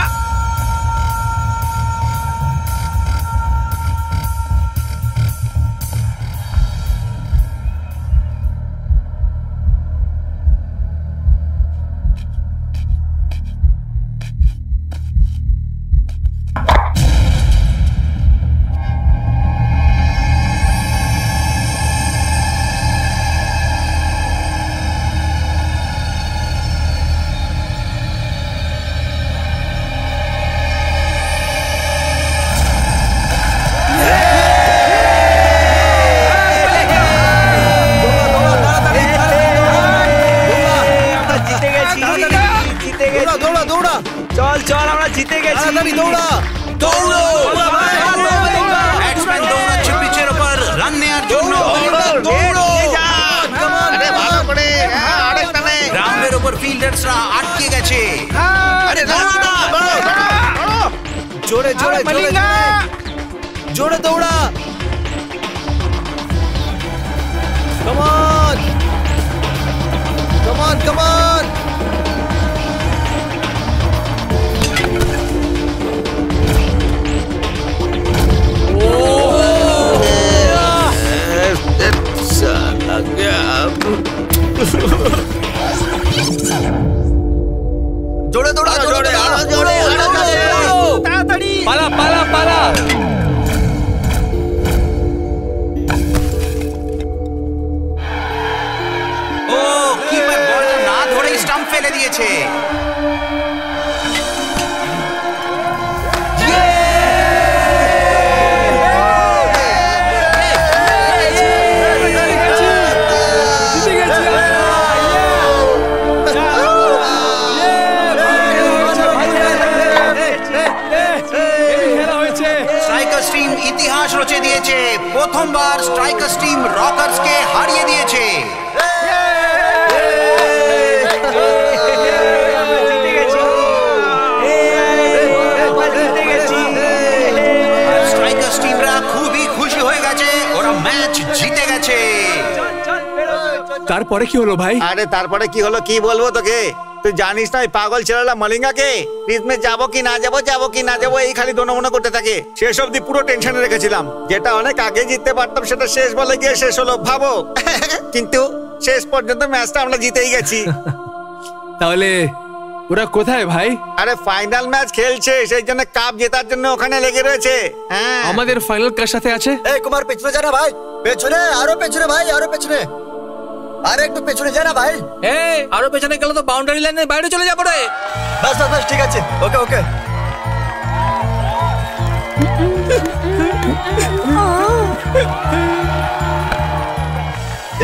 চল চল, আমরা জিতে গেছি। ব্যাটসম্যান দৌড়াচ্ছে পিচের উপর রান নেওয়ার জন্য। গ্রাউন্ডের উপর ফিল্ডার্সরা আটকে গেছে। জোরে জোরে জোরে জোরে দৌড়া। Come on! Come on, come on! জোরে দৌড়া, জোরে জোরে তাড়াতাড়ি পালা পালা পালা। ও কিপার বলটা না ধরেই স্টাম্প ফেলে দিয়েছে। স্ট্রাইকার্স টিম ইতিহাস রচে দিয়েছে, প্রথমবার স্ট্রাইকার্স টিম রকার্সকে হারিয়ে দিয়েছে। স্ট্রাইকার্স টিমরা খুবই খুশি হয়ে গেছে, ওরা ম্যাচ জিতে গেছে। তারপরে কি হলো ভাই? আরে তারপরে কি হলো কি বলবো তোকে, তুই জানিস না ওই পাগল ছেলেটা মলিঙ্গাকে ক্রিজমে যাবো কি না যাবো, যাবো কি না যাবো, এই খালি দোনমনে করতে থাকে। শেষ অব্দি পুরো টেনশনে রেখেছিলাম, যেটা অনেক আগে জিততে পারতাম সেটা শেষ বলে গিয়ে শেষ হলো ভাবো। কিন্তু শেষ পর্যন্ত ম্যাচটা আমরা জিতেই গেছি। তাহলে ওরা কোথায় ভাই? আরে ফাইনাল ম্যাচ খেলছে, সেই জন্য কাপ জেতার জন্য ওখানে লেগে রয়েছে। হ্যাঁ, আমাদের ফাইনাল কার সাথে আছে? এই কুমার পেছনে যা না ভাই, পেছনে আরো পেছনে ভাই, আরো পেছনে, আরে একটু পেছনে যা না ভাই। এই আরো পেছনে গেলে তো বাউন্ডারি লাইনের বাইরে চলে যাবো রে। বাস বাস বাস, ঠিক আছে, ওকে ওকে।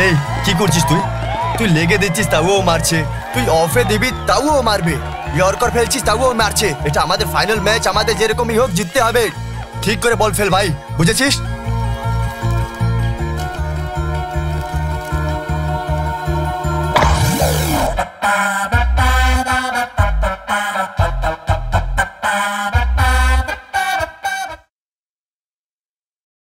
এই কি করছিস তুই? তুই লেগে দিচ্ছিস তাও ও মারছে, তুই অফে দিবি তাও ও মারবে, ইয়র্কার ফেলছিস তাও ও মারছে। এটা আমাদের ফাইনাল ম্যাচ, আমাদের যেরকমই হোক জিততে হবে। ঠিক করে বল ফেল ভাই, বুঝেছিস?